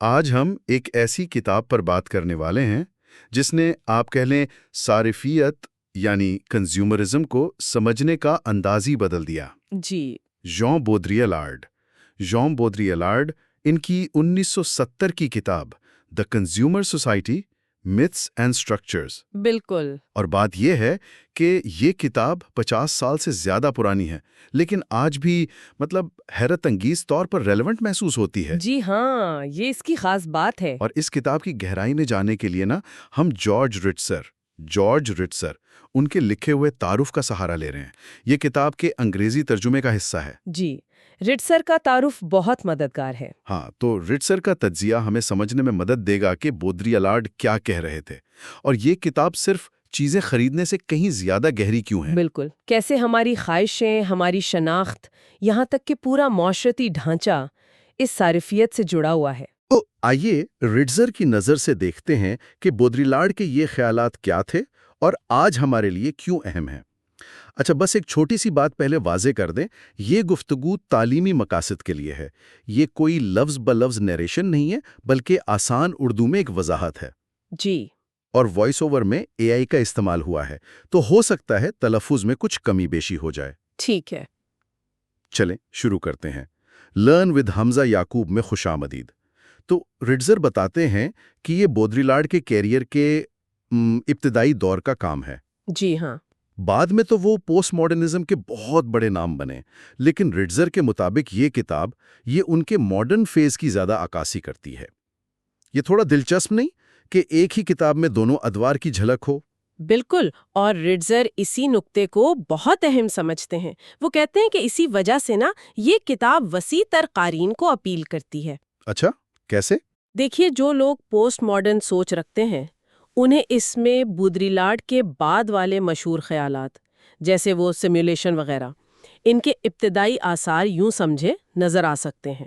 آج ہم ایک ایسی کتاب پر بات کرنے والے ہیں جس نے آپ کہہ لیں صارفیت یعنی کنزیومرزم کو سمجھنے کا انداز ہی بدل دیا۔ جی ژان بودریالارڈ۔ ژان بودریالارڈ ان کی 1970 کی کتاب the consumer society maths and structures. بالکل اور بات یہ ہے کہ یہ کتاب 50 سال سے زیادہ پرانی ہے لیکن آج بھی حیرت انگیز طور پر ریلیونٹ محسوس ہوتی ہے۔ جی ہاں، یہ اس کی خاص بات ہے۔ اور اس کتاب کی گہرائی میں جانے کے لیے ہم جارج رٹسر ان کے لکھے ہوئے تعارف کا سہارا لے رہے ہیں۔ یہ کتاب کے انگریزی ترجمے کا حصہ ہے۔ جی، رٹسر کا تعارف بہت مددگار ہے۔ ہاں، تو رٹسر کا تجزیہ ہمیں سمجھنے میں مدد دے گا کہ بودریالارڈ کیا کہہ رہے تھے اور یہ کتاب صرف چیزیں خریدنے سے کہیں زیادہ گہری کیوں ہے۔ بالکل، کیسے ہماری خواہشیں، ہماری شناخت، یہاں تک کہ پورا معاشرتی ڈھانچہ اس صارفیت سے جڑا ہوا ہے۔ تو آئیے رٹزر کی نظر سے دیکھتے ہیں کہ بودریالارڈ کے یہ خیالات کیا تھے اور آج ہمارے لیے کیوں اہم ہیں۔ اچھا، بس ایک چھوٹی سی بات پہلے واضح کر دیں، یہ گفتگو تعلیمی مقاصد کے لیے ہے۔ یہ کوئی لفظ بلفظ نیریشن نہیں ہے بلکہ آسان اردو میں ایک وضاحت ہے۔ جی، اور وائس اوور میں اے آئی کا استعمال ہوا ہے تو ہو سکتا ہے تلفظ میں کچھ کمی بیشی ہو جائے۔ ٹھیک ہے۔ چلیں شروع کرتے ہیں۔ لرن ود حمزہ یعقوب میں خوش آمدید۔ تو رٹزر بتاتے ہیں کہ یہ بودریالارڈ کے کیریئر کے ابتدائی دور کا کام ہے۔ جی ہاں، بعد میں تو وہ پوسٹ ماڈرنزم کے بہت بڑے نام بنے، لیکن رٹزر کے مطابق یہ کتاب ان کے ماڈرن فیز کی زیادہ عکاسی کرتی ہے۔ یہ تھوڑا دلچسپ نہیں کہ ایک ہی کتاب میں دونوں ادوار کی جھلک ہو؟ بالکل، اور رٹزر اسی نقطے کو بہت اہم سمجھتے ہیں۔ وہ کہتے ہیں کہ اسی وجہ سے یہ کتاب وسیع تر قارئین کو اپیل کرتی ہے۔ اچھا، کیسے؟ دیکھیے، جو لوگ پوسٹ ماڈرن سوچ رکھتے ہیں انہیں اس میں بودریالارڈ کے بعد والے مشہور خیالات جیسے وہ سیمولیشن وغیرہ ان کے ابتدائی آثار یوں سمجھے نظر آ سکتے ہیں۔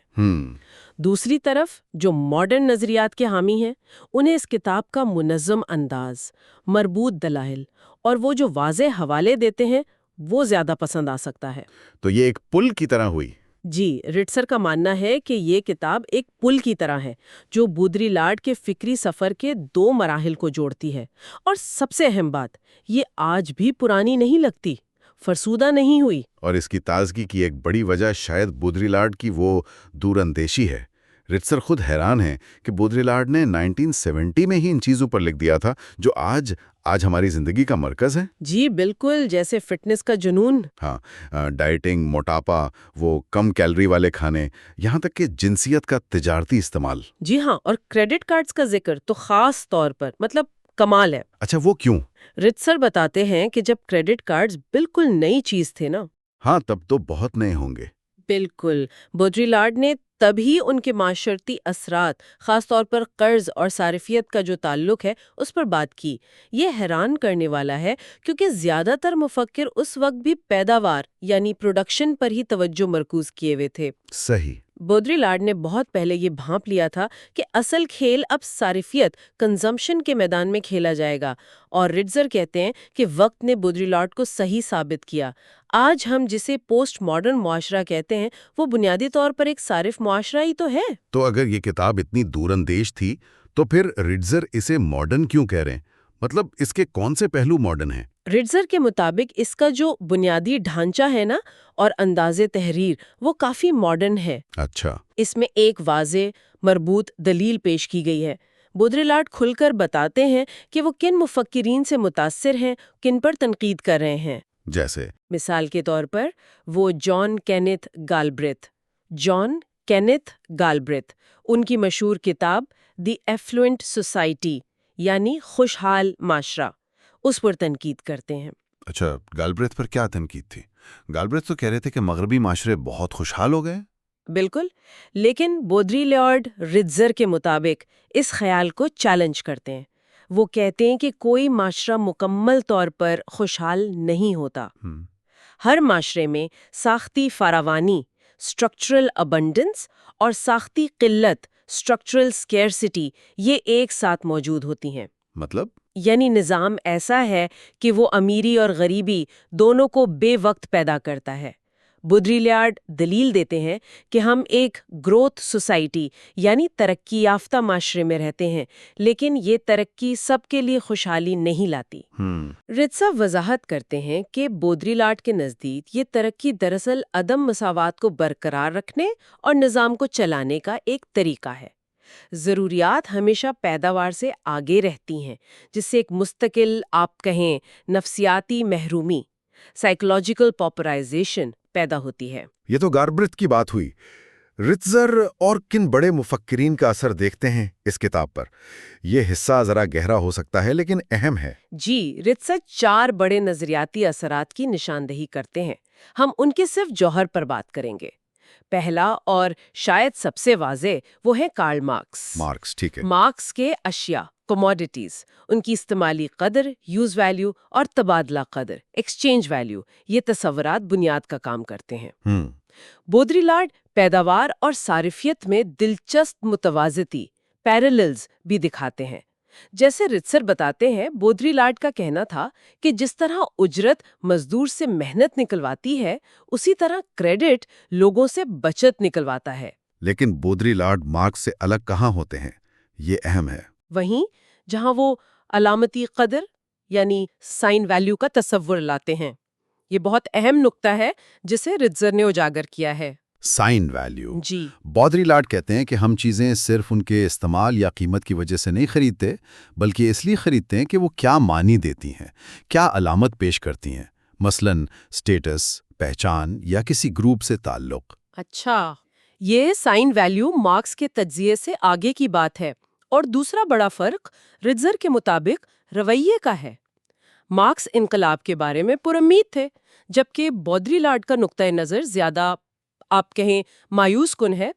دوسری طرف جو ماڈرن نظریات کے حامی ہیں انہیں اس کتاب کا منظم انداز، مربوط دلائل اور وہ جو واضح حوالے دیتے ہیں وہ زیادہ پسند آ سکتا ہے۔ تو یہ ایک پل کی طرح ہوئی۔ جی، رٹسر کا ماننا ہے کہ یہ کتاب ایک پل کی طرح ہے جو بودریالارڈ کے فکری سفر کے 2 مراحل کو جوڑتی ہے۔ اور سب سے اہم بات، یہ آج بھی پرانی نہیں لگتی، فرسودہ نہیں ہوئی۔ اور اس کی تازگی کی ایک بڑی وجہ شاید بودریالارڈ کی وہ دور اندیشی ہے۔ رٹسر خود حیران ہیں کہ بودریالارڈ نے 1970 میں ہی ان چیزوں پر لکھ دیا تھا جو آج ہماری زندگی کا مرکز ہے۔ جی بالکل، جیسے فٹنس کا جنون۔ ہاں، ڈائٹنگ، موٹاپا، وہ کم کیلری والے کھانے، یہاں تک کہ جنسیت کا تجارتی استعمال۔ جی ہاں، اور کریڈٹ کارڈز کا ذکر تو خاص طور پر کمال ہے۔ اچھا، وہ کیوں؟ رٹسر بتاتے ہیں کہ جب کریڈٹ کارڈز بالکل نئی چیز تھے ہاں، تب تو بہت نئے ہوں گے۔ بالکل، بودریالارڈ نے تبھی ان کے معاشرتی اثرات، خاص طور پر قرض اور صارفیت کا جو تعلق ہے اس پر بات کی۔ یہ حیران کرنے والا ہے کیونکہ زیادہ تر مفکر اس وقت بھی پیداوار یعنی پروڈکشن پر ہی توجہ مرکوز کیے ہوئے تھے۔ صحیح۔ بودریالارڈ نے بہت پہلے یہ بھانپ لیا تھا کہ اصل کھیل اب صارفیت، کنزمپشن کے میدان میں کھیلا جائے گا، اور رٹزر کہتے ہیں کہ وقت نے بودریالارڈ کو صحیح ثابت کیا۔ آج ہم جسے پوسٹ ماڈرن معاشرہ کہتے ہیں وہ بنیادی طور پر ایک صارف معاشرہ ہی تو ہے۔ تو اگر یہ کتاب اتنی دور اندیش تھی تو پھر رٹزر اسے ماڈرن کیوں کہہ رہے ہیں؟ اس کے کون سے پہلو ماڈرن ہیں؟ رٹزر کے مطابق اس کا جو بنیادی ڈھانچہ ہے اور انداز تحریر وہ کافی ماڈرن ہے۔ اچھا۔ اس میں ایک واضح مربوط دلیل پیش کی گئی ہے۔ بودریالارڈ کھل کر بتاتے ہیں کہ وہ کن مفکرین سے متاثر ہیں، کن پر تنقید کر رہے ہیں۔ جیسے مثال کے طور پر وہ جان کینتھ گالبریتھ، ان کی مشہور کتاب دی ایفلوئنٹ سوسائٹی یعنی خوشحال معاشرہ، اس پر تنقید کرتے ہیں۔ اچھا، گالبریتھ پر کیا تنقید تھی؟ گالبریتھ تو کہہ رہے تھے کہ مغربی معاشرے بہت خوشحال ہو گئے۔ بالکل، لیکن بودریالارڈ رٹزر کے مطابق اس خیال کو چیلنج کرتے ہیں۔ وہ کہتے ہیں کہ کوئی معاشرہ مکمل طور پر خوشحال نہیں ہوتا۔ ہر معاشرے میں ساختی فراوانی، اسٹرکچرل ابنڈنس، اور ساختی قلت، اسٹرکچرل سکیرسٹی، یہ ایک ساتھ موجود ہوتی ہیں۔ یعنی نظام ایسا ہے کہ وہ امیری اور غریبی دونوں کو بے وقت پیدا کرتا ہے۔ بودریلیارڈ دلیل دیتے ہیں کہ ہم ایک گروتھ سوسائٹی یعنی ترقی یافتہ معاشرے میں رہتے ہیں، لیکن یہ ترقی سب کے لیے خوشحالی نہیں لاتی۔ رٹزر وضاحت کرتے ہیں کہ بودریلاڈ کے نزدیک یہ ترقی دراصل عدم مساوات کو برقرار رکھنے اور نظام کو چلانے کا ایک طریقہ ہے۔ ضروریات ہمیشہ پیداوار سے آگے رہتی ہیں، جس سے ایک مستقل، آپ کہیں، نفسیاتی محرومی، سائیکولوجیکل پاپرائزیشن پیدا ہوتی ہے۔ یہ تو گاربرتھ کی بات ہوئی۔ رٹزر اور کن بڑے مفکرین کا اثر دیکھتے ہیں اس کتاب پر؟ یہ حصہ ذرا گہرا ہو سکتا ہے لیکن اہم ہے۔ جی، رٹزر 4 بڑے نظریاتی اثرات کی نشاندہی کرتے ہیں۔ ہم ان کے صرف جوہر پر بات کریں گے۔ پہلا اور شاید سب سے واضح وہ ہے کارل مارکس۔ ٹھیک ہے۔ مارکس کے اشیاء، کموڈیٹیز، ان کی استعمالی قدر، یوز ویلیو اور تبادلہ قدر، ایکسچینج ویلیو، یہ تصورات بنیاد کا کام کرتے ہیں۔ بودریلاڈ پیداوار اور صارفیت میں دلچسپ متوازتی، پیراللز بھی دکھاتے ہیں۔ جیسے رٹزر بتاتے ہیں، بودریلاڈ کا کہنا تھا کہ جس طرح اجرت مزدور سے محنت نکلواتی ہے، اسی طرح کریڈٹ لوگوں سے بچت نکلواتا ہے۔ لیکن بودریلاڈ مارکس سے الگ کہاں ہوتے ہیں؟ یہ اہم ہے۔ وہیں جہاں وہ علامتی قدر یعنی سائن ویلیو کا تصور لاتے ہیں۔ یہ بہت اہم نقطہ ہے جسے رٹزر نے اجاگر کیا ہے۔ Sign value. جی، بودریلاڈ کہتے ہیں کہ ہم چیزیں صرف ان کے استعمال یا قیمت کی وجہ سے نہیں خریدتے، بلکہ اس لیے خریدتے ہیں کہ وہ کیا معنی دیتی ہیں، کیا علامت پیش کرتی ہیں، مثلاً سٹیٹس، پہچان یا کسی گروپ سے تعلق۔ اچھا، یہ سائن ویلیو مارکس کے تجزیے سے آگے کی بات ہے۔ اور دوسرا بڑا فرق رٹزر کے مطابق رویے کا ہے۔ مارکس انقلاب کے بارے میں پرامید تھے، جبکہ بودریلاڈ کا نقطۂ نظر زیادہ، آپ کہیں، مایوس کن ہے،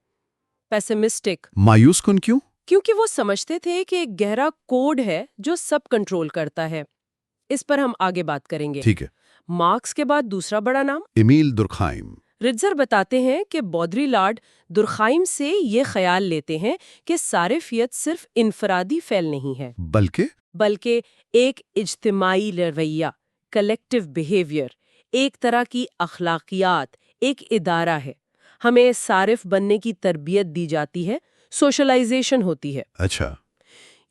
پیسمسٹک۔ مایوس کن کیوں؟ کیونکہ وہ سمجھتے تھے کہ ایک گہرا کوڈ ہے جو سب کنٹرول کرتا ہے۔ اس پر ہم آگے بات کریں گے۔ ٹھیک ہے۔ مارکس کے بعد دوسرا بڑا نام ایمیل دورکھائم۔ رٹزر بتاتے ہیں کہ بودریلاڈ دورکھائم سے یہ خیال لیتے ہیں کہ صارفیت صرف انفرادی فعل نہیں ہے، بلکہ ایک اجتماعی رویہ، کلیکٹیو بیہیویئر، ایک طرح کی اخلاقیات، ایک ادارہ ہے۔ ہمیں صارف بننے کی تربیت دی جاتی ہے، سوشلائزیشن ہوتی ہے۔ اچھا۔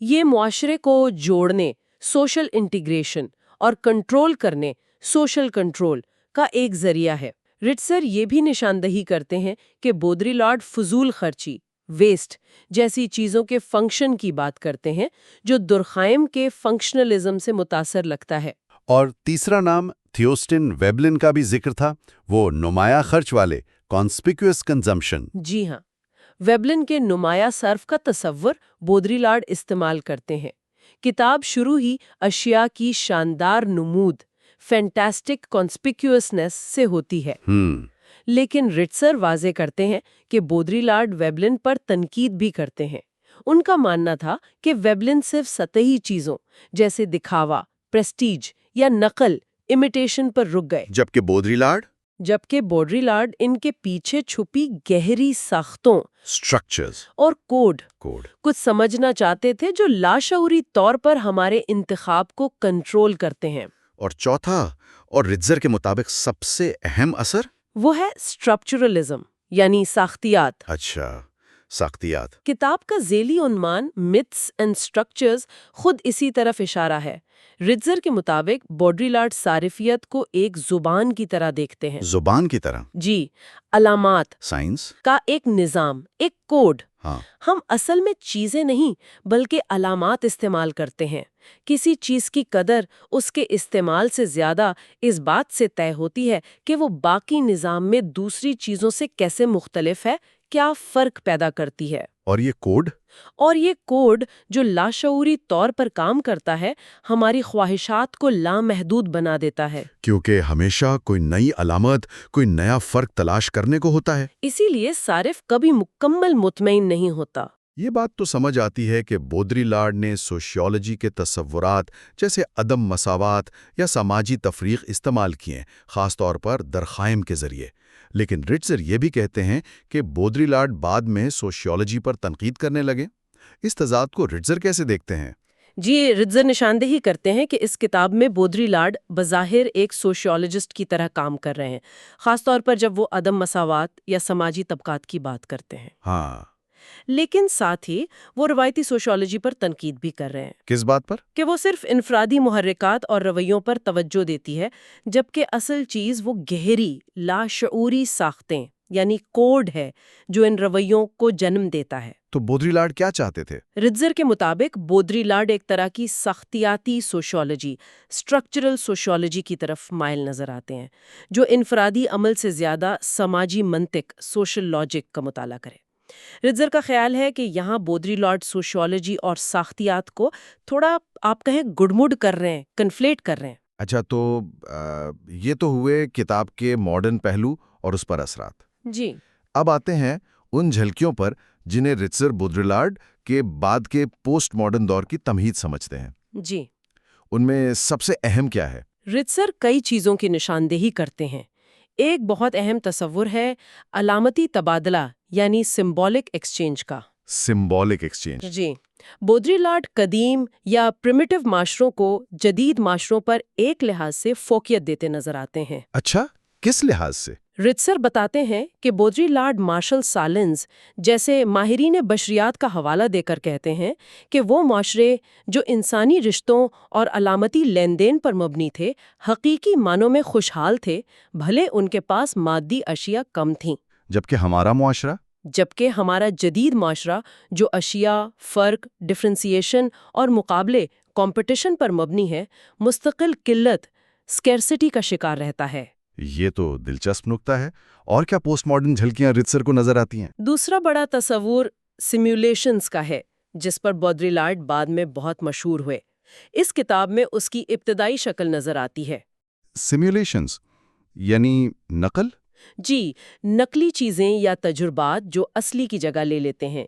یہ معاشرے کو جوڑنے، سوشل انٹیگریشن، اور کنٹرول کرنے، سوشل کنٹرول، کا ایک ذریعہ ہے۔ رٹزر یہ بھی نشاندہی کرتے ہیں کہ بودریلاڈ فضول خرچی، ویسٹ جیسی چیزوں کے فنکشن کی بات کرتے ہیں، جو دورکھائم کے فنکشنلزم سے متاثر لگتا ہے۔ اور تیسرا نام تھیوسٹن ویبلن کا بھی ذکر تھا، وہ نمایاں خرچ والے، کانسپیکوس کنزمپشن۔ جی ہاں، ویبلن کے نمایاں صرف کا تصور بودریلاڈ استعمال کرتے ہیں۔ کتاب شروع ہی اشیاء کی شاندار نمود، فینٹاسٹک کانسپیکیوسنس سے ہوتی ہے۔ لیکن رٹزر واضح کرتے ہیں کہ بودریلاڈ ویبلن پر تنقید بھی کرتے ہیں۔ ان کا ماننا تھا کہ ویبلن صرف سطحی چیزوں جیسے دکھاوا، پریسٹیج یا نقل، امیٹیشن پر رک گئے، جبکہ بودریلاڈ ان کے پیچھے چھپی گہری ساختوں، اسٹرکچرز اور کوڈ کچھ سمجھنا چاہتے تھے جو لاشعوری طور پر ہمارے انتخاب کو کنٹرول کرتے ہیں۔ اور چوتھا، اور رٹزر کے مطابق سب سے اہم اثر، وہ ہے اسٹرکچرلزم یعنی ساختیات۔ اچھا، ساختیات۔ کتاب کا ذیلی عنوان میتھس اینڈ اسٹرکچرز خود اسی طرف اشارہ ہے۔ رٹزر کے مطابق بودریلاڈ صارفیت کو ایک زبان کی طرح دیکھتے ہیں۔ زبان کی طرح؟ جی، علامات، سائنس کا ایک نظام، ایک کوڈ۔ ہاں۔ ہم اصل میں چیزیں نہیں بلکہ علامات استعمال کرتے ہیں۔ کسی چیز کی قدر اس کے استعمال سے زیادہ اس بات سے طے ہوتی ہے کہ وہ باقی نظام میں دوسری چیزوں سے کیسے مختلف ہے، کیا فرق پیدا کرتی ہے۔ اور یہ کوڈ جو لاشعوری طور پر کام کرتا ہے، ہماری خواہشات کو لامحدود بنا دیتا ہے، کیونکہ ہمیشہ کوئی نئی علامت، کوئی نیا فرق تلاش کرنے کو ہوتا ہے۔ اسی لیے صارف کبھی مکمل مطمئن نہیں ہوتا۔ یہ بات تو سمجھ آتی ہے کہ بودریلاڈ نے سوشیولوجی کے تصورات جیسے عدم مساوات یا سماجی تفریق استعمال کیے، خاص طور پر دورکھائم کے ذریعے۔ لیکن رٹزر یہ بھی کہتے ہیں کہ بودریلاڈ بعد میں سوشیولوجی پر تنقید کرنے لگے۔ اس تضاد کو رٹزر کیسے دیکھتے ہیں؟ جی رٹزر نشاندہی کرتے ہیں کہ اس کتاب میں بودری-لاڈ بظاہر ایک سوشیولوجسٹ کی طرح کام کر رہے ہیں، خاص طور پر جب وہ عدم مساوات یا سماجی طبقات کی بات کرتے ہیں، ہاں، لیکن ساتھ ہی وہ روایتی سوشیولوجی پر تنقید بھی کر رہے ہیں کس بات پر؟ کہ وہ صرف انفرادی محرکات اور رویوں پر توجہ دیتی ہے، جبکہ اصل چیز وہ گہری لاشعوری ساختیں یعنی کوڈ ہے جو ان رویوں کو جنم دیتا ہے۔ تو بودری-لاڈ کیا چاہتے تھے؟ رٹزر کے مطابق بودری-لاڈ ایک طرح کی سختیاتی سوشیولوجی، اسٹرکچرل سوشیولوجی کی طرف مائل نظر آتے ہیں، جو انفرادی عمل سے زیادہ سماجی منطق، سوشل لاجک کا مطالعہ کرے۔ رٹزر کا خیال ہے کہ یہاں بودری-لاڈ سوشیولوجی اور ساختیات کو تھوڑا آپ کہیں گڑمڑ کر رہے ہیں، کنفلیٹ کر رہے ہیں۔ اچھا، تو یہ تو ہوئے کتاب کے ماڈرن پہلو اور اس پر اثرات۔ جی اب آتے ہیں ان جھلکیوں پر جنہیں رٹزر بودری-لاڈ کے بعد کے پوسٹ ماڈرن دور کی تمہید سمجھتے ہیں۔ جی ان میں سب سے اہم کیا ہے؟ رٹزر کئی چیزوں کی نشاندہی کرتے ہیں۔ ایک بہت اہم تصور ہے علامتی تبادلہ یعنی سمبولک ایکسچینج کا۔ Symbolic exchange. جی بودری-لاڈ قدیم یا پریمیٹو معاشروں کو جدید معاشروں پر ایک لحاظ سے فوقیت دیتے نظر آتے ہیں۔ اچھا، کس لحاظ سے؟ رٹزر بتاتے ہیں کہ بودری-لاڈ مارشل سالنز جیسے ماہرین بشریات کا حوالہ دے کر کہتے ہیں کہ وہ معاشرے جو انسانی رشتوں اور علامتی لین دین پر مبنی تھے، حقیقی معنوں میں خوشحال تھے، بھلے ان کے پاس مادی اشیاء کم تھیں۔ جبکہ ہمارا معاشرہ؟ جبکہ ہمارا جدید معاشرہ جو اشیاء، فرق، ڈفرینسیشن اور مقابلے، کمپٹیشن پر مبنی ہے، مستقل قلت، اسکیرسٹی کا شکار رہتا ہے۔ یہ تو دلچسپ نکتہ ہے۔ اور کیا پوسٹ ماڈرن جھلکیاں رٹزر کو نظر آتی ہیں؟ دوسرا بڑا تصور سیمیولیشنز کا ہے، جس پر بودری-لاڈ بعد میں بہت مشہور ہوئے۔ اس کتاب میں اس کی ابتدائی شکل نظر آتی ہے۔ سیمیولیشنز یعنی نقل؟ جی نقلی چیزیں یا تجربات جو اصلی کی جگہ لے لیتے ہیں۔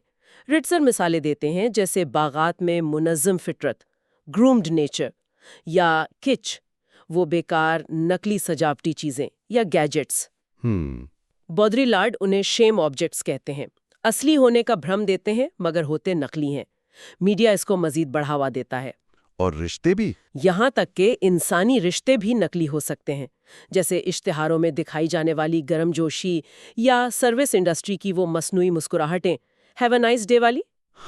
رٹزر مثالیں دیتے ہیں جیسے باغات میں منظم فطرت، گرومڈ نیچر، یا کچ، وہ بیکار نقلی سجاوٹی چیزیں یا گیجٹس۔ بودری-لاڈ انہیں شیم آبجیکٹس کہتے ہیں، اصلی ہونے کا بھرم دیتے ہیں مگر ہوتے نقلی ہیں۔ میڈیا اس کو مزید بڑھاوا دیتا ہے۔ اور رشتے بھی؟ یہاں تک کہ انسانی رشتے بھی نقلی ہو سکتے ہیں، جیسے اشتہاروں میں دکھائی جانے والی گرم جوشی یا سروس انڈسٹری کی وہ مصنوعی مسکراہٹیں، ہیو اے نائس ڈے والی۔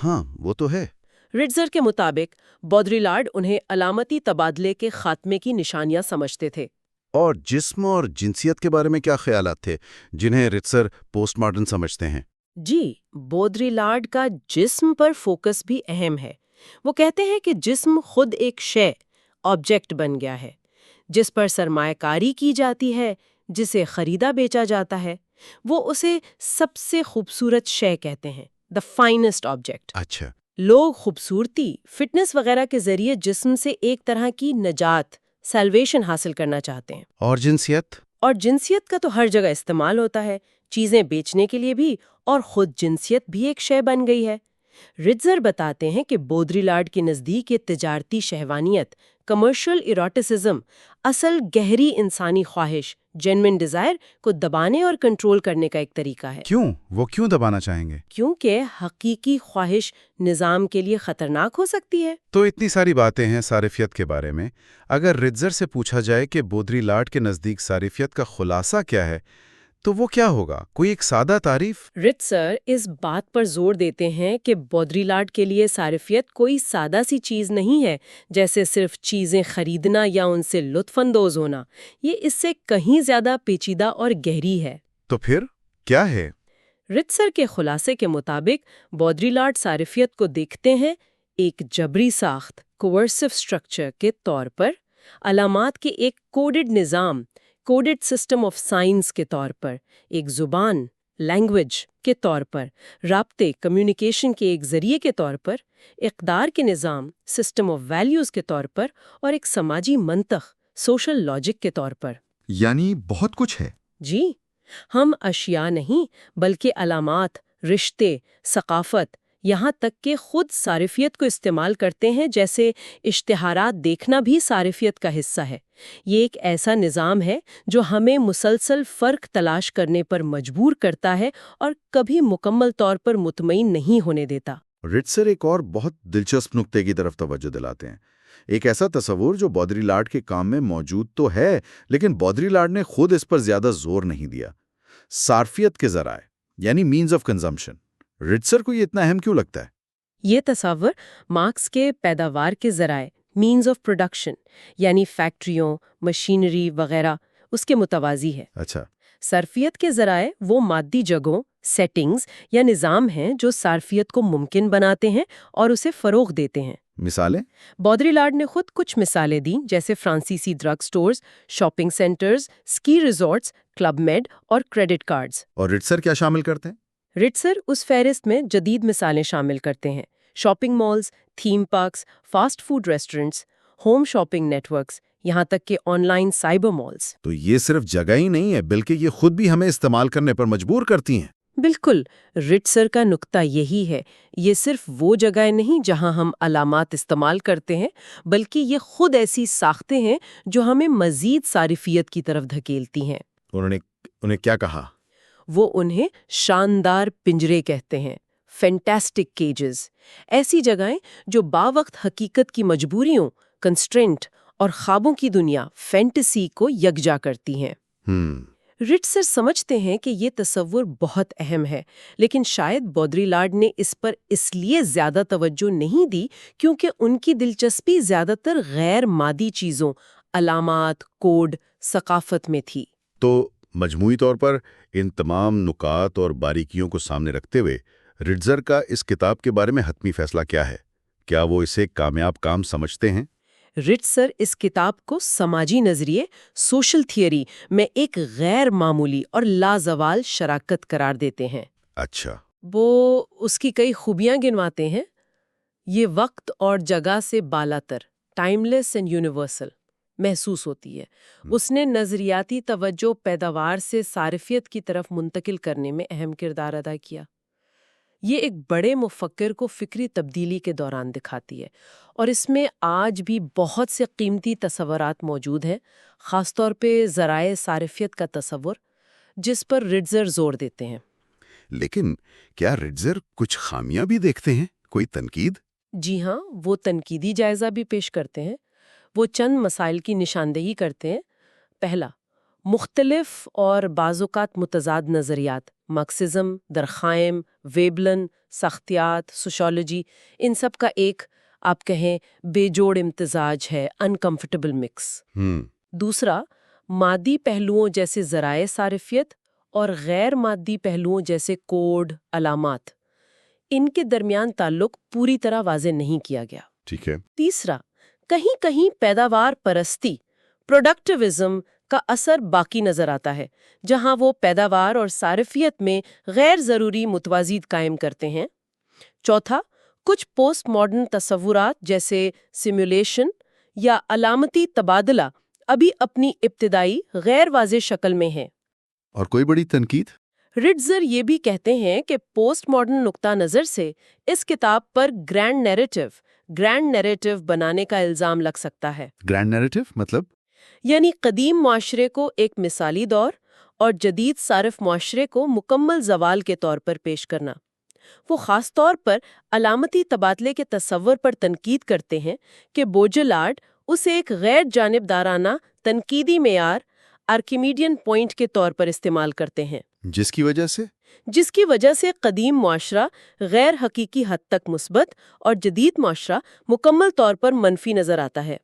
ہاں، وہ تو ہے۔ رٹزر کے مطابق بودری-لاڈ انہیں علامتی تبادلے کے خاتمے کی نشانیاں سمجھتے تھے۔ اور جسم اور جنسیت کے بارے میں کیا خیالات تھے جنہیں رٹزر پوسٹ ماڈرن سمجھتے ہیں؟ جی بودری-لاڈ کا جسم پر فوکس بھی اہم ہے۔ وہ کہتے ہیں کہ جسم خود ایک شے، آبجیکٹ بن گیا ہے، جس پر سرمایہ کاری کی جاتی ہے، جسے خریدا بیچا جاتا ہے۔ وہ اسے سب سے خوبصورت شے کہتے ہیں، دا فائنسٹ آبجیکٹ۔ اچھا۔ لوگ خوبصورتی، فٹنس وغیرہ کے ذریعے جسم سے ایک طرح کی نجات، سیلویشن حاصل کرنا چاہتے ہیں۔ اور جنسیت؟ اور جنسیت کا تو ہر جگہ استعمال ہوتا ہے، چیزیں بیچنے کے لیے بھی، اور خود جنسیت بھی ایک شے بن گئی ہے۔ رٹزر بتاتے ہیں کہ بودری-لاڈ کے نزدیک یہ تجارتی شہوانیت، کمرشل ایروٹسزم، اصل گہری انسانی خواہش، جینوئن ڈیزائر کو دبانے اور کنٹرول کرنے کا ایک طریقہ ہے۔ کیوں؟ وہ کیوں دبانا چاہیں گے؟ کیونکہ حقیقی خواہش نظام کے لیے خطرناک ہو سکتی ہے۔ تو اتنی ساری باتیں ہیں صارفیت کے بارے میں۔ اگر رٹزر سے پوچھا جائے کہ بودری-لاڈ کے نزدیک صارفیت کا خلاصہ کیا ہے، تو وہ کیا ہوگا؟ کوئی ایک سادہ تعریف؟ رٹزر اس بات پر زور دیتے ہیں کہ بودری-لاڈ کے لیے صارفیت کوئی سادہ سی چیز نہیں ہے، جیسے صرف چیزیں خریدنا یا ان سے لطف اندوز ہونا۔ یہ اس سے کہیں زیادہ پیچیدہ اور گہری ہے۔ تو پھر کیا ہے؟ رٹزر کے خلاصے کے مطابق بودری-لاڈ صارفیت کو دیکھتے ہیں ایک جبری ساخت، کوورسو اسٹرکچر کے طور پر، علامات کے ایک کوڈڈ نظام، کوڈڈ سسٹم آف سائنس کے طور پر، ایک زبان، لینگویج کے طور پر، رابطے، کمیونیکیشن کے ایک ذریعے کے طور پر، اقدار کے نظام، سسٹم آف ویلیوز کے طور پر، اور ایک سماجی منطق، سوشل لاجک کے طور پر۔ یعنی بہت کچھ ہے۔ جی ہم اشیاء نہیں بلکہ علامات، رشتے، ثقافت، یہاں تک کہ خود صارفیت کو استعمال کرتے ہیں، جیسے اشتہارات دیکھنا بھی صارفیت کا حصہ ہے۔ یہ ایک ایسا نظام ہے جو ہمیں مسلسل فرق تلاش کرنے پر مجبور کرتا ہے اور کبھی مکمل طور پر مطمئن نہیں ہونے دیتا۔ رٹسر ایک اور بہت دلچسپ نقطے کی طرف توجہ دلاتے ہیں، ایک ایسا تصور جو بودریلاڈ کے کام میں موجود تو ہے، لیکن بودریلاڈ نے خود اس پر زیادہ زور نہیں دیا۔ صارفیت کے ذرائع یعنی مینز آف کنزمپشن، رٹسر کو یہ اتنا اہم کیوں لگتا ہے؟ یہ تصور مارکس کے پیداوار کے ذرائع مینز آف پروڈکشن یعنی فیکٹریوں، مشینری وغیرہ اس کے متوازی ہے۔ اچھا، صرفیت کے ذرائع وہ مادی جگہوں، سیٹنگز یا نظام ہیں جو صرفیت کو ممکن بناتے ہیں اور اسے فروغ دیتے ہیں۔ مثالیں؟ بودریلاڈ نے خود کچھ مثالیں دیں، جیسے فرانسیسی ڈرگ سٹورز، شاپنگ سینٹرز، اسکی ریزورٹس، کلب میڈ اور کریڈٹ کارڈز۔ اور رٹسر کیا شامل کرتے ہیں؟ رٹسر اس فہرست میں جدید مثالیں شامل کرتے ہیں: shopping malls, theme parks, fast food restaurants, home shopping networks, یہاں تک کہ آن لائن سائبر مالز۔ تو یہ صرف جگہ ہی نہیں ہے بلکہ یہ خود بھی ہمیں استعمال کرنے پر مجبور کرتی ہیں۔ بالکل، رٹسر کا نقطہ یہی ہے، یہ صرف وہ جگہیں نہیں جہاں ہم علامات استعمال کرتے ہیں، بلکہ یہ خود ایسی ساختیں ہیں جو ہمیں مزید صارفیت کی طرف دھکیلتی ہیں۔ انہیں کیا کہا؟ وہ انہیں شاندار پنجرے کہتے ہیں، فینٹاسٹک کیجز، ایسی جگہیں جو باوقت حقیقت کی مجبوریوں، کنسٹرینٹ اور خوابوں کی دنیا، فینٹیسی کو یکجا کرتی ہیں۔ رٹسر سمجھتے ہیں کہ یہ تصور بہت اہم ہے، لیکن شاید بودریلاڈ نے اس پر اس لیے زیادہ توجہ نہیں دی کیونکہ ان کی دلچسپی زیادہ تر غیر مادی چیزوں، علامات، کوڈ، ثقافت میں تھی۔ تو مجموعی طور پر ان تمام نکات اور باریکیوں کو سامنے رکھتے ہوئے رٹزر کا اس کتاب کے بارے میں حتمی فیصلہ کیا ہے؟ کیا وہ اسے کامیاب کام سمجھتے ہیں؟ رٹسر اس کتاب کو سماجی نظریے، سوشل تھیوری میں ایک غیر معمولی اور لازوال شراکت قرار دیتے ہیں۔ اچھا، وہ اس کی کئی خوبیاں گنواتے ہیں۔ یہ وقت اور جگہ سے بالاتر، ٹائم لیس اینڈ یونیورسل محسوس ہوتی ہے۔ اس نے نظریاتی توجہ پیداوار سے صارفیت کی طرف منتقل کرنے میں اہم کردار ادا کیا۔ یہ ایک بڑے مفکر کو فکری تبدیلی کے دوران دکھاتی ہے، اور اس میں آج بھی بہت سے قیمتی تصورات موجود ہیں، خاص طور پہ ذرائع صارفیت کا تصور، جس پر رٹزر زور دیتے ہیں۔ لیکن کیا رٹزر کچھ خامیاں بھی دیکھتے ہیں؟ کوئی تنقید؟ جی ہاں، وہ تنقیدی جائزہ بھی پیش کرتے ہیں۔ وہ چند مسائل کی نشاندہی کرتے ہیں۔ پہلا، مختلف اور بعض اوقات متضاد نظریات، مارکسزم، درخائم، ویبلن، سختیات، سوشالوجی، ان سب کا ایک آپ کہیں بے جوڑ امتزاج ہے، انکمفرٹیبل مکس۔ دوسرا، مادی پہلوؤں جیسے ذرائع صارفیت اور غیر مادی پہلوؤں جیسے کوڈ، علامات، ان کے درمیان تعلق پوری طرح واضح نہیں کیا گیا۔ ٹھیک ہے۔ تیسرا، کہیں کہیں پیداوار پرستی، پروڈکٹیوزم کا اثر باقی نظر آتا ہے، جہاں وہ پیداوار اور صارفیت میں غیر ضروری متوازیت قائم کرتے ہیں۔ چوتھا، کچھ پوسٹ ماڈرن تصورات جیسے سیمولیشن یا علامتی تبادلہ ابھی اپنی ابتدائی غیر واضح شکل میں ہیں۔ اور کوئی بڑی تنقید؟ رٹزر یہ بھی کہتے ہیں کہ پوسٹ ماڈرن نقطہ نظر سے اس کتاب پر گرینڈ نیریٹو بنانے کا الزام لگ سکتا ہے۔ گرینڈ نیریٹو مطلب؟ یعنی قدیم معاشرے کو ایک مثالی دور اور جدید صارف معاشرے کو مکمل زوال کے طور پر پیش کرنا۔ وہ خاص طور پر علامتی تبادلے کے تصور پر تنقید کرتے ہیں کہ بودریلاڈ اسے ایک غیر جانبدارانہ تنقیدی معیار، آرکیمیڈین پوائنٹ کے طور پر استعمال کرتے ہیں، جس کی وجہ سے قدیم معاشرہ غیر حقیقی حد تک مثبت اور جدید معاشرہ مکمل طور پر منفی نظر آتا ہے۔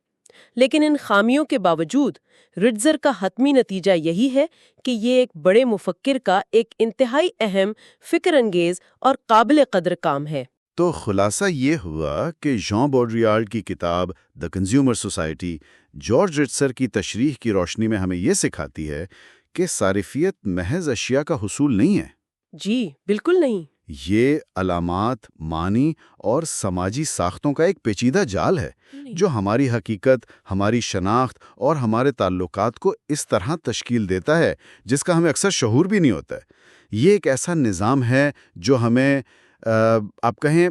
لیکن ان خامیوں کے باوجود رٹزر کا حتمی نتیجہ یہی ہے کہ یہ ایک بڑے مفکر کا ایک انتہائی اہم، فکر انگیز اور قابل قدر کام ہے۔ تو خلاصہ یہ ہوا کہ ژان بودریالڈ کی کتاب دی کنزیومر سوسائٹی جارج رٹزر کی تشریح کی روشنی میں ہمیں یہ سکھاتی ہے کہ صارفیت محض اشیاء کا حصول نہیں ہے۔ جی بالکل نہیں۔ یہ علامات، معنی اور سماجی ساختوں کا ایک پیچیدہ جال ہے جو ہماری حقیقت، ہماری شناخت اور ہمارے تعلقات کو اس طرح تشکیل دیتا ہے جس کا ہمیں اکثر شعور بھی نہیں ہوتا ہے۔ یہ ایک ایسا نظام ہے جو ہمیں آپ کہیں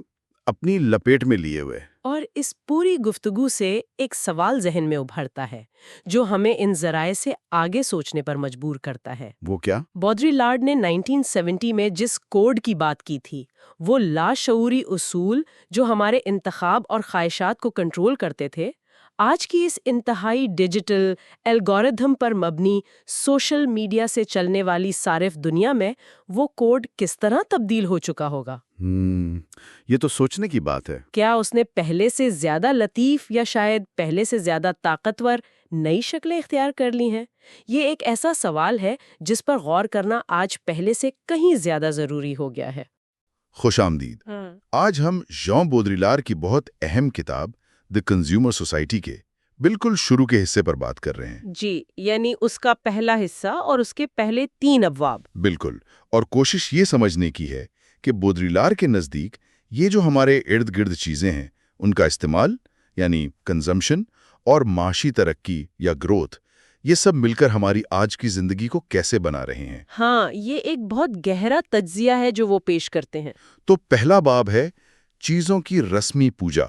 اپنی لپیٹ میں لیے ہوئے۔ اور اس پوری گفتگو سے ایک سوال ذہن میں ابھرتا ہے جو ہمیں ان ذرائع سے آگے سوچنے پر مجبور کرتا ہے۔ وہ کیا؟ بودریلارڈ نے 1970 میں جس کوڈ کی بات کی تھی وہ لاشعوری اصول جو ہمارے انتخاب اور خواہشات کو کنٹرول کرتے تھے، آج کی اس انتہائی ڈیجیٹل الگورتھم پر مبنی سوشل میڈیا سے چلنے والی صارف دنیا میں وہ کوڈ کس طرح تبدیل ہو چکا ہوگا؟ یہ تو سوچنے کی بات ہے۔ کیا اس نے پہلے سے زیادہ لطیف یا شاید پہلے سے زیادہ طاقتور نئی شکلیں اختیار کر لی ہیں؟ یہ ایک ایسا سوال ہے جس پر غور کرنا آج پہلے سے کہیں زیادہ ضروری ہو گیا ہے۔ خوش آمدید۔ آج ہم ژان بودریلار کی بہت اہم کتاب دی کنزیومر سوسائٹی کے بالکل شروع کے حصے پر بات کر رہے ہیں۔ جی، یعنی اس کا پہلا حصہ اور اس کے پہلے 3 ابواب۔ بالکل، اور کوشش یہ سمجھنے کی ہے کہ بودریلار کے نزدیک یہ جو ہمارے ارد گرد چیزیں ہیں ان کا استعمال یعنی کنزمپشن اور معاشی ترقی یا گروتھ، یہ سب مل کر ہماری آج کی زندگی کو کیسے بنا رہے ہیں۔ ہاں، یہ ایک بہت گہرا تجزیہ ہے جو وہ پیش کرتے ہیں۔ تو پہلا باب ہے چیزوں کی رسمی پوجا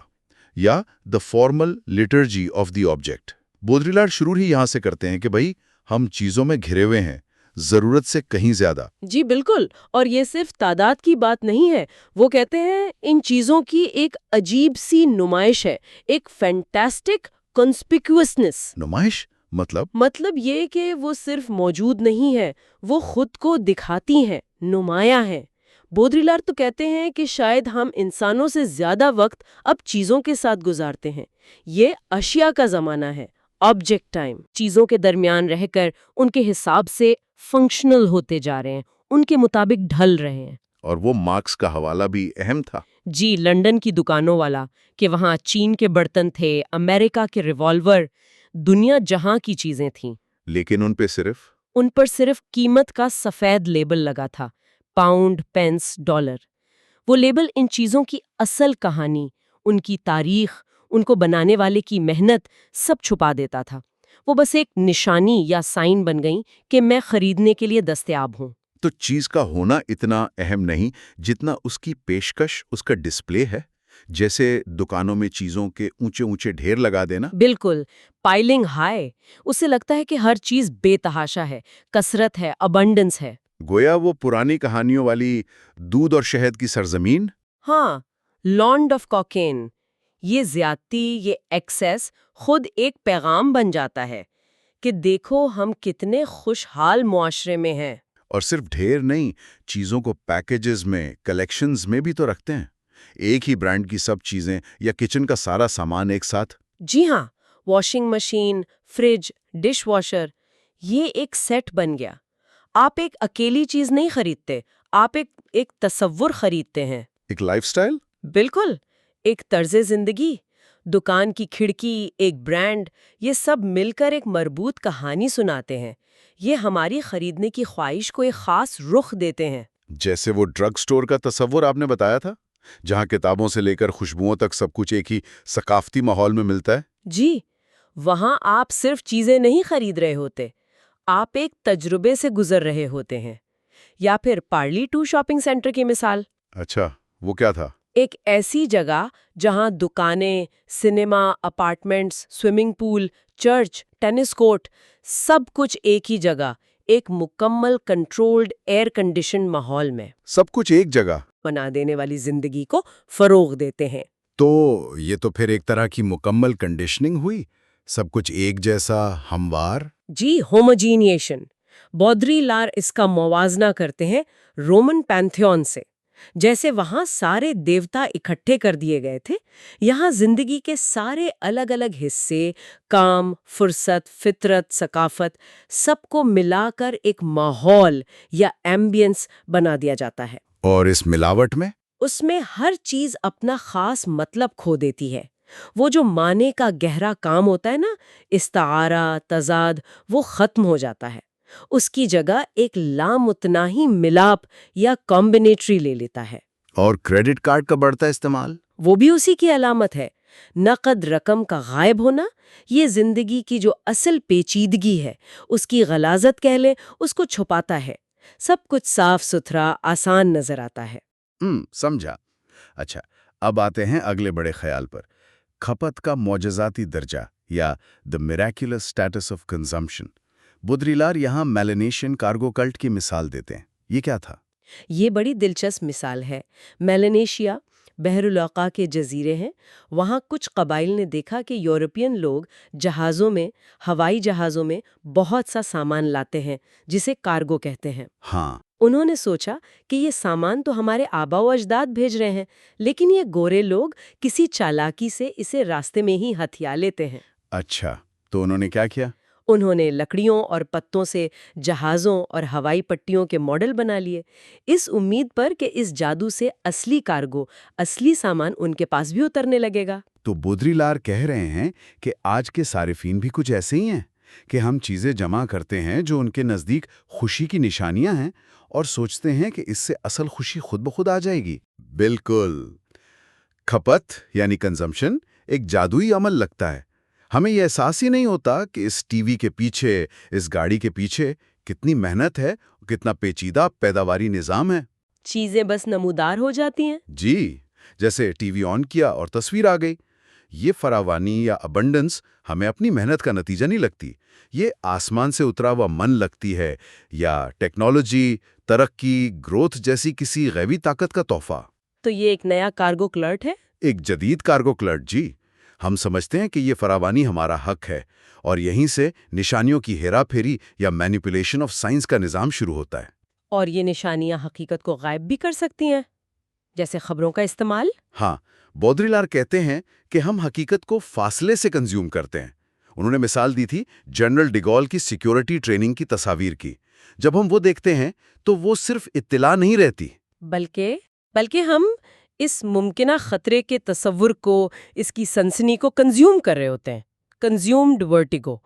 یا the formal liturgy of the object. Baudrillard شروع ہی یہاں سے کرتے ہیں کہ بھئی ہم چیزوں میں گھرے ہوئے ہیں، ضرورت سے کہیں زیادہ۔ جی بالکل، اور یہ صرف تعداد کی بات نہیں ہے، وہ کہتے ہیں ان چیزوں کی ایک عجیب سی نمائش ہے، ایک فینٹاسٹک کنسپیکوسنس۔ نمائش مطلب یہ کہ وہ صرف موجود نہیں ہے، وہ خود کو دکھاتی ہیں، نمایاں ہیں۔ بودریلار تو کہتے ہیں کہ شاید ہم انسانوں سے زیادہ وقت اب چیزوں کے ساتھ گزارتے ہیں۔ یہ اشیاء کا زمانہ ہے، آبجیکٹ ٹائم، چیزوں کے درمیان رہ کر ان کے حساب سے فنکشنل ہوتے جا رہے ہیں، ان کے مطابق ڈھل رہے ہیں۔ اور وہ مارکس کا حوالہ بھی اہم تھا۔ جی، لنڈن کی دکانوں والا کہ وہاں چین کے برتن تھے، امریکہ کے ریوالور، دنیا جہاں کی چیزیں تھیں، لیکن ان پر صرف قیمت کا سفید لیبل لگا تھا، پاؤنڈ، پینس، ڈالر۔ وہ لیبل ان چیزوں کی اصل کہانی، ان کی تاریخ، ان کو بنانے والے کی محنت سب چھپا دیتا تھا۔ وہ بس ایک نشانی یا سائن بن گئیں کہ میں خریدنے کے لیے دستیاب ہوں۔ تو چیز کا ہونا اتنا اہم نہیں جتنا اس کی پیشکش، اس کا ڈسپلے ہے، جیسے دکانوں میں چیزوں کے اونچے اونچے ڈھیر لگا دینا۔ بالکل، پائلنگ ہائی، اسے لگتا ہے کہ ہر چیز بے تحاشا ہے، کثرت ہے، ابنڈنس ہے۔ گویا وہ پرانی کہانیوں والی دودھ اور شہد کی سرزمین۔ ہاں، لانڈ آف کوکین۔ یہ زیادتی، یہ ایکسیس خود ایک پیغام بن جاتا ہے کہ دیکھو ہم کتنے خوشحال معاشرے میں ہیں۔ اور صرف ڈھیر نہیں، چیزوں کو پیکیجز میں، کلیکشنز میں بھی تو رکھتے ہیں، ایک ہی برانڈ کی سب چیزیں یا کچن کا سارا سامان ایک ساتھ۔ جی ہاں، washing machine, fridge, dish washer, یہ ایک سیٹ بن گیا۔ آپ ایک اکیلی چیز نہیں خریدتے، آپ ایک تصور خریدتے ہیں۔ ایک لائف سٹائل؟ بالکل، ایک طرز زندگی، دکان کی کھڑکی، ایک برانڈ، یہ سب مل کر ایک مربوط کہانی سناتے ہیں۔ یہ ہماری خریدنے کی خواہش کو ایک خاص رخ دیتے ہیں۔ جیسے وہ ڈرگ سٹور کا تصور آپ نے بتایا تھا، جہاں کتابوں سے لے کر خوشبوؤں تک سب کچھ ایک ہی ثقافتی ماحول میں ملتا ہے۔ جی، وہاں آپ صرف چیزیں نہیں خرید رہے ہوتے، آپ ایک تجربے سے گزر رہے ہوتے ہیں۔ یا پھر پارلی 2 شاپنگ سینٹر کی مثال۔ اچھا، وہ کیا تھا؟ ایک ایسی جگہ جہاں دکانیں، cinema, apartments, swimming pool, church, tennis court, سب کچھ ایک ہی جگہ، ایک مکمل کنٹرولڈ ایئر کنڈیشن ماحول میں سب کچھ ایک جگہ بنا دینے والی زندگی کو فروغ دیتے ہیں۔ تو یہ تو پھر ایک طرح کی مکمل کنڈیشننگ ہوئی، سب کچھ ایک جیسا، ہموار۔ جی، ہوموجینیشن۔ بودریلار اس کا موازنہ کرتے ہیں رومن پینتھیون سے۔ جیسے وہاں سارے دیوتا اکٹھے کر دیے گئے تھے، یہاں زندگی کے سارے الگ الگ حصے، کام، فرصت، فطرت، ثقافت، سب کو ملا کر ایک ماحول یا ایمبینس بنا دیا جاتا ہے۔ اور اس ملاوٹ میں اس میں ہر چیز اپنا خاص مطلب کھو دیتی ہے۔ وہ جو معنی کا گہرا کام ہوتا ہے نا، استعارہ، تضاد، وہ ختم ہو جاتا ہے۔ اس کی جگہ ایک لامتناہی ملاپ یا کمبینیٹری لے لیتا ہے۔ اور کریڈٹ کارڈ کا بڑھتا استعمال، وہ بھی اسی کی علامت ہے۔ نقد رقم کا غائب ہونا، یہ زندگی کی جو اصل پیچیدگی ہے، اس کی غلاظت کہہ لیں، اس کو چھپاتا ہے۔ سب کچھ صاف ستھرا، آسان نظر آتا ہے۔ سمجھا۔ اچھا، اب آتے ہیں اگلے بڑے خیال پر، کھپت کا معجزاتی درجہ یا دا میریکولس اسٹیٹس آف کنزمپشن۔ بودریلار یہاں میلینیشین کارگو کلٹ کی مثال دیتے ہیں، یہ کیا تھا؟ یہ بڑی دلچسپ مثال ہے۔ میلینیشیا بحر العقا کے جزیرے ہیں۔ وہاں کچھ قبائل نے دیکھا کہ یورپین لوگ جہازوں میں، ہوائی جہازوں میں بہت سا سامان لاتے ہیں جسے کارگو کہتے ہیں۔ ہاں، انہوں نے سوچا کہ یہ سامان تو ہمارے آبا و اجداد بھیج رہے ہیں، لیکن یہ گورے لوگ کسی چالاکی سے اسے راستے میں ہی ہتھیا لیتے ہیں۔ اچھا، تو انہوں نے کیا کیا؟ انہوں نے لکڑیوں اور پتوں سے جہازوں اور ہوائی پٹیوں کے ماڈل بنا لیے، اس امید پر کہ اس جادو سے اصلی کارگو، اصلی سامان ان کے پاس بھی اترنے لگے گا۔ تو بودریلار کہہ رہے ہیں کہ آج کے صارفین بھی کچھ ایسے ہی ہیں کہ ہم چیزیں جمع کرتے ہیں جو ان کے نزدیک خوشی کی نشانیاں ہیں اور سوچتے ہیں کہ اس سے اصل خوشی خود بخود آ جائے گی۔ بالکل، کھپت یعنی کنزمپشن ایک جادوئی عمل لگتا ہے۔ ہمیں یہ احساس ہی نہیں ہوتا کہ اس ٹی وی کے پیچھے، اس گاڑی کے پیچھے کتنی محنت ہے، کتنا پیچیدہ پیداواری نظام ہے۔ چیزیں بس نمودار ہو جاتی ہیں۔ جی، جیسے ٹی وی آن کیا اور تصویر آ گئی۔ یہ فراوانی یا ابنڈنس ہمیں اپنی محنت کا نتیجہ نہیں لگتی، یہ آسمان سے اترا ہوا من لگتی ہے، یا ٹیکنالوجی، ترقی، گروتھ جیسی کسی غیبی طاقت کا تحفہ۔ تو یہ ایک نیا کارگو کلرٹ ہے؟ ایک جدید کارگو کلرٹ، جی۔ ہم سمجھتے ہیں کہ یہ فراوانی ہمارا حق ہے، اور یہیں سے نشانیوں کی ہیرا پھیری یا مینیپولیشن آف سائنس کا نظام شروع ہوتا ہے۔ اور یہ نشانیاں حقیقت کو غائب بھی کر سکتی ہیں، جیسے خبروں کا استعمال۔ ہاں، بودریلار کہتے ہیں کہ ہم حقیقت کو فاصلے سے کنزیوم کرتے ہیں۔ انہوں نے مثال دی تھی جنرل ڈیگول کی سیکیورٹی ٹریننگ کی تصاویر کی۔ جب ہم وہ دیکھتے ہیں تو وہ صرف اطلاع نہیں رہتی، بلکہ ہم اس ممکنہ خطرے کے تصور کو، اس کی سنسنی کو کنزیوم کر رہے ہوتے ہیں، کنزیومڈ ورٹیگو،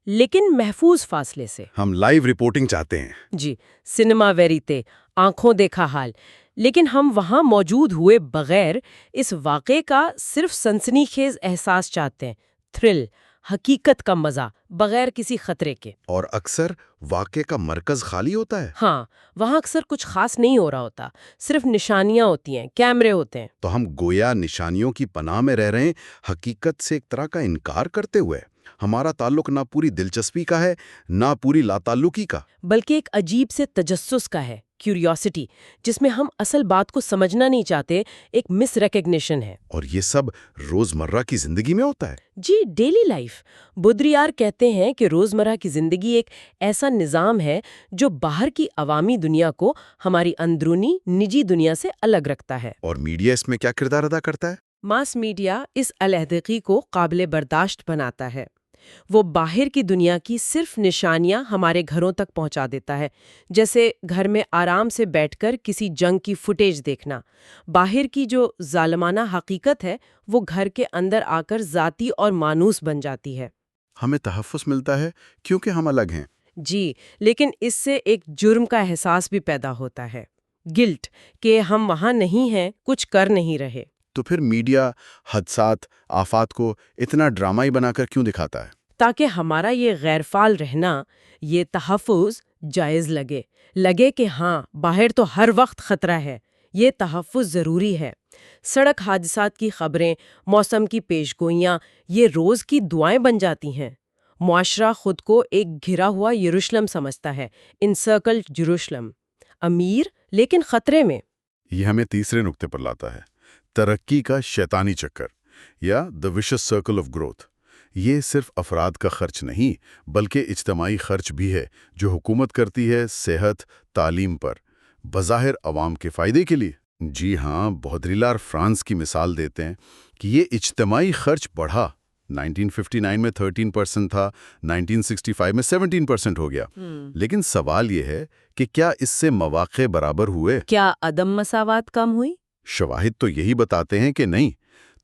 لیکن محفوظ فاصلے سے۔ ہم لائیو رپورٹنگ چاہتے ہیں۔ جی، سنیما ویریتے، آنکھوں دیکھا حال، لیکن ہم وہاں موجود ہوئے بغیر اس واقعے کا صرف سنسنی خیز احساس چاہتے ہیں، تھرل، حقیقت کا مزہ، بغیر کسی خطرے کے۔ اور اکثر واقعے کا مرکز خالی ہوتا ہے، ہاں، وہاں اکثر کچھ خاص نہیں ہو رہا ہوتا، صرف نشانیاں ہوتی ہیں، کیمرے ہوتے ہیں۔ تو ہم گویا نشانیوں کی پناہ میں رہ رہے ہیں، حقیقت سے ایک طرح کا انکار کرتے ہوئے۔ ہمارا تعلق نہ پوری دلچسپی کا ہے، نہ پوری لاتعلقی کا، بلکہ ایک عجیب سے تجسس کا ہے، کیوریوسٹی، جس میں ہم اصل بات کو سمجھنا نہیں چاہتے، ایک مس ریکگنیشن ہے۔ اور یہ سب روزمرہ کی زندگی میں ہوتا ہے۔ جی، ڈیلی لائف۔ بودریار کہتے ہیں کہ روزمرہ کی زندگی ایک ایسا نظام ہے جو باہر کی عوامی دنیا کو ہماری اندرونی نجی دنیا سے الگ رکھتا ہے۔ اور میڈیا اس میں کیا کردار ادا کرتا ہے؟ ماس میڈیا اس علیحدگی کو قابل برداشت بناتا ہے۔ وہ باہر کی دنیا کی صرف نشانیاں ہمارے گھروں تک پہنچا دیتا ہے، جیسے گھر میں آرام سے بیٹھ کر کسی جنگ کی فوٹیج دیکھنا۔ باہر کی جو ظالمانہ حقیقت ہے وہ گھر کے اندر آ کر ذاتی اور مانوس بن جاتی ہے۔ ہمیں تحفظ ملتا ہے کیونکہ ہم الگ ہیں۔ جی، لیکن اس سے ایک جرم کا احساس بھی پیدا ہوتا ہے، گلٹ، کہ ہم وہاں نہیں ہیں، کچھ کر نہیں رہے۔ تو پھر میڈیا حادثات، آفات کو اتنا ڈرامائی بنا کر کیوں دکھاتا ہے؟ تاکہ ہمارا یہ غیر فعال رہنا، یہ تحفظ جائز لگے کہ ہاں، باہر تو ہر وقت خطرہ ہے، یہ تحفظ ضروری ہے۔ سڑک حادثات کی خبریں، موسم کی پیشگوئیاں، یہ روز کی دعائیں بن جاتی ہیں۔ معاشرہ خود کو ایک گھرا ہوا یروشلم سمجھتا ہے، انسرکلڈ جیروشلم، امیر لیکن خطرے میں۔ یہ ہمیں تیسرے نقطے پر لاتا ہے، ترقی کا شیطانی چکر یا دی وشس سرکل آف گروتھ۔ یہ صرف افراد کا خرچ نہیں بلکہ اجتماعی خرچ بھی ہے جو حکومت کرتی ہے صحت، تعلیم پر، بظاہر عوام کے فائدے کے لیے۔ جی ہاں، بودریلار فرانس کی مثال دیتے ہیں کہ یہ اجتماعی خرچ بڑھا، 1959 میں 13% تھا، 1965 میں 17% ہو گیا۔ لیکن سوال یہ ہے کہ کیا اس سے مواقع برابر ہوئے؟ کیا عدم مساوات کم ہوئی؟ شواہد تو یہی بتاتے ہیں کہ نہیں۔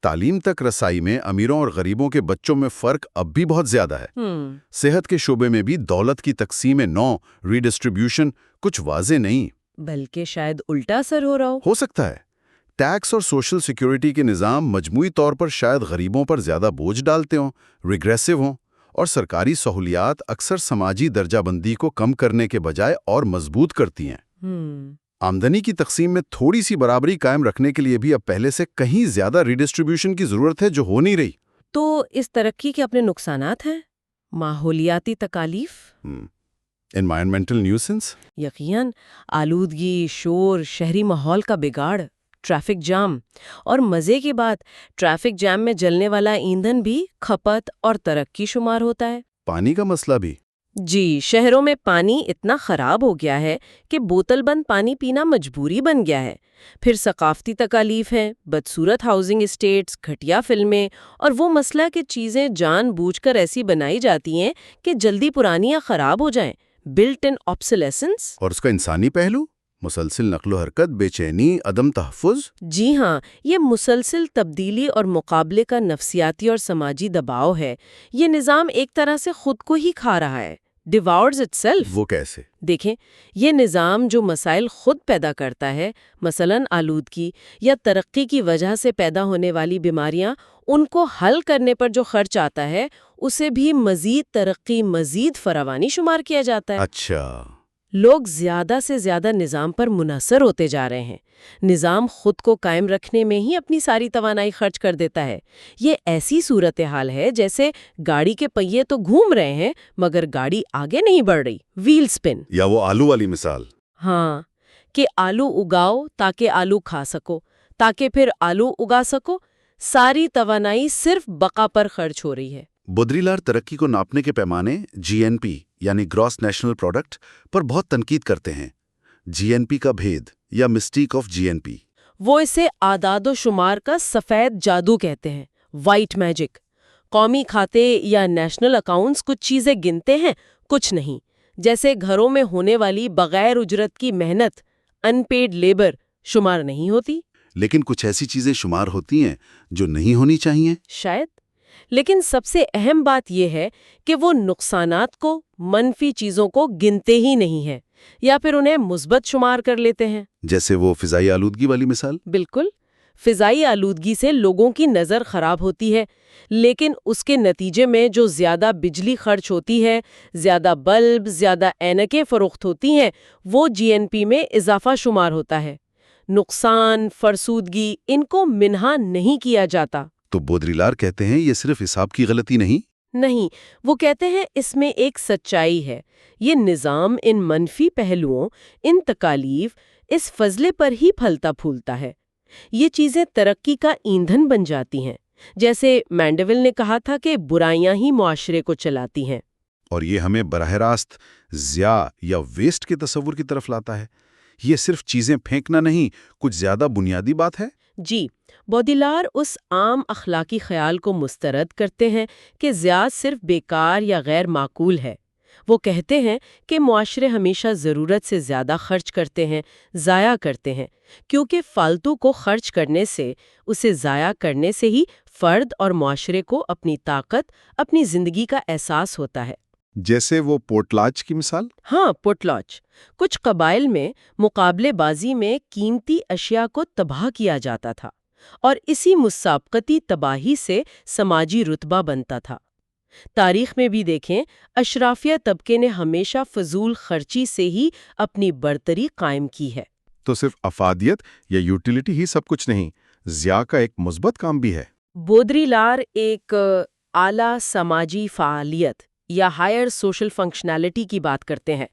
تعلیم تک رسائی میں امیروں اور غریبوں کے بچوں میں فرق اب بھی بہت زیادہ ہے۔ صحت کے شعبے میں بھی دولت کی تقسیم نو، ریڈسٹریبیوشن کچھ واضح نہیں، بلکہ شاید الٹا اثر ہو سکتا ہے۔ ٹیکس اور سوشل سیکیورٹی کے نظام مجموعی طور پر شاید غریبوں پر زیادہ بوجھ ڈالتے ہوں، ریگریسو ہوں، اور سرکاری سہولیات اکثر سماجی درجہ بندی کو کم کرنے کے بجائے اور مضبوط کرتی ہیں۔ آمدنی کی تقسیم میں تھوڑی سی برابری قائم رکھنے کے لیے بھی اب پہلے سے کہیں زیادہ ریڈسٹریبیوشن کی ضرورت ہے جو ہو نہیں رہی۔ تو اس ترقی کے اپنے نقصانات ہیں، ماحولیاتی تکالیف، انوائرمنٹل نیوسنس، یقیناً آلودگی، شور، شہری ماحول کا بگاڑ، ٹریفک جام، اور مزے کی بات، ٹریفک جام میں جلنے والا ایندھن بھی کھپت اور ترقی شمار ہوتا ہے۔ پانی کا مسئلہ بھی۔ جی، شہروں میں پانی اتنا خراب ہو گیا ہے کہ بوتل بند پانی پینا مجبوری بن گیا ہے۔ پھر ثقافتی تکالیف ہیں، بدصورت ہاؤسنگ اسٹیٹس، گھٹیا فلمیں، اور وہ مسئلہ کہ چیزیں جان بوجھ کر ایسی بنائی جاتی ہیں کہ جلدی پرانی یا خراب ہو جائیں، بلٹ ان آبسلیسنس۔ اور اس کا انسانی پہلو، مسلسل نقل و حرکت، بے چینی، عدم تحفظ۔ جی ہاں، یہ مسلسل تبدیلی اور مقابلے کا نفسیاتی اور سماجی دباؤ ہے۔ یہ نظام ایک طرح سے خود کو ہی کھا رہا ہے، ڈیوارز اٹ سیلف۔ وہ کیسے؟ دیکھیں، یہ نظام جو مسائل خود پیدا کرتا ہے، مثلاً آلودگی یا ترقی کی وجہ سے پیدا ہونے والی بیماریاں، ان کو حل کرنے پر جو خرچ آتا ہے اسے بھی مزید ترقی، مزید فراوانی شمار کیا جاتا ہے۔ اچھا، لوگ زیادہ سے زیادہ نظام پر منحصر ہوتے جا رہے ہیں۔ نظام خود کو قائم رکھنے میں ہی اپنی ساری توانائی خرچ کر دیتا ہے۔ یہ ایسی صورتحال ہے جیسے گاڑی کے پہیے تو گھوم رہے ہیں مگر گاڑی آگے نہیں بڑھ رہی، ویل سپن۔ یا وہ آلو والی مثال۔ ہاں، کہ آلو اگاؤ تاکہ آلو کھا سکو، تاکہ پھر آلو اگا سکو، ساری توانائی صرف بقا پر خرچ ہو رہی ہے۔ بودری-لار ترقی کو ناپنے کے پیمانے GNP یعنی گراس نیشنل پروڈکٹ پر بہت تنقید کرتے ہیں۔ GNP کا بھید یا مسٹیک آف GNP۔ وہ اسے اعداد و شمار کا سفید جادو کہتے ہیں، وائٹ میجک۔ قومی کھاتے یا نیشنل اکاؤنٹس کچھ چیزیں گنتے ہیں، کچھ نہیں، جیسے گھروں میں ہونے والی بغیر اجرت کی محنت، ان پیڈ لیبر، شمار نہیں ہوتی۔ لیکن کچھ ایسی چیزیں شمار ہوتی ہیں جو نہیں ہونی چاہیے۔ شاید، لیکن سب سے اہم بات یہ ہے کہ وہ نقصانات کو، منفی چیزوں کو گنتے ہی نہیں ہیں یا پھر انہیں مثبت شمار کر لیتے ہیں۔ جیسے وہ فضائی آلودگی والی مثال۔ بالکل، فضائی آلودگی سے لوگوں کی نظر خراب ہوتی ہے، لیکن اس کے نتیجے میں جو زیادہ بجلی خرچ ہوتی ہے، زیادہ بلب، زیادہ اینکیں فروخت ہوتی ہیں، وہ GNP میں اضافہ شمار ہوتا ہے۔ نقصان، فرسودگی، ان کو منہا نہیں کیا جاتا۔ تو بودری-لار کہتے ہیں یہ صرف حساب کی غلطی نہیں، وہ کہتے ہیں اس میں ایک سچائی ہے۔ یہ نظام ان منفی پہلوؤں، ان تکالیف، اس فضلے پر ہی پھلتا پھولتا ہے۔ یہ چیزیں ترقی کا ایندھن بن جاتی ہیں۔ جیسے مینڈیول نے کہا تھا کہ برائیاں ہی معاشرے کو چلاتی ہیں۔ اور یہ ہمیں براہ راست ضیاع یا ویسٹ کے تصور کی طرف لاتا ہے۔ یہ صرف چیزیں پھینکنا نہیں، کچھ زیادہ بنیادی بات ہے۔ جی، بودیلار اس عام اخلاقی خیال کو مسترد کرتے ہیں کہ ضیاع صرف بیکار یا غیر معقول ہے۔ وہ کہتے ہیں کہ معاشرے ہمیشہ ضرورت سے زیادہ خرچ کرتے ہیں، ضائع کرتے ہیں، کیونکہ فالتو کو خرچ کرنے سے، اسے ضائع کرنے سے ہی فرد اور معاشرے کو اپنی طاقت، اپنی زندگی کا احساس ہوتا ہے۔ جیسے وہ پورٹلاچ کی مثال۔ ہاں، پوٹلاچ۔ کچھ قبائل میں مقابلے بازی میں قیمتی اشیاء کو تباہ کیا جاتا تھا، اور اسی مسابقتی تباہی سے سماجی رتبہ بنتا تھا۔ تاریخ میں بھی دیکھیں، اشرافیہ طبقے نے ہمیشہ فضول خرچی سے ہی اپنی برتری قائم کی ہے۔ تو صرف افادیت یا یوٹیلیٹی ہی سب کچھ نہیں، ضیاع کا ایک مثبت کام بھی ہے۔ بودری-لار ایک اعلیٰ سماجی فعالیت یا ہائر سوشل فنکشنالٹی کی بات کرتے ہیں۔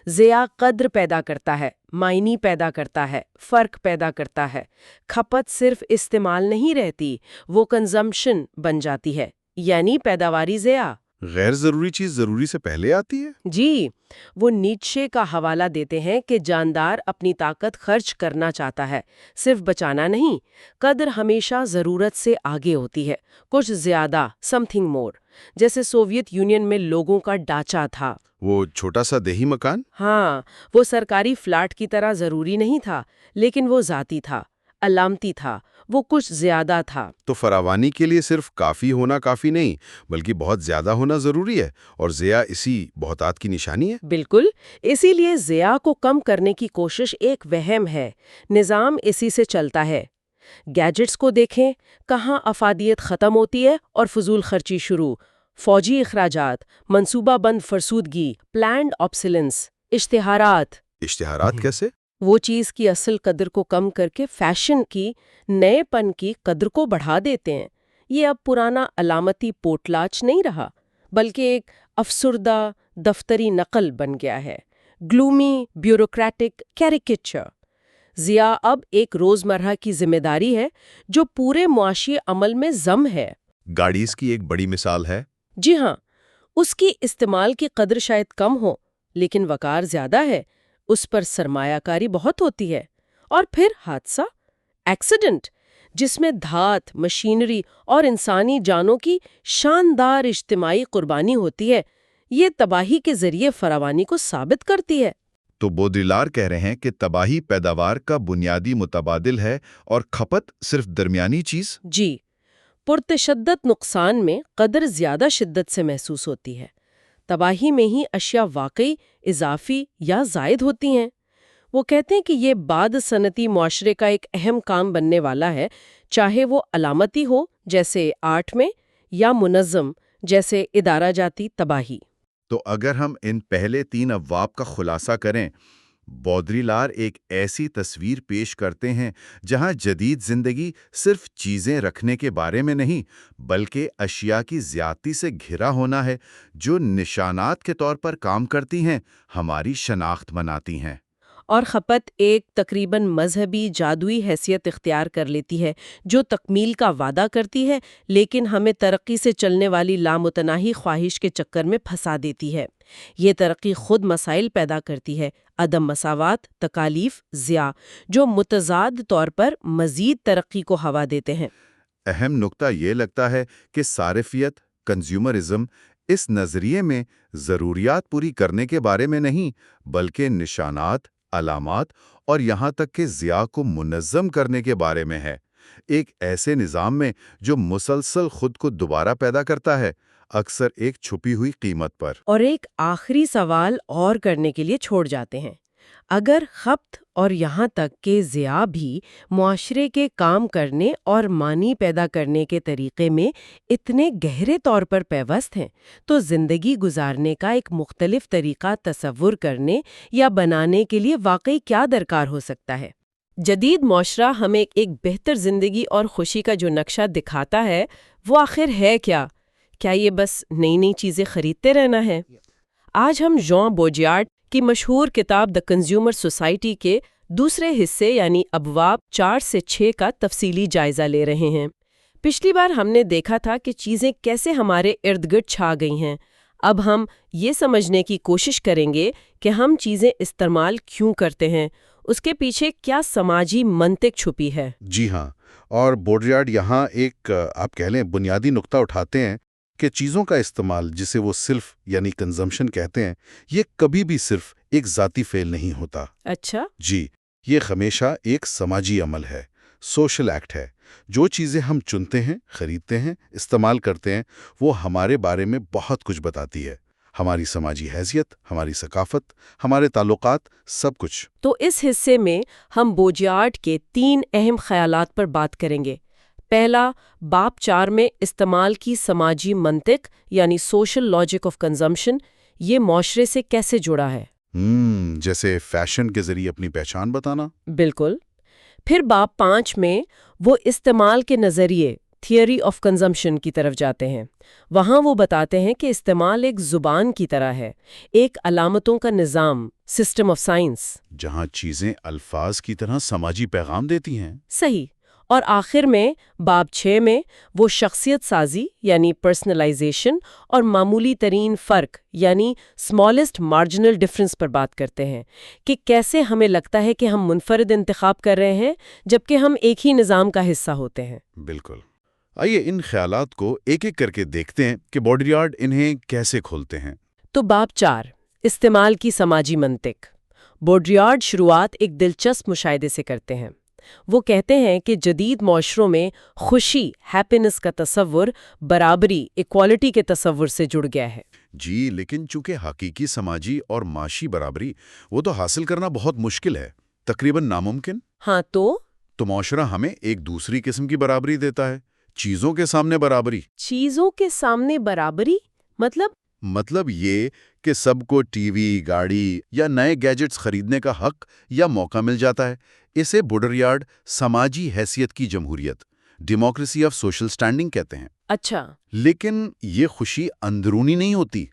ضیاع قدر پیدا کرتا ہے، معنی پیدا کرتا ہے، فرق پیدا کرتا ہے۔ کھپت صرف استعمال نہیں رہتی، وہ کنزمپشن بن جاتی ہے، یعنی پیداواری ضیاع۔ غیر ضروری چیز ضروری سے پہلے آتی ہے۔ جی، وہ نیچشے کا حوالہ دیتے ہیں کہ جاندار اپنی طاقت خرچ کرنا چاہتا ہے، صرف بچانا نہیں۔ قدر ہمیشہ ضرورت سے آگے ہوتی ہے، کچھ زیادہ، سم تھنگ مور۔ جیسے سوویت یونین میں لوگوں کا ڈھانچہ تھا۔ وہ چھوٹا سا دیہی مکان۔ ہاں، وہ سرکاری فلیٹ کی طرح ضروری نہیں تھا، لیکن وہ ذاتی تھا، علامتی تھا، وہ کچھ زیادہ تھا۔ تو فراوانی کے لیے صرف کافی ہونا کافی نہیں، بلکہ بہت زیادہ ہونا ضروری ہے، اور ضیاع اسی بہتات کی نشانی ہے۔ بالکل، اسی لیے ضیاع کو کم کرنے کی کوشش ایک وہم ہے۔ نظام اسی سے چلتا ہے۔ گیجٹس کو دیکھیں، کہاں افادیت ختم ہوتی ہے اور فضول خرچی شروع۔ فوجی اخراجات، منصوبہ بند فرسودگی، پلانڈ آبسیلنس، اشتہارات۔ اشتہارات کیسے؟ وہ چیز کی اصل قدر کو کم کر کے فیشن کی، نئے پن کی قدر کو بڑھا دیتے ہیں۔ یہ اب پرانا علامتی پوٹلاچ نہیں رہا، بلکہ ایک افسردہ دفتری نقل بن گیا ہے، گلومی بیوروکریٹک کیریکیچر۔ ضیاء اب ایک روزمرہ کی ذمہ داری ہے جو پورے معاشی عمل میں ضم ہے۔ گاڑی اس کی ایک بڑی مثال ہے۔ جی ہاں، اس کی استعمال کی قدر شاید کم ہو، لیکن وقار زیادہ ہے، اس پر سرمایہ کاری بہت ہوتی ہے۔ اور پھر حادثہ، ایکسیڈنٹ، جس میں دھات، مشینری اور انسانی جانوں کی شاندار اجتماعی قربانی ہوتی ہے، یہ تباہی کے ذریعے فراوانی کو ثابت کرتی ہے۔ تو بودریلار کہہ رہے ہیں کہ تباہی پیداوار کا بنیادی متبادل ہے اور کھپت صرف درمیانی چیز۔ جی، پرتشدد نقصان میں قدر زیادہ شدت سے محسوس ہوتی ہے، تباہی میں ہی اشیاء واقعی اضافی یا زائد ہوتی ہیں۔ وہ کہتے ہیں کہ یہ بعد صنعتی معاشرے کا ایک اہم کام بننے والا ہے، چاہے وہ علامتی ہو جیسے آرٹ میں، یا منظم جیسے ادارہ جاتی تباہی۔ تو اگر ہم ان پہلے 3 ابواب کا خلاصہ کریں، بودریلار ایک ایسی تصویر پیش کرتے ہیں جہاں جدید زندگی صرف چیزیں رکھنے کے بارے میں نہیں، بلکہ اشیاء کی زیادتی سے گھرا ہونا ہے، جو نشانات کے طور پر کام کرتی ہیں، ہماری شناخت بناتی ہیں۔ اور کھپت ایک تقریباً مذہبی جادوئی حیثیت اختیار کر لیتی ہے، جو تکمیل کا وعدہ کرتی ہے لیکن ہمیں ترقی سے چلنے والی لامتناہی خواہش کے چکر میں پھنسا دیتی ہے۔ یہ ترقی خود مسائل پیدا کرتی ہے، عدم مساوات، تکالیف، ضیاع، جو متضاد طور پر مزید ترقی کو ہوا دیتے ہیں۔ اہم نکتہ یہ لگتا ہے کہ صارفیت، کنزیومرزم، اس نظریے میں ضروریات پوری کرنے کے بارے میں نہیں، بلکہ نشانات، علامات اور یہاں تک کہ ضیاء کو منظم کرنے کے بارے میں ہے۔ ایک ایسے نظام میں جو مسلسل خود کو دوبارہ پیدا کرتا ہے، اکثر ایک چھپی ہوئی قیمت پر۔ اور ایک آخری سوال اور کرنے کے لیے چھوڑ جاتے ہیں، اگر خپت اور یہاں تک کہ ضیاء بھی معاشرے کے کام کرنے اور معنی پیدا کرنے کے طریقے میں اتنے گہرے طور پر پیوست ہیں، تو زندگی گزارنے کا ایک مختلف طریقہ تصور کرنے یا بنانے کے لیے واقعی کیا درکار ہو سکتا ہے؟ جدید معاشرہ ہمیں ایک بہتر زندگی اور خوشی کا جو نقشہ دکھاتا ہے، وہ آخر ہے کیا؟ کیا یہ بس نئی نئی چیزیں خریدتے رہنا ہے؟ آج ہم ژان بوڈریارڈ کی مشہور کتاب دی کنزیومر سوسائٹی کے دوسرے حصے یعنی ابواب 4 سے 6 کا تفصیلی جائزہ لے رہے ہیں۔ پچھلی بار ہم نے دیکھا تھا کہ چیزیں کیسے ہمارے ارد گرد چھا گئی ہیں۔ اب ہم یہ سمجھنے کی کوشش کریں گے کہ ہم چیزیں استعمال کیوں کرتے ہیں، اس کے پیچھے کیا سماجی منطق چھپی ہے۔ جی ہاں، اور بوڈریارڈ یہاں ایک آپ کہہ لیں بنیادی نقطہ اٹھاتے ہیں کہ چیزوں کا استعمال، جسے وہ صرف یعنی کنزمپشن کہتے ہیں، یہ کبھی بھی صرف ایک ذاتی فعل نہیں ہوتا۔ اچھا، جی، یہ ہمیشہ ایک سماجی عمل ہے، سوشل ایکٹ ہے۔ جو چیزیں ہم چنتے ہیں، خریدتے ہیں، استعمال کرتے ہیں، وہ ہمارے بارے میں بہت کچھ بتاتی ہے، ہماری سماجی حیثیت، ہماری ثقافت، ہمارے تعلقات، سب کچھ۔ تو اس حصے میں ہم بوڈریارڈ کے 3 اہم خیالات پر بات کریں گے۔ پہلا، باب 4 میں استعمال کی سماجی منطق یعنی سوشل لاجک آف کنزمپشن، یہ معاشرے سے کیسے جڑا ہے؟ جیسے فیشن کے ذریعے اپنی پہچان بتانا۔ بالکل۔ پھر باب 5 میں وہ استعمال کے نظریے تھیوری آف کنزمپشن کی طرف جاتے ہیں۔ وہاں وہ بتاتے ہیں کہ استعمال ایک زبان کی طرح ہے، ایک علامتوں کا نظام، سسٹم آف سائنس، جہاں چیزیں الفاظ کی طرح سماجی پیغام دیتی ہیں۔ صحیح۔ اور آخر میں باب 6 میں وہ شخصیت سازی یعنی پرسنلائزیشن اور معمولی ترین فرق یعنی اسمالسٹ مارجنل ڈفرنس پر بات کرتے ہیں کہ کیسے ہمیں لگتا ہے کہ ہم منفرد انتخاب کر رہے ہیں جبکہ ہم ایک ہی نظام کا حصہ ہوتے ہیں۔ بالکل۔ آئیے ان خیالات کو ایک ایک کر کے دیکھتے ہیں کہ بوڈریارڈ انہیں کیسے کھولتے ہیں۔ تو باب 4، استعمال کی سماجی منطق۔ بوڈریارڈ شروعات ایک دلچسپ مشاہدے سے کرتے ہیں۔ وہ کہتے ہیں کہ جدید معاشروں میں خوشی، ہیپینس کا تصور برابری، ایکوالٹی کے تصور سے جڑ گیا ہے۔ جی، لیکن چونکہ حقیقی سماجی اور معاشی برابری وہ تو حاصل کرنا بہت مشکل ہے، تقریباً ناممکن۔ ہاں تو معاشرہ ہمیں ایک دوسری قسم کی برابری دیتا ہے، چیزوں کے سامنے برابری۔ چیزوں کے سامنے برابری مطلب؟ مطلب یہ کہ سب کو ٹی وی، گاڑی یا نئے گیجٹس خریدنے کا حق یا موقع مل جاتا ہے۔ اسے بوڈریارڈ سماجی حیثیت کی جمہوریت، ڈیموکریسی آف سوشل سٹینڈنگ کہتے ہیں۔ اچھا، لیکن یہ خوشی اندرونی نہیں ہوتی،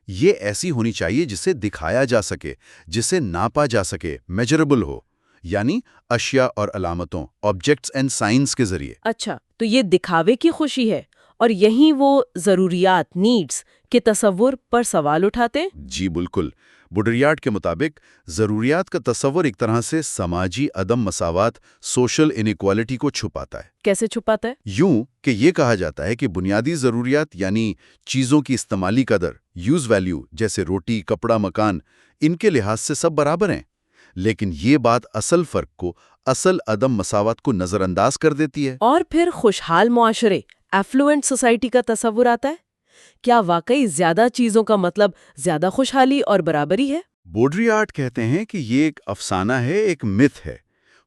یہ ایسی ہونی چاہیے جسے دکھایا جا سکے، جسے ناپا جا سکے، میجربل ہو، یعنی اشیاء اور علامتوں، آبجیکٹس اینڈ سائنس کے ذریعے۔ اچھا، تو یہ دکھاوے کی خوشی ہے اور یہیں وہ ضروریات نیڈز کے تصور پر سوال اٹھاتے ہیں؟ جی بالکل، بوڈریارڈ کے مطابق ضروریات کا تصور ایک طرح سے سماجی عدم مساوات، سوشل انیکوالٹی کو چھپاتا ہے۔ کیسے چھپاتا ہے؟ یوں کہ یہ کہا جاتا ہے کہ بنیادی ضروریات یعنی چیزوں کی استعمالی قدر، یوز ویلیو، جیسے روٹی، کپڑا، مکان، ان کے لحاظ سے سب برابر ہیں، لیکن یہ بات اصل فرق کو، اصل عدم مساوات کو نظر انداز کر دیتی ہے۔ اور پھر خوشحال معاشرے، ایفلوئنٹ سوسائٹی کا تصور آتا ہے؟ کیا واقعی زیادہ چیزوں کا مطلب زیادہ خوشحالی اور برابری ہے؟ بوڈریارڈ کہتے ہیں کہ یہ ایک افسانہ ہے، ایک متھ ہے۔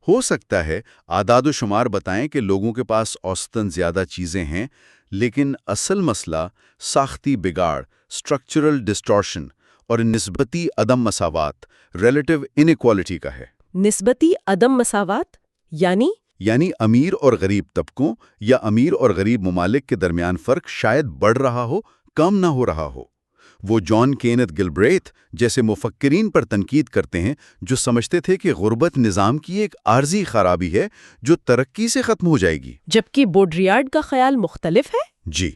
ہو سکتا ہے اعداد و شمار بتائیں کہ لوگوں کے پاس اوسطاً زیادہ چیزیں ہیں، لیکن اصل مسئلہ ساختی بگاڑ، اسٹرکچرل ڈسٹورشن اور نسبتی عدم مساوات، ریلیٹو انیکوالٹی کا ہے۔ نسبتی عدم مساوات یعنی امیر اور غریب طبقوں یا امیر اور غریب ممالک کے درمیان فرق شاید بڑھ رہا ہو، کم نہ ہو رہا ہو۔ وہ جان کینتھ گلبریتھ جیسے مفکرین پر تنقید کرتے ہیں جو سمجھتے تھے کہ غربت نظام کی ایک عارضی خرابی ہے جو ترقی سے ختم ہو جائے گی۔ جبکہ بوڈریارڈ کا خیال مختلف ہے۔ جی،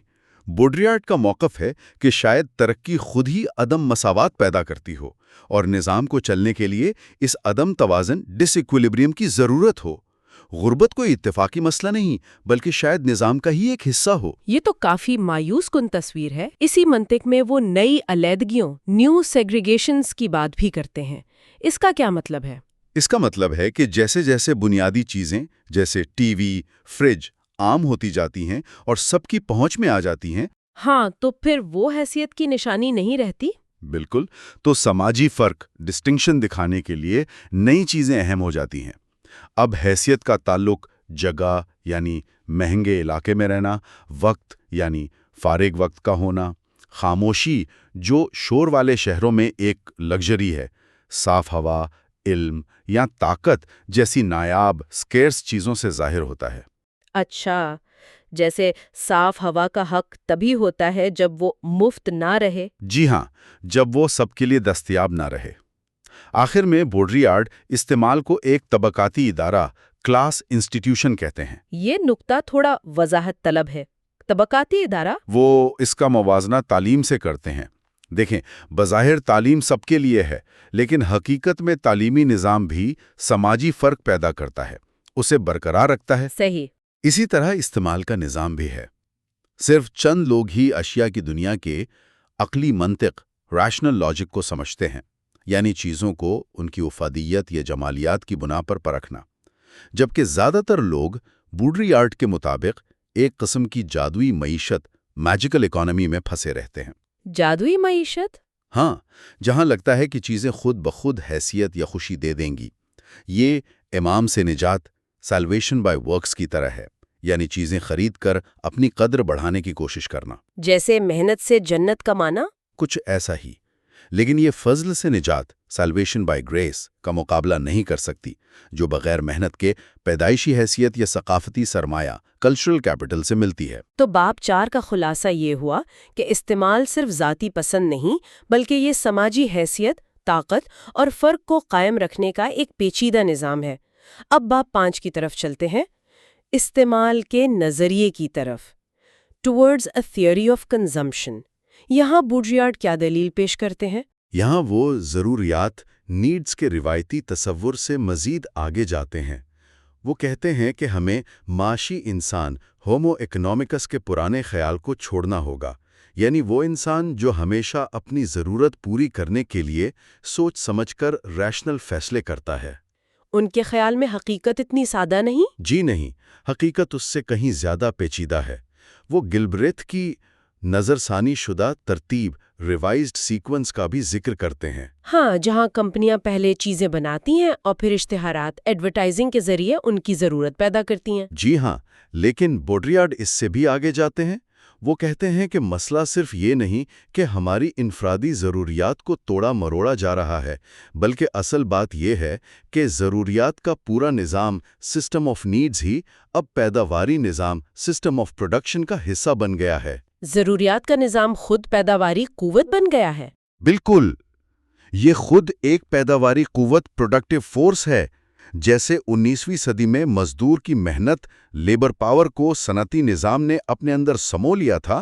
بوڈریارڈ کا موقف ہے کہ شاید ترقی خود ہی عدم مساوات پیدا کرتی ہو اور نظام کو چلنے کے لیے اس عدم توازن، ڈس ایکویلیبریم کی ضرورت ہو۔ غربت کوئی اتفاقی مسئلہ نہیں، بلکہ شاید نظام کا ہی ایک حصہ ہو۔ یہ تو کافی مایوس کن تصویر ہے۔ اسی منطق میں وہ نئی علیحدگیوں، نیو سیگریگیشنز کی بات بھی کرتے ہیں۔ اس کا کیا مطلب ہے؟ اس کا مطلب ہے کہ جیسے جیسے بنیادی چیزیں جیسے ٹی وی، فریج عام ہوتی جاتی ہیں اور سب کی پہنچ میں آ جاتی ہیں، ہاں، تو پھر وہ حیثیت کی نشانی نہیں رہتی؟ بالکل، تو سماجی فرق، ڈسٹنکشن دکھانے کے لیے نئی چیزیں اہم ہو جاتی ہیں۔ اب حیثیت کا تعلق جگہ یعنی مہنگے علاقے میں رہنا، وقت یعنی فارغ وقت کا ہونا، خاموشی جو شور والے شہروں میں ایک لگژری ہے، صاف ہوا، علم یا طاقت جیسی نایاب سکیرس چیزوں سے ظاہر ہوتا ہے۔ اچھا، جیسے صاف ہوا کا حق تبھی ہوتا ہے جب وہ مفت نہ رہے۔ جی ہاں، جب وہ سب کے لیے دستیاب نہ رہے۔ آخر میں بوڈریارڈ استعمال کو ایک طبقاتی ادارہ، کلاس انسٹیٹیوشن کہتے ہیں۔ یہ نقطہ تھوڑا وضاحت طلب ہے۔ طبقاتی ادارہ؟ وہ اس کا موازنہ تعلیم سے کرتے ہیں۔ دیکھیں، بظاہر تعلیم سب کے لیے ہے، لیکن حقیقت میں تعلیمی نظام بھی سماجی فرق پیدا کرتا ہے، اسے برقرار رکھتا ہے۔ صحیح۔ اسی طرح استعمال کا نظام بھی ہے۔ صرف چند لوگ ہی اشیاء کی دنیا کے عقلی منطق، ریشنل لاجک کو سمجھتے ہیں، یعنی چیزوں کو ان کی افادیت یا جمالیات کی بنا پر پرکھنا، جبکہ زیادہ تر لوگ بوڈریارڈ کے مطابق ایک قسم کی جادوئی معیشت، میجیکل اکانومی میں پھنسے رہتے ہیں۔ جادوئی معیشت؟ ہاں، جہاں لگتا ہے کہ چیزیں خود بخود حیثیت یا خوشی دے دیں گی۔ یہ امام سے نجات، سیلویشن بائی ورکس کی طرح ہے، یعنی چیزیں خرید کر اپنی قدر بڑھانے کی کوشش کرنا۔ جیسے محنت سے جنت کمانا؟ کچھ ایسا ہی، لیکن یہ فضل سے نجات، سیلویشن بائی گریس کا مقابلہ نہیں کر سکتی، جو بغیر محنت کے پیدائشی حیثیت یا ثقافتی سرمایہ، کلچرل کیپٹل سے ملتی ہے۔ تو باب 4 کا خلاصہ یہ ہوا کہ استعمال صرف ذاتی پسند نہیں، بلکہ یہ سماجی حیثیت، طاقت اور فرق کو قائم رکھنے کا ایک پیچیدہ نظام ہے۔ اب باب 5 کی طرف چلتے ہیں، استعمال کے نظریے کی طرف، towards a theory of consumption. یہاں بوڈریارڈ کیا دلیل پیش کرتے ہیں؟ یہاں وہ ضروریات، نیڈز کے روایتی تصور سے مزید آگے جاتے ہیں۔ وہ کہتے ہیں کہ ہمیں معاشی انسان، ہومو اکنومکس کے پرانے خیال کو چھوڑنا ہوگا، یعنی وہ انسان جو ہمیشہ اپنی ضرورت پوری کرنے کے لیے سوچ سمجھ کر ریشنل فیصلے کرتا ہے۔ ان کے خیال میں حقیقت اتنی سادہ نہیں؟ جی نہیں، حقیقت اس سے کہیں زیادہ پیچیدہ ہے۔ وہ گلبریتھ کی نظر ثانی شدہ ترتیب، ریوائزڈ سیکوینس کا بھی ذکر کرتے ہیں۔ ہاں، جہاں کمپنیاں پہلے چیزیں بناتی ہیں اور پھر اشتہارات، ایڈورٹائزنگ کے ذریعے ان کی ضرورت پیدا کرتی ہیں۔ جی ہاں، لیکن بوڈریارڈ اس سے بھی آگے جاتے ہیں۔ وہ کہتے ہیں کہ مسئلہ صرف یہ نہیں کہ ہماری انفرادی ضروریات کو توڑا مروڑا جا رہا ہے، بلکہ اصل بات یہ ہے کہ ضروریات کا پورا نظام سسٹم آف نیڈز ہی اب پیداواری نظام سسٹم آف پروڈکشن کا حصہ بن گیا ہے۔ ضروریات کا نظام خود پیداواری قوت بن گیا ہے۔ بالکل، یہ خود ایک پیداواری قوت پروڈکٹیو فورس ہے۔ جیسے 19ویں صدی میں مزدور کی محنت لیبر پاور کو صنعتی نظام نے اپنے اندر سمو لیا تھا،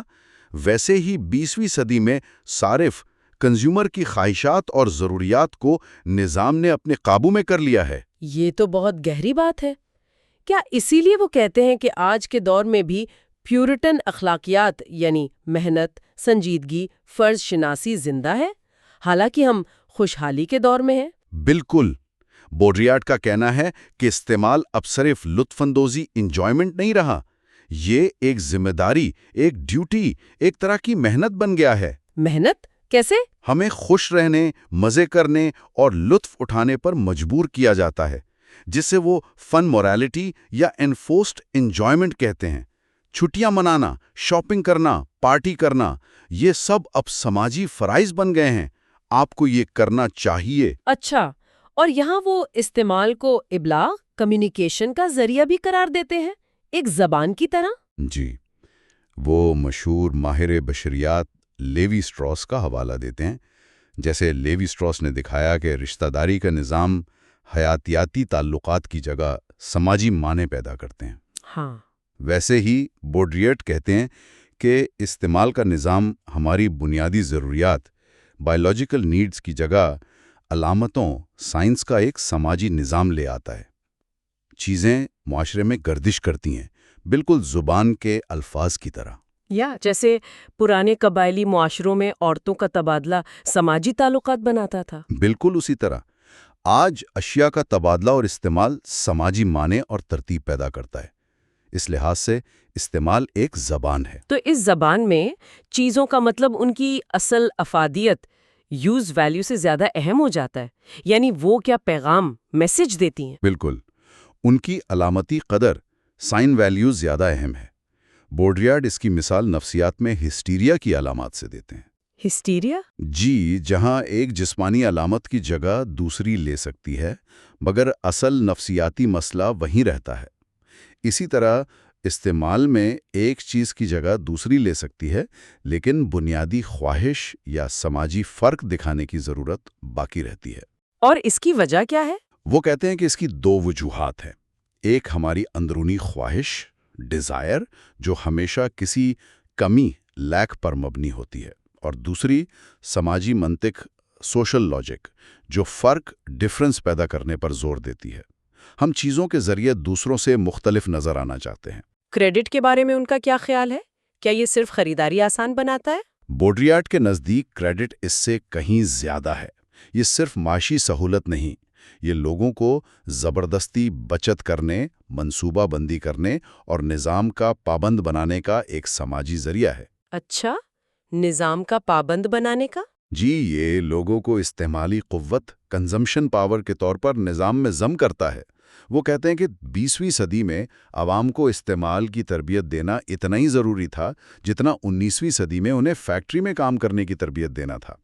ویسے ہی 20ویں صدی میں صارف کنزیومر کی خواہشات اور ضروریات کو نظام نے اپنے قابو میں کر لیا ہے۔ یہ تو بہت گہری بات ہے۔ کیا اسی لیے وہ کہتے ہیں کہ آج کے دور میں بھی پیورٹن اخلاقیات یعنی محنت، سنجیدگی، فرض شناسی زندہ ہے، حالانکہ ہم خوشحالی کے دور میں ہیں؟ بالکل، بوڈریارڈ کا کہنا ہے کہ استعمال اب صرف لطف اندوزی انجوائمنٹ نہیں رہا، یہ ایک ذمہ داری، ایک ڈیوٹی، ایک طرح کی محنت بن گیا ہے۔ محنت کیسے؟ ہمیں خوش رہنے، مزے کرنے اور لطف اٹھانے پر مجبور کیا جاتا ہے، جسے وہ فن موریلٹی یا انفورسڈ انجوائمنٹ کہتے ہیں۔ چھٹیاں منانا، شاپنگ کرنا، پارٹی کرنا، یہ سب اب سماجی فرائض بن گئے ہیں، آپ کو یہ کرنا چاہیے۔ اچھا، اور یہاں وہ استعمال کو ابلاغ، کمیونیکیشن کا ذریعہ بھی قرار دیتے ہیں، ایک زبان کی طرح؟ جی، وہ مشہور ماہر بشریات لیوی اسٹراس کا حوالہ دیتے ہیں۔ جیسے لیوی اسٹراس نے دکھایا کہ رشتہ داری کا نظام حیاتیاتی تعلقات کی جگہ سماجی معنی پیدا کرتے ہیں، ہاں، ویسے ہی بوڈریارڈ کہتے ہیں کہ استعمال کا نظام ہماری بنیادی ضروریات بائیولوجیکل نیڈز کی جگہ علامتوں سائنس کا ایک سماجی نظام لے آتا ہے۔ چیزیں معاشرے میں گردش کرتی ہیں، بالکل زبان کے الفاظ کی طرح۔ یا جیسے پرانے قبائلی معاشروں میں عورتوں کا تبادلہ سماجی تعلقات بناتا تھا۔ بالکل اسی طرح آج اشیاء کا تبادلہ اور استعمال سماجی معنی اور ترتیب پیدا کرتا ہے۔ اس لحاظ سے استعمال ایک زبان ہے۔ تو اس زبان میں چیزوں کا مطلب ان کی اصل افادیت یوز ویلیو سے زیادہ اہم ہو جاتا ہے، یعنی وہ کیا پیغام، میسج دیتی ہیں۔ بالکل، ان کی علامتی قدر، سائن ویلیوز زیادہ اہم ہے۔ بوڈریارڈ اس کی مثال نفسیات میں ہسٹیریا کی علامات سے دیتے ہیں۔ ہسٹیریا؟ جی، جہاں ایک جسمانی علامت کی جگہ دوسری لے سکتی ہے، مگر اصل نفسیاتی مسئلہ وہیں رہتا ہے۔ اسی طرح استعمال میں ایک چیز کی جگہ دوسری لے سکتی ہے، لیکن بنیادی خواہش یا سماجی فرق دکھانے کی ضرورت باقی رہتی ہے۔ اور اس کی وجہ کیا ہے؟ وہ کہتے ہیں کہ اس کی دو وجوہات ہیں۔ ایک ہماری اندرونی خواہش، ڈیزائر، جو ہمیشہ کسی کمی، لیک پر مبنی ہوتی ہے، اور دوسری سماجی منطق، سوشل لاجک، جو فرق، ڈفرنس پیدا کرنے پر زور دیتی ہے۔ ہم چیزوں کے ذریعے دوسروں سے مختلف نظر آنا چاہتے ہیں۔ کریڈٹ کے بارے میں ان کا کیا خیال ہے؟ کیا یہ صرف خریداری آسان بناتا ہے؟ بوڈریارڈ کے نزدیک کریڈٹ اس سے کہیں زیادہ ہے۔ یہ صرف معاشی سہولت نہیں، یہ لوگوں کو زبردستی بچت کرنے، منصوبہ بندی کرنے اور نظام کا پابند بنانے کا ایک سماجی ذریعہ ہے۔ اچھا، نظام کا پابند بنانے کا؟ جی، یہ لوگوں کو استعمالی قوت، کنزمپشن پاور کے طور پر نظام میں ضم کرتا ہے۔ وہ کہتے ہیں کہ 20ویں صدی میں عوام کو استعمال کی تربیت دینا اتنا ہی ضروری تھا جتنا 19ویں صدی میں انہیں فیکٹری میں کام کرنے کی تربیت دینا تھا۔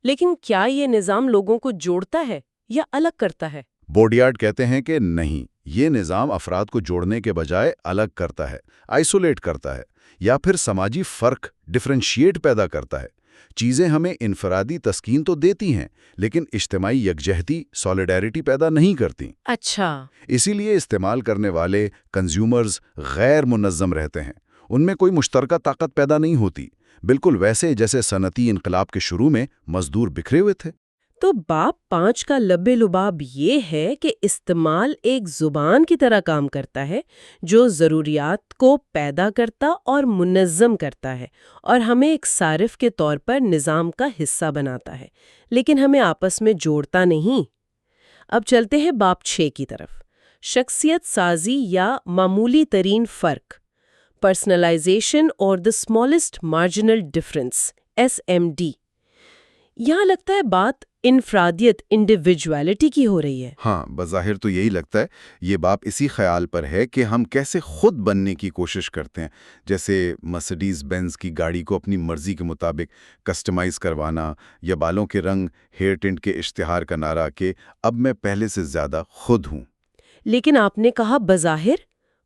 لیکن کیا یہ نظام لوگوں کو جوڑتا ہے یا الگ کرتا ہے؟ بوڈریارڈ کہتے ہیں کہ نہیں، یہ نظام افراد کو جوڑنے کے بجائے الگ کرتا ہے، آئسولیٹ کرتا ہے، یا پھر سماجی فرق، ڈفرینشیٹ پیدا کرتا ہے۔ چیزیں ہمیں انفرادی تسکین تو دیتی ہیں، لیکن اجتماعی یکجہتی، سولیڈیرٹی پیدا نہیں کرتی۔ اچھا، اسی لیے استعمال کرنے والے کنزیومرز غیر منظم رہتے ہیں، ان میں کوئی مشترکہ طاقت پیدا نہیں ہوتی، بالکل ویسے جیسے صنعتی انقلاب کے شروع میں مزدور بکھرے ہوئے تھے۔ تو باب 5 کا لب لباب یہ ہے کہ استعمال ایک زبان کی طرح کام کرتا ہے جو ضروریات کو پیدا کرتا اور منظم کرتا ہے، اور ہمیں ایک صارف کے طور پر نظام کا حصہ بناتا ہے، لیکن ہمیں آپس میں جوڑتا نہیں۔ اب چلتے ہیں باب 6 کی طرف، شخصیت سازی یا معمولی ترین فرق، پرسنلائزیشن اور the smallest marginal difference SMD۔ یہاں لگتا ہے بات انفرادیت انڈیویجوالٹی کی ہو رہی ہے۔ ہاں، بظاہر تو یہی لگتا ہے۔ یہ بات اسی خیال پر ہے کہ ہم کیسے خود بننے کی کوشش کرتے ہیں، جیسے مرسیڈیز بینز کی گاڑی کو اپنی مرضی کے مطابق کسٹمائز کروانا، یا بالوں کے رنگ ہیئر ٹنٹ کے اشتہار کا نعرہ کہ اب میں پہلے سے زیادہ خود ہوں۔ لیکن آپ نے کہا بظاہر،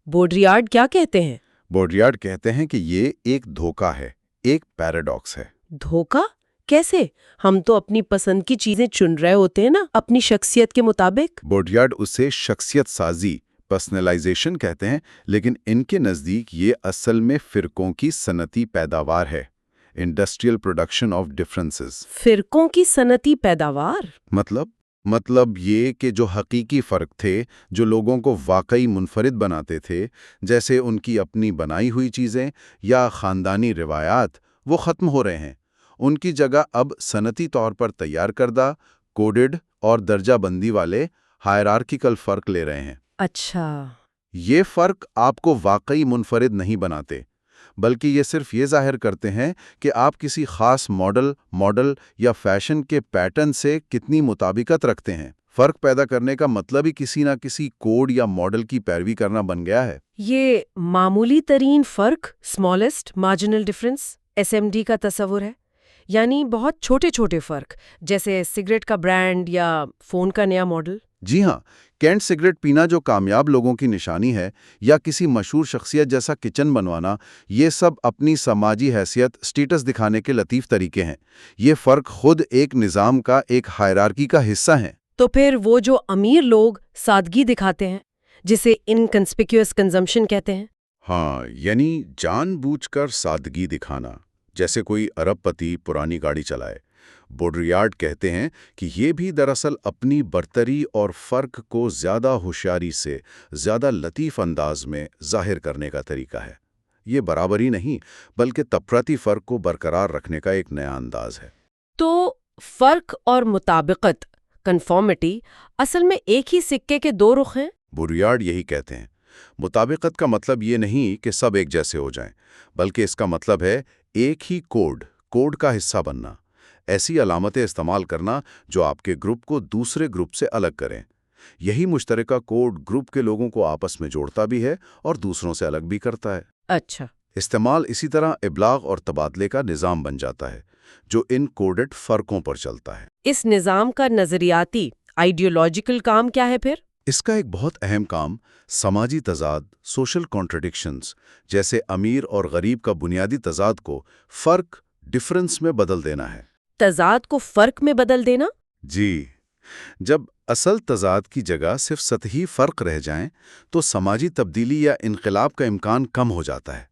بوڈریارڈ کیا کہتے ہیں؟ بوڈریارڈ کہتے ہیں کہ یہ ایک دھوکہ ہے، ایک پیراڈاکس ہے۔ دھوکا؟ کیسے؟ ہم تو اپنی پسند کی چیزیں چن رہے ہوتے ہیں نا، اپنی شخصیت کے مطابق۔ بوڈریارڈ اسے شخصیت سازی، پرسنلائزیشن کہتے ہیں، لیکن ان کے نزدیک یہ اصل میں فرقوں کی صنعتی پیداوار ہے، انڈسٹریل پروڈکشن آف ڈفرنسز۔ فرقوں کی صنعتی پیداوار؟ مطلب یہ کہ جو حقیقی فرق تھے، جو لوگوں کو واقعی منفرد بناتے تھے، جیسے ان کی اپنی بنائی ہوئی چیزیں یا خاندانی روایات، وہ ختم ہو رہے ہیں۔ ان کی جگہ اب صنعتی طور پر تیار کردہ، کوڈڈ اور درجہ بندی والے ہائرارکیکل فرق لے رہے ہیں۔ اچھا۔ یہ فرق آپ کو واقعی منفرد نہیں بناتے، بلکہ یہ صرف یہ ظاہر کرتے ہیں کہ آپ کسی خاص ماڈل یا فیشن کے پیٹرن سے کتنی مطابقت رکھتے ہیں۔ فرق پیدا کرنے کا مطلب ہی کسی نہ کسی کوڈ یا ماڈل کی پیروی کرنا بن گیا ہے۔ یہ معمولی ترین فرق، اسمالسٹ مارجنل ڈفرنس، SMD کا تصور ہے؟ یعنی بہت چھوٹے چھوٹے فرق، جیسے سگریٹ کا برانڈ یا فون کا نیا ماڈل؟ جی ہاں، کینٹ سگریٹ پینا جو کامیاب لوگوں کی نشانی ہے، یا کسی مشہور شخصیت جیسا کچن بنوانا، یہ سب اپنی سماجی حیثیت، سٹیٹس دکھانے کے لطیف طریقے ہیں۔ یہ فرق خود ایک نظام کا، ایک ہائرارکی کا حصہ ہیں۔ تو پھر وہ جو امیر لوگ سادگی دکھاتے ہیں، جسے انکنسپیکیوس کنزمپشن کہتے ہیں؟ ہاں، یعنی جان بوجھ کر سادگی دکھانا، جیسے کوئی ارب پتی پرانی گاڑی چلائے۔ بوڈریارڈ کہتے ہیں کہ یہ بھی دراصل اپنی برتری اور فرق کو زیادہ ہوشیاری سے، زیادہ لطیف انداز میں ظاہر کرنے کا طریقہ ہے۔ یہ برابری نہیں، بلکہ تفریحی فرق کو برقرار رکھنے کا ایک نیا انداز ہے۔ تو فرق اور مطابقت، کنفارمٹی، اصل میں ایک ہی سکے کے دو رخ ہیں؟ بوڈریارڈ یہی کہتے ہیں۔ مطابقت کا مطلب یہ نہیں کہ سب ایک جیسے ہو جائیں، بلکہ اس کا مطلب ہے ایک ہی کوڈ کا حصہ بننا، ایسی علامتیں استعمال کرنا جو آپ کے گروپ کو دوسرے گروپ سے الگ کریں۔ یہی مشترکہ کوڈ گروپ کے لوگوں کو آپس میں جوڑتا بھی ہے اور دوسروں سے الگ بھی کرتا ہے۔ اچھا۔ استعمال اسی طرح ابلاغ اور تبادلے کا نظام بن جاتا ہے، جو ان کوڈڈ فرقوں پر چلتا ہے۔ اس نظام کا نظریاتی، آئیڈیولوجیکل کام کیا ہے پھر؟ اس کا ایک بہت اہم کام سماجی تضاد، سوشل کانٹرڈکشنز، جیسے امیر اور غریب کا بنیادی تضاد کو فرق، ڈفرنس میں بدل دینا ہے۔ تضاد کو فرق میں بدل دینا؟ جی، جب اصل تضاد کی جگہ صرف سطحی فرق رہ جائیں تو سماجی تبدیلی یا انقلاب کا امکان کم ہو جاتا ہے۔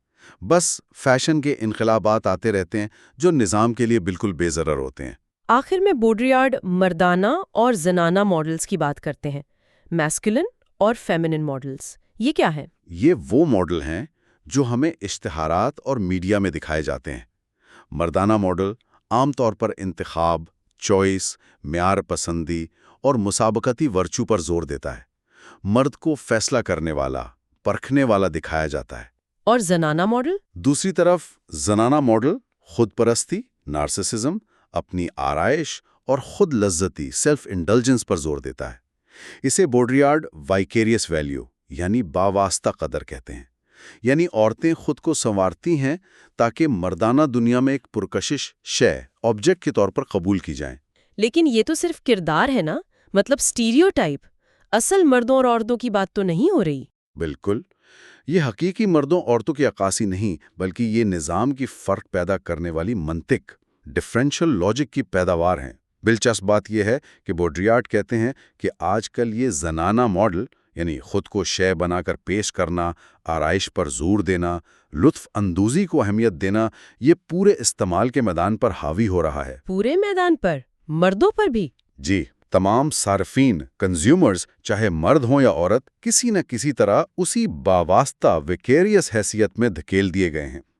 بس فیشن کے انقلابات آتے رہتے ہیں جو نظام کے لیے بالکل بے ضرر ہوتے ہیں۔ آخر میں بوڈریارڈ مردانہ اور زنانہ ماڈلز کی بات کرتے ہیں، میسکولن اور فیمنن ماڈلز۔ یہ کیا ہے؟ یہ وہ ماڈل ہیں جو ہمیں اشتہارات اور میڈیا میں دکھائے جاتے ہیں۔ مردانہ ماڈل عام طور پر انتخاب، چوائس، معیار پسندی اور مسابقتی ورچو پر زور دیتا ہے۔ مرد کو فیصلہ کرنے والا، پرکھنے والا دکھایا جاتا ہے۔ اور زنانہ ماڈل؟ دوسری طرف زنانہ ماڈل خود پرستی، نارسسزم، اپنی آرائش اور خود لذتی، سیلف انڈلجنس پر زور دیتا ہے۔ اسے بوڈریارڈ وائکیریس ویلیو یعنی باواسطہ قدر کہتے ہیں۔ یعنی عورتیں خود کو سنوارتی ہیں تاکہ مردانہ دنیا میں ایک پرکشش شے، آبجیکٹ کے طور پر قبول کی جائیں۔ لیکن یہ تو صرف کردار ہے نا، مطلب سٹیریوٹائپ، اصل مردوں اور عورتوں کی بات تو نہیں ہو رہی۔ بالکل، یہ حقیقی مردوں عورتوں کی عکاسی نہیں، بلکہ یہ نظام کی فرق پیدا کرنے والی منطق، ڈفرینشل لاجک کی پیداوار ہیں۔ دلچسپ بات یہ ہے کہ بوڈریارڈ کہتے ہیں کہ آج کل یہ زنانہ ماڈل، یعنی خود کو شے بنا کر پیش کرنا، آرائش پر زور دینا، لطف اندوزی کو اہمیت دینا، یہ پورے استعمال کے میدان پر حاوی ہو رہا ہے۔ پورے میدان پر؟ مردوں پر بھی؟ جی، تمام صارفین، کنزیومرز، چاہے مرد ہوں یا عورت، کسی نہ کسی طرح اسی باواسطہ ویکیریس حیثیت میں دھکیل دیے گئے ہیں۔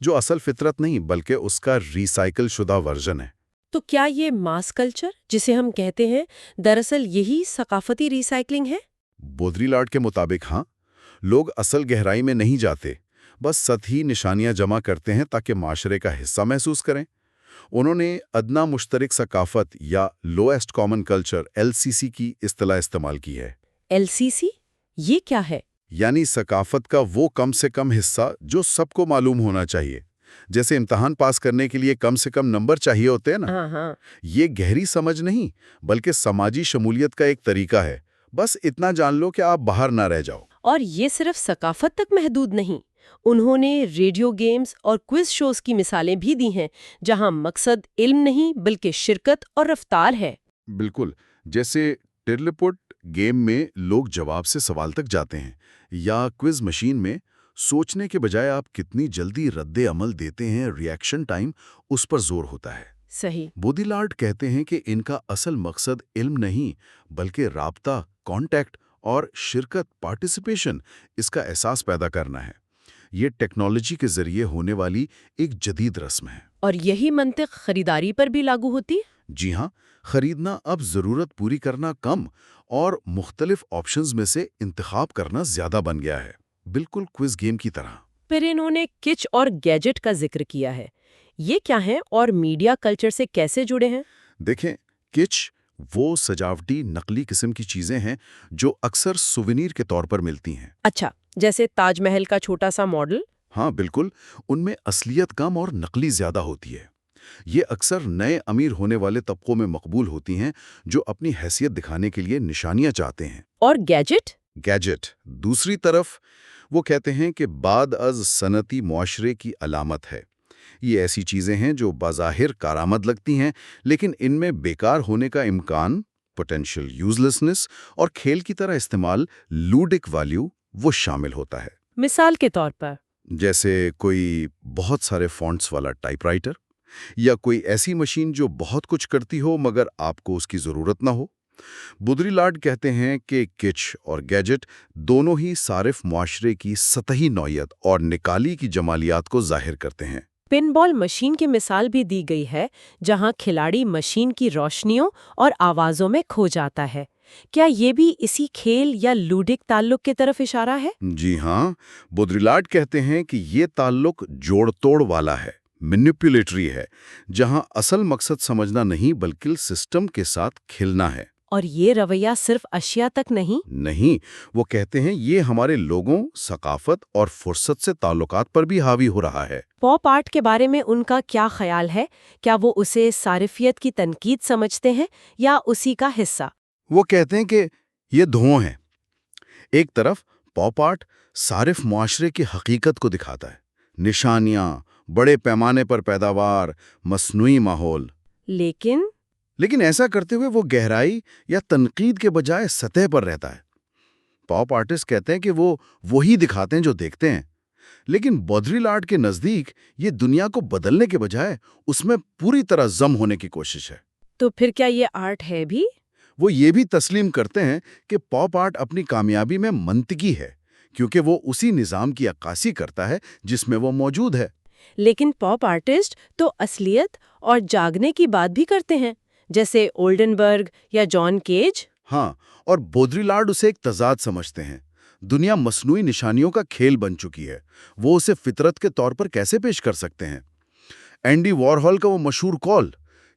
جو اصل فطرت نہیں بلکہ اس کا ریسائیکل شدہ ورژن ہے۔ تو کیا یہ ماس کلچر جسے ہم کہتے ہیں دراصل یہی ثقافتی ریسائکلنگ ہے؟ بودریلاڈ کے مطابق ہاں، لوگ اصل گہرائی میں نہیں جاتے، بس سطحی نشانیاں جمع کرتے ہیں تاکہ معاشرے کا حصہ محسوس کریں۔ انہوں نے ادنا مشترک ثقافت یا لوئسٹ کامن کلچر LCC کی اصطلاح استعمال کی ہے۔ LCC یہ کیا ہے؟ یعنی ثقافت کا وہ کم سے کم حصہ جو سب کو معلوم ہونا چاہیے، جیسے امتحان پاس کرنے کے لیے کم سے کم نمبر چاہیے ہوتے ہیں نا۔ ہاں۔ یہ گہری سمجھ نہیں بلکہ سماجی شمولیت کا ایک طریقہ ہے۔ بس اتنا جان لو کہ آپ باہر نہ رہ جاؤ۔ اور یہ صرف ثقافت تک محدود نہیں، انہوں نے ریڈیو گیمز اور کوئز شوز کی مثالیں بھی دی ہیں جہاں مقصد علم نہیں بلکہ شرکت اور رفتار ہے۔ بالکل، جیسے ٹرلپٹ گیم میں لوگ جواب سے سوال تک جاتے ہیں، یا کوئز مشین میں سوچنے کے بجائے آپ کتنی جلدی رد عمل دیتے ہیں، ریئیکشن ٹائم اس پر زور ہوتا ہے۔ صحیح۔ بودریلاڈ کہتے ہیں کہ ان کا اصل مقصد علم نہیں بلکہ رابطہ، کانٹیکٹ اور شرکت، پارٹیسپیشن، اس کا احساس پیدا کرنا ہے۔ یہ ٹیکنالوجی کے ذریعے ہونے والی ایک جدید رسم ہے۔ اور یہی منطق خریداری پر بھی لاگو ہوتی ہے؟ جی ہاں، خریدنا اب ضرورت پوری کرنا کم اور مختلف آپشنز میں سے انتخاب کرنا زیادہ بن گیا ہے، بالکل کوئز گیم کی طرح۔ پھر انہوں نے کچ اور گیجٹ کا ذکر کیا ہے، یہ کیا ہیں اور میڈیا کلچر سے کیسے جڑے ہیں؟ دیکھیں، کچ وہ سجاوٹی نقلی قسم کی چیزیں ہیں جو اکثر سوونیر کے طور پر ملتی ہیں۔ اچھا، جیسے تاج محل کا چھوٹا سا ماڈل؟ ہاں بالکل، ان میں اصلیت کم اور نقلی زیادہ ہوتی ہے۔ یہ اکثر نئے امیر ہونے والے طبقوں میں مقبول ہوتی ہیں جو اپنی حیثیت دکھانے کے لیے نشانیاں چاہتے ہیں۔ اور گیجٹ؟ گیجٹ دوسری طرف وہ کہتے ہیں کہ بعد از صنعتی معاشرے کی علامت ہے۔ یہ ایسی چیزیں ہیں جو بظاہر کارآمد لگتی ہیں لیکن ان میں بیکار ہونے کا امکان، پوٹینشیل یوزلیسنس اور کھیل کی طرح استعمال، لوڈک ویلیو، وہ شامل ہوتا ہے۔ مثال کے طور پر؟ جیسے کوئی بہت سارے فونٹس والا ٹائپ رائٹر، یا کوئی ایسی مشین جو بہت کچھ کرتی ہو مگر آپ کو اس کی ضرورت نہ ہو۔ بودریلاڈ کہتے ہیں کہ کچ اور گیجٹ دونوں ہی صارف معاشرے کی سطحی نوعیت اور نکالی کی جمالیات کو ظاہر کرتے ہیں۔ پن بال مشین کی مثال بھی دی گئی ہے جہاں کھلاڑی مشین کی روشنیوں اور آوازوں میں کھو جاتا ہے۔ کیا یہ بھی اسی کھیل یا لوڈک تعلق کی طرف اشارہ ہے؟ جی ہاں، بودریلاڈ کہتے ہیں کہ یہ تعلق جوڑ توڑ والا ہے، مینیپولیٹری ہے، جہاں اصل مقصد سمجھنا نہیں بلکہ سسٹم کے ساتھ کھلنا ہے۔ اور یہ رویہ صرف اشیاء تک نہیں، وہ کہتے ہیں یہ ہمارے لوگوں، ثقافت اور فرصت سے تعلقات پر بھی حاوی ہو رہا ہے۔ پاپ آرٹ کے بارے میں ان کا کیا خیال ہے؟ کیا وہ اسے صارفیت کی تنقید سمجھتے ہیں یا اسی کا حصہ؟ وہ کہتے ہیں کہ یہ دھواں ہے۔ ایک طرف پاپ آرٹ صارف معاشرے کی حقیقت کو دکھاتا ہے، نشانیاں، بڑے پیمانے پر پیداوار، مصنوعی ماحول۔ لیکن ایسا کرتے ہوئے وہ گہرائی یا تنقید کے بجائے سطح پر رہتا ہے۔ پاپ آرٹسٹ کہتے ہیں کہ وہ وہی دکھاتے ہیں جو دیکھتے ہیں، لیکن بودریلاڈ کے نزدیک یہ دنیا کو بدلنے کے بجائے اس میں پوری طرح ضم ہونے کی کوشش ہے۔ تو پھر کیا یہ آرٹ ہے بھی؟ وہ یہ بھی تسلیم کرتے ہیں کہ پاپ آرٹ اپنی کامیابی میں منطقی ہے کیونکہ وہ اسی نظام کی عکاسی کرتا ہے جس میں وہ موجود ہے۔ لیکن پاپ آرٹسٹ تو اصلیت اور جاگنے کی بات بھی کرتے ہیں، جیسے اولڈنبرگ یا جان کیج۔ ہاں، اور بودریلاڈ اسے ایک تضاد سمجھتے ہیں۔ دنیا مصنوعی نشانیوں کا کھیل بن چکی ہے، وہ اسے فطرت کے طور پر کیسے پیش کر سکتے ہیں؟ اینڈی وارہول کا وہ مشہور قول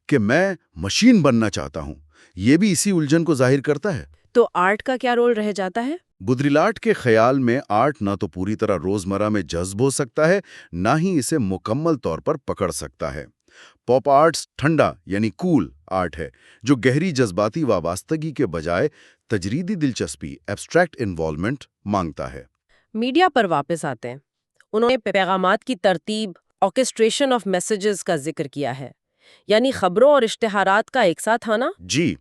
کہ میں مشین بننا چاہتا ہوں، یہ بھی اسی الجھن کو ظاہر کرتا ہے۔ تو آرٹ کا کیا رول رہ جاتا ہے؟ بودریلاڈ کے خیال میں آرٹ نہ تو پوری طرح روزمرہ میں جذب ہو سکتا ہے، نہ ہی اسے مکمل طور پر پکڑ سکتا ہے۔ پاپ آرٹس ٹھنڈا یعنی کول آرٹ ہے جو گہری جذباتی وابستگی کے بجائے تجریدی دلچسپی، ایبسٹریکٹ انوالومنٹ مانگتا ہے۔ میڈیا پر واپس آتے ہیں، انہوں نے پیغامات کی ترتیب، آرکسٹریشن آف میسیجز کا ذکر کیا ہے، یعنی خبروں اور اشتہارات کا ایک ساتھ آنا۔ جی،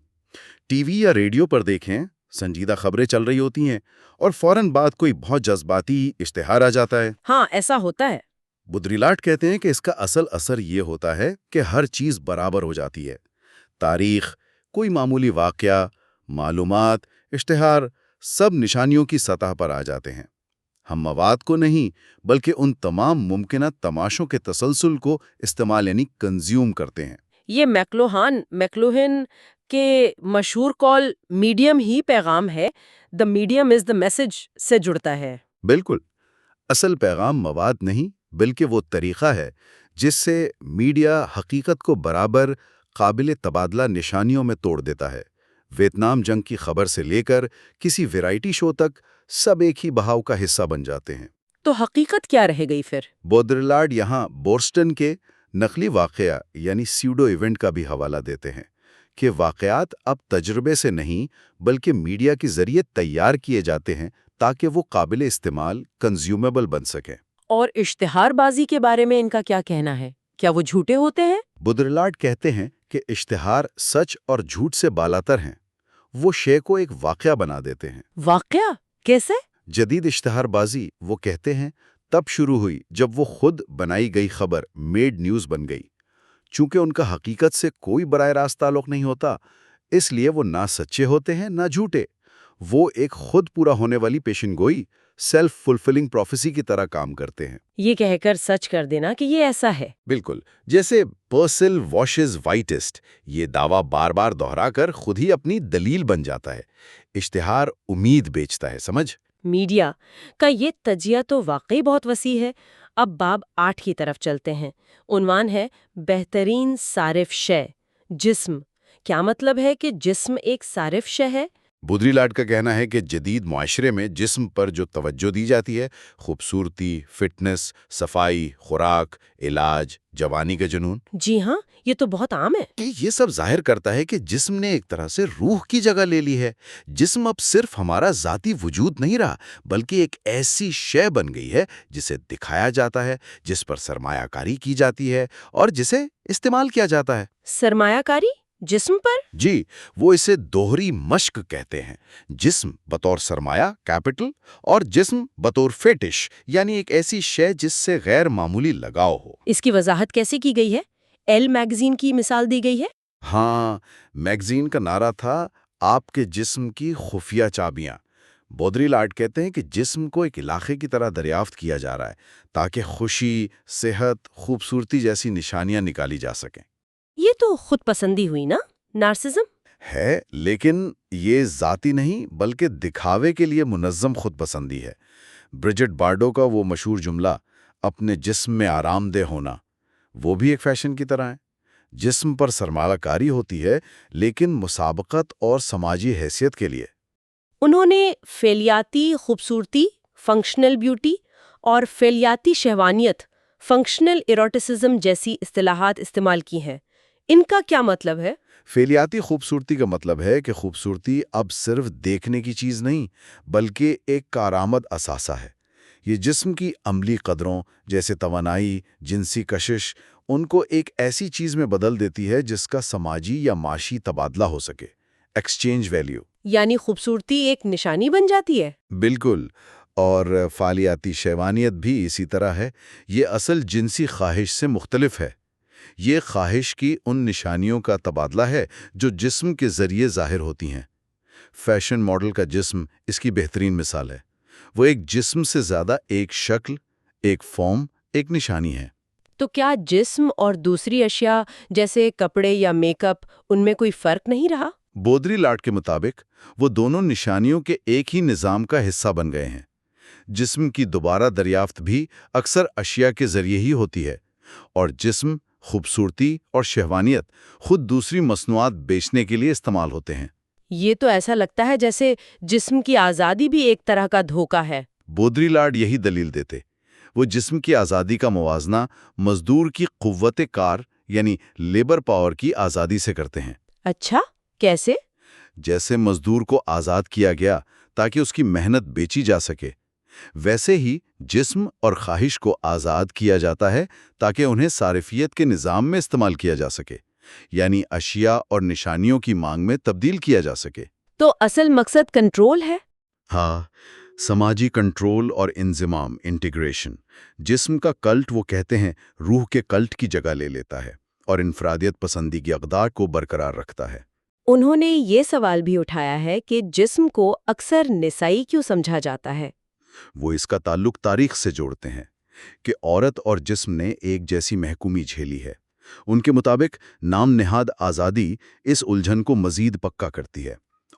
ٹی وی یا ریڈیو پر دیکھیں، سنجیدہ خبریں چل رہی ہوتی ہیں اور فوراً بعد کوئی بہت جذباتی اشتہار آ جاتا ہے۔ ہاں، ایسا ہوتا ہے۔ بودریلاڈ کہتے ہیں کہ اس کا اصل اثر یہ ہوتا ہے کہ ہر چیز برابر ہو جاتی ہے۔ تاریخ، کوئی معمولی واقعہ، معلومات، اشتہار، سب نشانیوں کی سطح پر آ جاتے ہیں۔ ہم مواد کو نہیں بلکہ ان تمام ممکنہ تماشوں کے تسلسل کو استعمال یعنی کنزیوم کرتے ہیں۔ یہ میکلوہن کے مشہور کال میڈیم ہی پیغام ہے، the medium is the message سے جڑتا ہے۔ بالکل، اصل پیغام مواد نہیں بلکہ وہ طریقہ ہے جس سے میڈیا حقیقت کو برابر قابل تبادلہ نشانیوں میں توڑ دیتا ہے۔ ویتنام جنگ کی خبر سے لے کر کسی ویرائٹی شو تک سب ایک ہی بہاؤ کا حصہ بن جاتے ہیں۔ تو حقیقت کیا رہ گئی پھر؟ بودرلاڈ یہاں بورسٹن کے نقلی واقعہ یعنی سیوڈو ایونٹ کا بھی حوالہ دیتے ہیں کہ واقعات اب تجربے سے نہیں بلکہ میڈیا کے ذریعے تیار کیے جاتے ہیں تاکہ وہ قابل استعمال کنزیومیبل بن سکیں۔ اور اشتہار بازی کے بارے میں ان کا کیا کہنا ہے؟ کیا وہ جھوٹے ہوتے ہیں؟ بودرلاڈ کہتے ہیں کہ اشتہار سچ اور جھوٹ سے بالاتر ہیں، وہ شے کو ایک واقعہ بنا دیتے ہیں۔ واقعہ کیسے؟ جدید اشتہار بازی وہ کہتے ہیں تب شروع ہوئی جب وہ خود بنائی گئی خبر میڈ نیوز بن گئی۔ چونکہ ان کا حقیقت سے کوئی براہ راست تعلق نہیں ہوتا، اس لیے وہ نہ سچے ہوتے ہیں نہ جھوٹے۔ وہ ایک خود پورا ہونے والی پیشن گوئی سیلف فلفلنگ پروفیسی کی طرح کام کرتے ہیں۔ یہ کہہ کر سچ کر دینا کہ یہ ایسا ہے۔ بالکل، جیسے پرسل واشز وائٹسٹ، یہ دعویٰ بار بار دہرا کر خود ہی اپنی دلیل بن جاتا ہے۔ اشتہار امید بیچتا ہے، سمجھ؟ میڈیا کا یہ تجزیہ تو واقعی بہت وسیع ہے۔ اب باب 8 کی طرف چلتے ہیں۔ عنوان ہے بہترین صارف شے، جسم۔ کیا مطلب ہے کہ جسم ایک صارف شے ہے؟ بودرلاڈ کا کہنا ہے کہ جدید معاشرے میں جسم پر جو توجہ دی جاتی ہے، خوبصورتی، فٹنس، صفائی، خوراک، علاج، جوانی کا جنون، جی ہاں، یہ تو بہت عام ہے۔ کہ یہ سب ظاہر کرتا ہے کہ جسم نے ایک طرح سے روح کی جگہ لے لی ہے۔ جسم اب صرف ہمارا ذاتی وجود نہیں رہا بلکہ ایک ایسی شے بن گئی ہے جسے دکھایا جاتا ہے، جس پر سرمایہ کاری کی جاتی ہے اور جسے استعمال کیا جاتا ہے۔ سرمایہ کاری جسم پر؟ جی، وہ اسے دوہری مشق کہتے ہیں۔ جسم بطور سرمایہ کیپٹل اور جسم بطور فیٹش یعنی ایک ایسی شے جس سے غیر معمولی لگاؤ ہو۔ اس کی وضاحت کیسے کی گئی ہے؟ ایل میگزین کی مثال دی گئی ہے۔ ہاں، میگزین کا نعرہ تھا آپ کے جسم کی خفیہ چابیاں۔ بودرلاڈ کہتے ہیں کہ جسم کو ایک علاقے کی طرح دریافت کیا جا رہا ہے تاکہ خوشی، صحت، خوبصورتی جیسی نشانیاں نکالی جا سکیں۔ یہ تو خود پسندی ہوئی نا، نارسزم ہے، لیکن یہ ذاتی نہیں بلکہ دکھاوے کے لیے منظم خود پسندی ہے۔ برجٹ بارڈو کا وہ مشہور جملہ اپنے جسم میں آرام دہ ہونا، وہ بھی ایک فیشن کی طرح ہے۔ جسم پر سرمایہ کاری ہوتی ہے لیکن مسابقت اور سماجی حیثیت کے لیے۔ انہوں نے فعلیاتی خوبصورتی، فنکشنل بیوٹی، اور فعلیاتی شہوانیت، فنکشنل ایروٹسزم جیسی اصطلاحات استعمال کی ہیں۔ ان کا کیا مطلب ہے؟ فعلیاتی خوبصورتی کا مطلب ہے کہ خوبصورتی اب صرف دیکھنے کی چیز نہیں بلکہ ایک کارآمد اثاثہ ہے۔ یہ جسم کی عملی قدروں جیسے توانائی، جنسی کشش، ان کو ایک ایسی چیز میں بدل دیتی ہے جس کا سماجی یا معاشی تبادلہ ہو سکے، ایکسچینج ویلیو۔ یعنی خوبصورتی ایک نشانی بن جاتی ہے؟ بالکل، اور فعلیاتی شیوانیت بھی اسی طرح ہے۔ یہ اصل جنسی خواہش سے مختلف ہے۔ یہ خواہش کی ان نشانیوں کا تبادلہ ہے جو جسم کے ذریعے ظاہر ہوتی ہیں۔ فیشن ماڈل کا جسم اس کی بہترین مثال ہے۔ وہ ایک جسم سے زیادہ ایک شکل، ایک فارم، ایک نشانی ہے۔ تو کیا جسم اور دوسری اشیاء جیسے کپڑے یا میک اپ، ان میں کوئی فرق نہیں رہا؟ بودرلاڈ کے مطابق وہ دونوں نشانیوں کے ایک ہی نظام کا حصہ بن گئے ہیں۔ جسم کی دوبارہ دریافت بھی اکثر اشیاء کے ذریعے ہی ہوتی ہے، اور جسم، خوبصورتی اور شہوانیت خود دوسری مصنوعات بیچنے کے لیے استعمال ہوتے ہیں۔ یہ تو ایسا لگتا ہے جیسے جسم کی آزادی بھی ایک طرح کا دھوکہ ہے۔ بودرلاڈ یہی دلیل دیتے۔ وہ جسم کی آزادی کا موازنہ مزدور کی قوت کار یعنی لیبر پاور کی آزادی سے کرتے ہیں۔ اچھا، کیسے؟ جیسے مزدور کو آزاد کیا گیا تاکہ اس کی محنت بیچی جا سکے، ویسے ہی جسم اور خواہش کو آزاد کیا جاتا ہے تاکہ انہیں صارفیت کے نظام میں استعمال کیا جا سکے، یعنی اشیاء اور نشانیوں کی مانگ میں تبدیل کیا جا سکے۔ تو اصل مقصد کنٹرول ہے؟ ہاں، سماجی کنٹرول اور انضمام، انٹیگریشن۔ جسم کا کلٹ وہ کہتے ہیں روح کے کلٹ کی جگہ لے لیتا ہے اور انفرادیت پسندی کی اقدار کو برقرار رکھتا ہے۔ انہوں نے یہ سوال بھی اٹھایا ہے کہ جسم کو اکثر نسائی کیوں سمجھا جاتا ہے؟ وہ اس کا تعلق تاریخ سے جوڑتے ہیں کہ عورت اور جسم نے ایک جیسی محکومی جھیلی ہے۔ ان کے مطابق نام نہاد آزادی اس الجھن کو مزید پکا کرتی ہے۔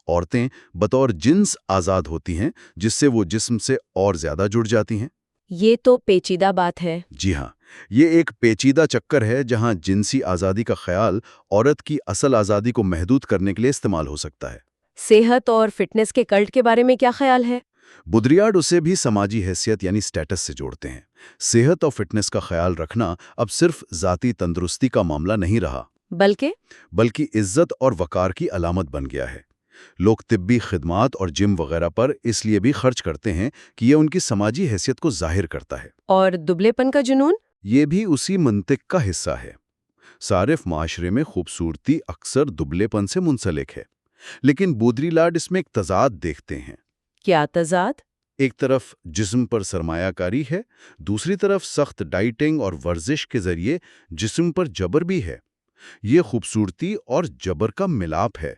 عورتیں بطور جنس آزاد ہوتی ہیں، جس سے وہ جسم سے اور زیادہ جڑ جاتی ہیں۔ یہ تو پیچیدہ بات ہے۔ جی ہاں، یہ ایک پیچیدہ چکر ہے جہاں جنسی آزادی کا خیال عورت کی اصل آزادی کو محدود کرنے کے لیے استعمال ہو سکتا ہے۔ صحت اور فٹنس کے کلٹ کے بارے میں کیا خیال ہے؟ بدریارڈ اسے بھی سماجی حیثیت یعنی سٹیٹس سے جوڑتے ہیں۔ صحت اور فٹنس کا خیال رکھنا اب صرف ذاتی تندرستی کا معاملہ نہیں رہا، بلکہ عزت اور وقار کی علامت بن گیا ہے۔ لوگ طبی خدمات اور جم وغیرہ پر اس لیے بھی خرچ کرتے ہیں کہ یہ ان کی سماجی حیثیت کو ظاہر کرتا ہے۔ اور دبلے پن کا جنون؟ یہ بھی اسی منطق کا حصہ ہے۔ صارف معاشرے میں خوبصورتی اکثر دبلے پن سے منسلک ہے، لیکن بودریلاڈ اس میں ایک تضاد دیکھتے ہیں۔ کیا تضاد؟ ایک طرف جسم پر سرمایہ کاری ہے، دوسری طرف سخت ڈائٹنگ اور ورزش کے ذریعے جسم پر جبر بھی ہے۔ یہ خوبصورتی اور جبر کا ملاپ ہے۔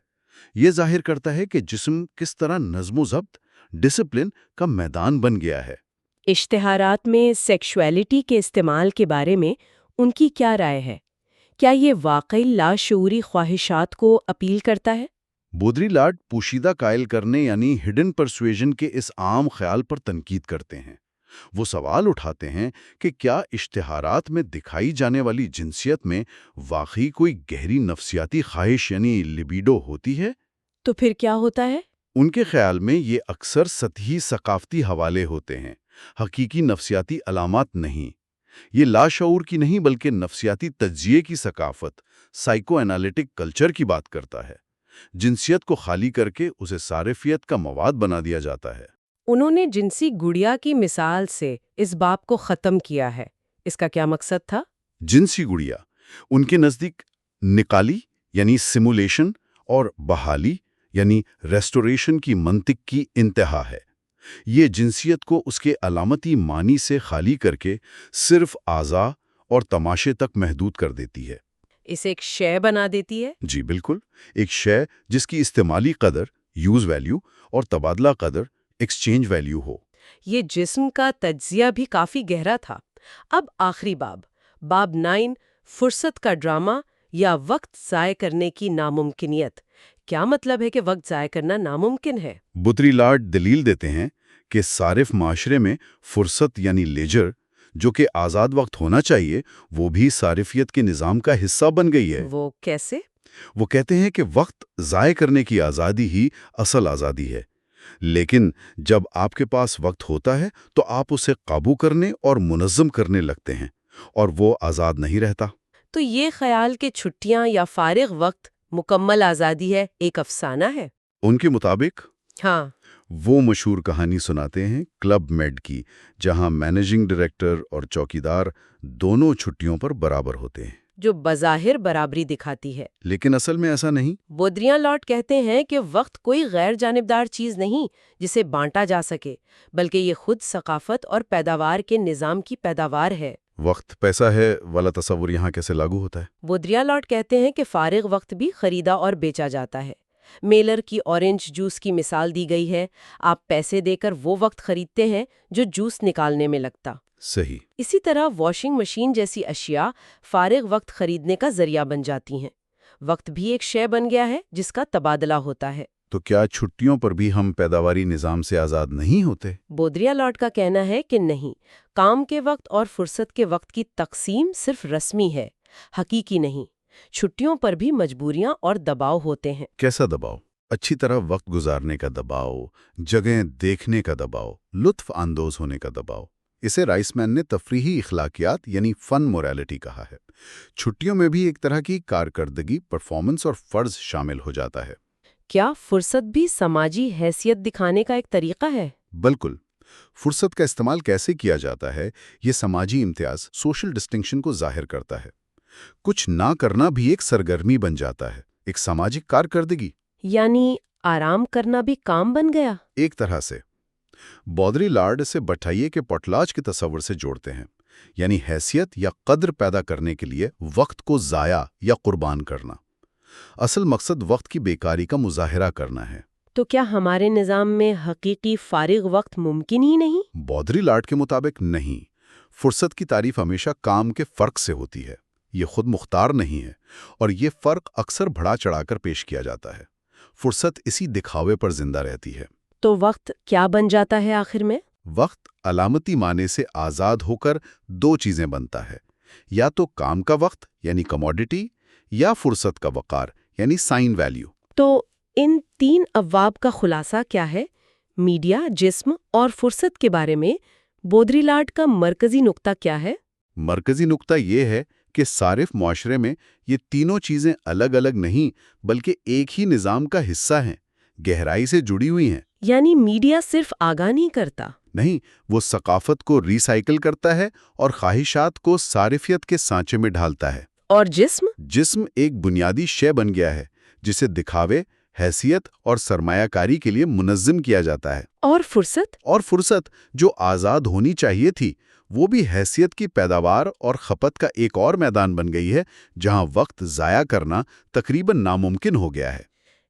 یہ ظاہر کرتا ہے کہ جسم کس طرح نظم و ضبط، ڈسپلن کا میدان بن گیا ہے۔ اشتہارات میں سیکشولیٹی کے استعمال کے بارے میں ان کی کیا رائے ہے؟ کیا یہ واقعی لاشعوری خواہشات کو اپیل کرتا ہے؟ بودریلاڈ پوشیدہ قائل کرنے یعنی ہڈن پرسویژن کے اس عام خیال پر تنقید کرتے ہیں۔ وہ سوال اٹھاتے ہیں کہ کیا اشتہارات میں دکھائی جانے والی جنسیت میں واقعی کوئی گہری نفسیاتی خواہش یعنی لیبیڈو ہوتی ہے؟ تو پھر کیا ہوتا ہے؟ ان کے خیال میں یہ اکثر سطحی ثقافتی حوالے ہوتے ہیں، حقیقی نفسیاتی علامات نہیں۔ یہ لاشعور کی نہیں بلکہ نفسیاتی تجزیے کی ثقافت، سائیکو انالیٹک کلچر کی بات کرتا ہے۔ جنسیت کو خالی کر کے اسے صارفیت کا مواد بنا دیا جاتا ہے۔ انہوں نے جنسی گڑیا کی مثال سے اس باب کو ختم کیا ہے۔ اس کا کیا مقصد تھا؟ جنسی گڑیا ان کے نزدیک نکالی یعنی سیمولیشن اور بحالی یعنی ریسٹوریشن کی منطق کی انتہا ہے۔ یہ جنسیت کو اس کے علامتی معنی سے خالی کر کے صرف اعضاء اور تماشے تک محدود کر دیتی ہے۔ اسے ایک شے بنا دیتی ہے؟ جی بالکل، ایک شے جس کی استعمالی قدر یوز ویلیو اور تبادلہ قدر ایکسچینج ویلیو ہو۔ یہ جسم کا تجزیہ بھی کافی گہرا تھا۔ اب آخری باب 9، فرصت کا ڈرامہ یا وقت ضائع کرنے کی ناممکنیت۔ کیا مطلب ہے کہ وقت ضائع کرنا ناممکن ہے؟ بودریلاڈ دلیل دیتے ہیں کہ صارف معاشرے میں فرصت یعنی لیجر، جو کہ آزاد وقت ہونا چاہیے، وہ بھی صارفیت کے نظام کا حصہ بن گئی ہے۔ وہ کیسے؟ وہ کہتے ہیں کہ وقت ضائع کرنے کی آزادی ہی اصل آزادی ہے، لیکن جب آپ کے پاس وقت ہوتا ہے تو آپ اسے قابو کرنے اور منظم کرنے لگتے ہیں، اور وہ آزاد نہیں رہتا۔ تو یہ خیال کہ چھٹیاں یا فارغ وقت مکمل آزادی ہے ایک افسانہ ہے؟ ان کے مطابق ہاں۔ وہ مشہور کہانی سناتے ہیں کلب میڈ کی، جہاں مینیجنگ ڈائریکٹر اور چوکیدار دونوں چھٹیوں پر برابر ہوتے ہیں، جو بظاہر برابری دکھاتی ہے، لیکن اصل میں ایسا نہیں۔ بودریلاڈ کہتے ہیں کہ وقت کوئی غیر جانبدار چیز نہیں جسے بانٹا جا سکے، بلکہ یہ خود ثقافت اور پیداوار کے نظام کی پیداوار ہے۔ وقت پیسہ ہے والا تصور یہاں کیسے لاگو ہوتا ہے؟ بودریلاڈ کہتے ہیں کہ فارغ وقت بھی خریدا اور بیچا جاتا ہے۔ میلر کی اورنج جوس کی مثال دی گئی ہے۔ آپ پیسے دے کر وہ وقت خریدتے ہیں جو جوس نکالنے میں لگتا۔ صحیح۔ اسی طرح واشنگ مشین جیسی اشیاء فارغ وقت خریدنے کا ذریعہ بن جاتی ہیں۔ وقت بھی ایک شے بن گیا ہے جس کا تبادلہ ہوتا ہے۔ تو کیا چھٹیوں پر بھی ہم پیداواری نظام سے آزاد نہیں ہوتے؟ بودریلاڈ کا کہنا ہے کہ نہیں، کام کے وقت اور فرصت کے وقت کی تقسیم صرف رسمی ہے، حقیقی نہیں۔ چھٹیوں پر بھی مجبوریاں اور دباؤ ہوتے ہیں۔ کیسا دباؤ؟ اچھی طرح وقت گزارنے کا دباؤ، جگہیں دیکھنے کا دباؤ، لطف اندوز ہونے کا دباؤ۔ اسے رائس مین نے تفریحی اخلاقیات یعنی فن موریلٹی کہا ہے۔ چھٹیوں میں بھی ایک طرح کی کارکردگی، پرفارمنس اور فرض شامل ہو جاتا ہے۔ کیا فرصت بھی سماجی حیثیت دکھانے کا ایک طریقہ ہے؟ بالکل۔ فرصت کا استعمال کیسے کیا جاتا ہے، یہ سماجی امتیاز، سوشل ڈسٹنکشن کو ظاہر کرتا ہے۔ کچھ نہ کرنا بھی ایک سرگرمی بن جاتا ہے، ایک سماجی کارکردگی۔ یعنی آرام کرنا بھی کام بن گیا؟ ایک طرح سے۔ بودریلاڈ سے بٹھائیے کے پوٹلاج کے تصور سے جوڑتے ہیں، یعنی حیثیت یا قدر پیدا کرنے کے لیے وقت کو ضائع یا قربان کرنا۔ اصل مقصد وقت کی بیکاری کا مظاہرہ کرنا ہے۔ تو کیا ہمارے نظام میں حقیقی فارغ وقت ممکن ہی نہیں؟ بودریلاڈ کے مطابق نہیں۔ فرصت کی تعریف ہمیشہ کام کے فرق سے ہوتی ہے، یہ خود مختار نہیں ہے، اور یہ فرق اکثر بڑھا چڑھا کر پیش کیا جاتا ہے۔ فرصت اسی دکھاوے پر زندہ رہتی ہے۔ تو وقت کیا بن جاتا ہے آخر میں؟ وقت علامتی معنی سے آزاد ہو کر دو چیزیں بنتا ہے، یا تو کام کا وقت یعنی کموڈٹی، یا فرصت کا وقار یعنی سائن ویلیو۔ تو ان تین ابواب کا خلاصہ کیا ہے؟ میڈیا، جسم اور فرصت کے بارے میں بودریلاڈ کا مرکزی نقطہ کیا ہے؟ مرکزی نقطہ یہ ہے کہ صارف معاشرے میں یہ تینوں چیزیں الگ الگ نہیں بلکہ ایک ہی نظام کا حصہ ہیں، گہرائی سے جڑی ہوئی ہیں۔ یعنی میڈیا صرف آگاہ نہیں کرتا؟ نہیں، وہ ثقافت کو ری سائیکل کرتا ہے اور خواہشات کو صارفیت کے سانچے میں ڈھالتا ہے۔ اور جسم؟ جسم ایک بنیادی شے بن گیا ہے جسے دکھاوے، حیثیت اور سرمایہ کاری کے لیے منظم کیا جاتا ہے۔ اور فرصت؟ اور فرصت جو آزاد ہونی چاہیے تھی، وہ بھی حیثیت کی پیداوار اور کھپت کا ایک اور میدان بن گئی ہے جہاں وقت ضائع کرنا تقریباً ناممکن ہو گیا ہے۔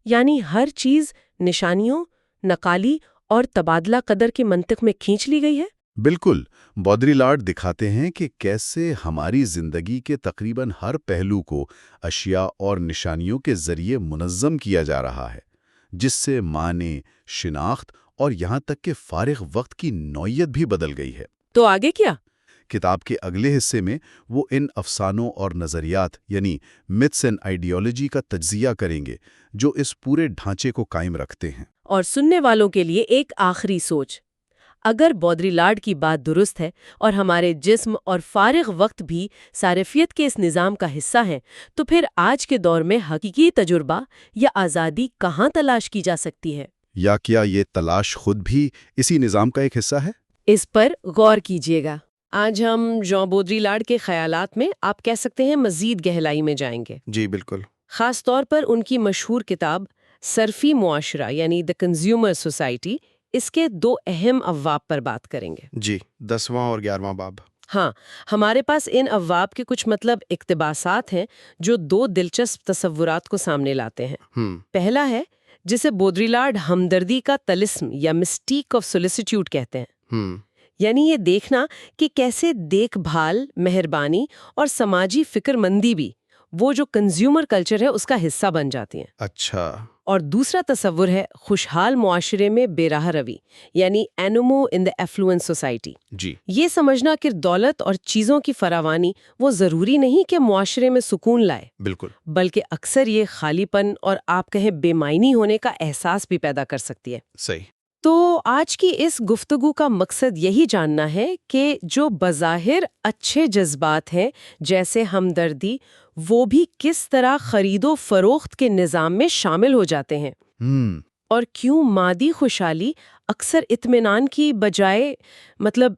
یعنی ہر چیز نشانیوں، نقالی اور تبادلہ قدر کے منطق میں کھینچ لی گئی ہے؟ بالکل، بودریلاڈ دکھاتے ہیں کہ کیسے ہماری زندگی کے تقریباً ہر پہلو کو اشیاء اور نشانیوں کے ذریعے منظم کیا جا رہا ہے، جس سے معنی، شناخت اور یہاں تک کہ فارغ وقت کی نوعیت بھی بدل گئی ہے۔ تو آگے کیا؟ کتاب کے اگلے حصے میں وہ ان افسانوں اور نظریات یعنی متس اینڈ آئیڈیالوجی کا تجزیہ کریں گے جو اس پورے ڈھانچے کو قائم رکھتے ہیں۔ اور سننے والوں کے لیے ایک آخری سوچ: اگر بودریلاڈ کی بات درست ہے اور ہمارے جسم اور فارغ وقت بھی صارفیت کے اس نظام کا حصہ ہیں، تو پھر آج کے دور میں حقیقی تجربہ یا آزادی کہاں تلاش کی جا سکتی ہے؟ یا کیا یہ تلاش خود بھی اسی نظام کا ایک حصہ ہے؟ اس پر غور کیجیے گا۔ آج ہم جان بودریلاڈ کے خیالات میں آپ کہہ سکتے ہیں مزید گہرائی میں جائیں گے۔ جی بالکل۔ خاص طور پر ان کی مشہور کتاب صرفی معاشرہ یعنی دی کنزیومر سوسائٹی، اس کے دو اہم ابواب پر بات کریں گے۔ جی، 10واں اور 11واں باب۔ ہاں، ہمارے پاس ان ابواب کے کچھ اقتباسات ہیں جو دو دلچسپ تصورات کو سامنے لاتے ہیں۔ پہلا ہے جسے بودریلاڈ ہمدردی کا طلسم یا مسٹیک آف سولیسیٹیوڈ کہتے ہیں، یعنی یہ دیکھنا کہ کیسے دیکھ بھال، مہربانی اور سماجی فکر مندی بھی وہ جو کنزیومر کلچر ہے اس کا حصہ بن جاتی ہیں۔ اچھا۔ اور دوسرا تصور ہے خوشحال معاشرے میں بے راہ روی، یعنی اینومو ان دی ایفلوئنس سوسائٹی۔ جی۔ یہ سمجھنا کہ دولت اور چیزوں کی فراوانی وہ ضروری نہیں کہ معاشرے میں سکون لائے، بالکل۔ بلکہ اکثر یہ خالی پن اور آپ کہیں بے معنی ہونے کا احساس بھی پیدا کر سکتی ہے۔ صحیح۔ تو آج کی اس گفتگو کا مقصد یہی جاننا ہے کہ جو بظاہر اچھے جذبات ہیں جیسے ہمدردی، وہ بھی کس طرح خرید و فروخت کے نظام میں شامل ہو جاتے ہیں، اور کیوں مادی خوشحالی اکثر اطمینان کی بجائے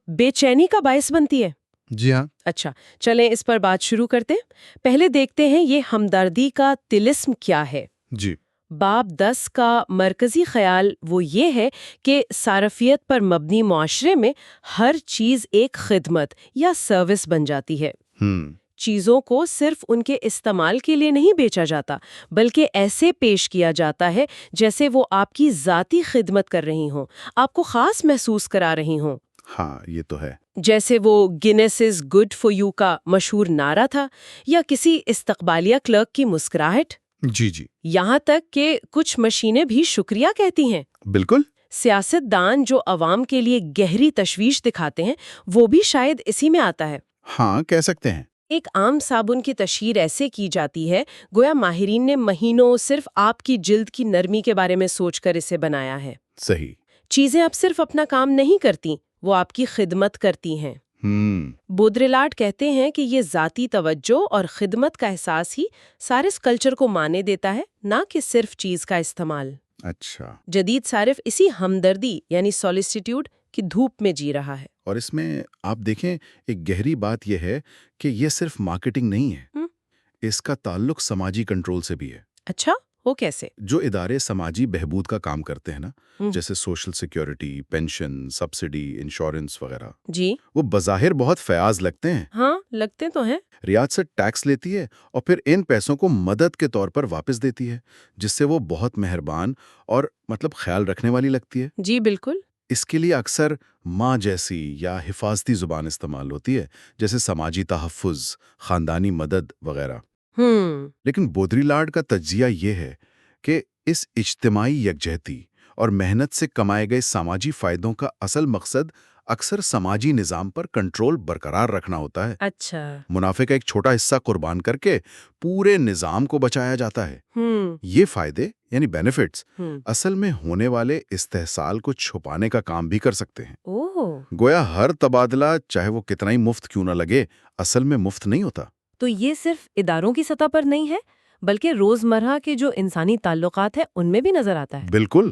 بے چینی کا باعث بنتی ہے۔ جی ہاں۔ اچھا، چلیں اس پر بات شروع کرتے ہیں۔ پہلے دیکھتے ہیں یہ ہمدردی کا طلسم کیا ہے۔ جی۔ باب 10 کا مرکزی خیال وہ یہ ہے کہ صارفیت پر مبنی معاشرے میں ہر چیز ایک خدمت یا سروس بن جاتی ہے۔ چیزوں کو صرف ان کے استعمال کے لیے نہیں بیچا جاتا، بلکہ ایسے پیش کیا جاتا ہے جیسے وہ آپ کی ذاتی خدمت کر رہی ہوں، آپ کو خاص محسوس کرا رہی ہوں۔ ہاں، یہ تو ہے۔ جیسے وہ Guinness is good for you کا مشہور نعرہ تھا، یا کسی استقبالیہ کلرک کی مسکراہٹ۔ جی جی۔ یہاں تک کہ کچھ مشینیں بھی شکریہ کہتی ہیں۔ بالکل۔ سیاست دان جو عوام کے لیے گہری تشویش دکھاتے ہیں، وہ بھی شاید اسی میں آتا ہے۔ ہاں، کہہ سکتے ہیں۔ ایک عام صابن کی تشہیر ایسے کی جاتی ہے گویا ماہرین نے مہینوں صرف آپ کی جلد کی نرمی کے بارے میں سوچ کر اسے بنایا ہے۔ صحیح۔ چیزیں اب صرف اپنا کام نہیں کرتی، وہ آپ کی خدمت کرتی ہیں۔ بودریلاڈ کہتے ہیں کہ یہ ذاتی توجہ اور خدمت کا احساس ہی صارف کلچر کو معنی دیتا ہے، نہ کہ صرف چیز کا استعمال۔ اچھا۔ جدید صارف اسی ہمدردی یعنی سولیسیٹیوڈ کی دھوپ میں جی رہا ہے۔ اور اس میں آپ دیکھیں، ایک گہری بات یہ ہے کہ یہ صرف مارکیٹنگ نہیں ہے، اس کا تعلق سماجی کنٹرول سے بھی ہے۔ اچھا، وہ کیسے؟ جو ادارے سماجی بہبود کا کام کرتے ہیں نا، ہم۔ جیسے social security, pension, subsidy, insurance وغیرہ، جی وہ بظاہر بہت فیاض لگتے ہیں۔ ہاں لگتے تو ہیں۔ ریاست ٹیکس لیتی ہے اور پھر ان پیسوں کو مدد کے طور پر واپس دیتی ہے، جس سے وہ بہت مہربان اور خیال رکھنے والی لگتی ہے۔ جی بالکل۔ اس کے لیے اکثر ماں جیسی یا حفاظتی زبان استعمال ہوتی ہے، جیسے سماجی تحفظ، خاندانی مدد وغیرہ۔ لیکن بودری لاڈ کا تجزیہ یہ ہے کہ اس اجتماعی یکجہتی اور محنت سے کمائے گئے سماجی فائدوں کا اصل مقصد اکثر سماجی نظام پر کنٹرول برقرار رکھنا ہوتا ہے۔ اچھا۔ منافع کا ایک چھوٹا حصہ قربان کر کے پورے نظام کو بچایا جاتا ہے۔ یہ فائدے یعنی بینیفٹس اصل میں ہونے والے استحصال کو چھپانے کا کام بھی کر سکتے ہیں۔ گویا ہر تبادلہ چاہے وہ کتنا ہی مفت کیوں نہ لگے، اصل میں مفت نہیں ہوتا۔ تو یہ صرف اداروں کی سطح پر نہیں ہے بلکہ روزمرہ کے جو انسانی تعلقات ہیں ان میں بھی نظر آتا ہے۔ بالکل۔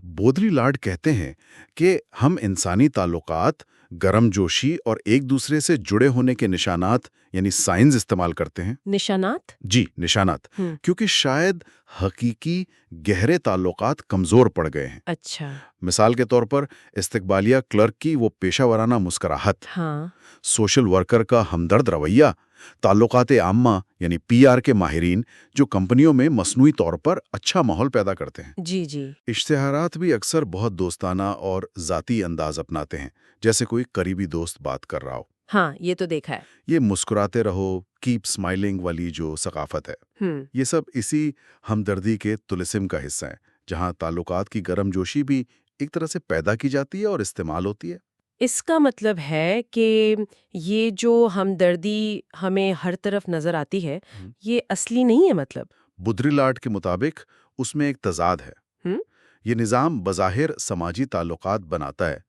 بودری لاڈ کہتے ہیں کہ ہم انسانی تعلقات، گرم جوشی اور ایک دوسرے سے جڑے ہونے کے نشانات یعنی سائنز استعمال کرتے ہیں۔ نشانات؟ جی نشانات، کیونکہ شاید حقیقی گہرے تعلقات کمزور پڑ گئے ہیں۔ اچھا۔ مثال کے طور پر استقبالیہ کلرک کی وہ پیشہ ورانہ مسکراہٹ، ہاں۔ سوشل ورکر کا ہمدرد رویہ، تعلقات عامہ یعنی پی آر کے ماہرین جو کمپنیوں میں مصنوعی طور پر اچھا ماحول پیدا کرتے ہیں۔ جی جی۔ اشتہارات بھی اکثر بہت دوستانہ اور ذاتی انداز اپناتے ہیں، جیسے کوئی قریبی دوست بات کر رہا ہو۔ ہاں یہ تو دیکھا ہے۔ یہ مسکراتے رہو، کیپ اسمائلنگ والی جو ثقافت ہے، یہ سب اسی ہمدردی کے طلسم کا حصہ ہیں، جہاں تعلقات کی گرم جوشی بھی ایک طرح سے پیدا کی جاتی ہے اور استعمال ہوتی ہے۔ اس کا مطلب ہے کہ یہ جو ہمدردی ہمیں ہر طرف نظر آتی ہے یہ اصلی نہیں ہے مطلب؟ بودری لاڈ کے مطابق اس میں ایک تضاد ہے۔ یہ نظام بظاہر سماجی تعلقات بناتا ہے،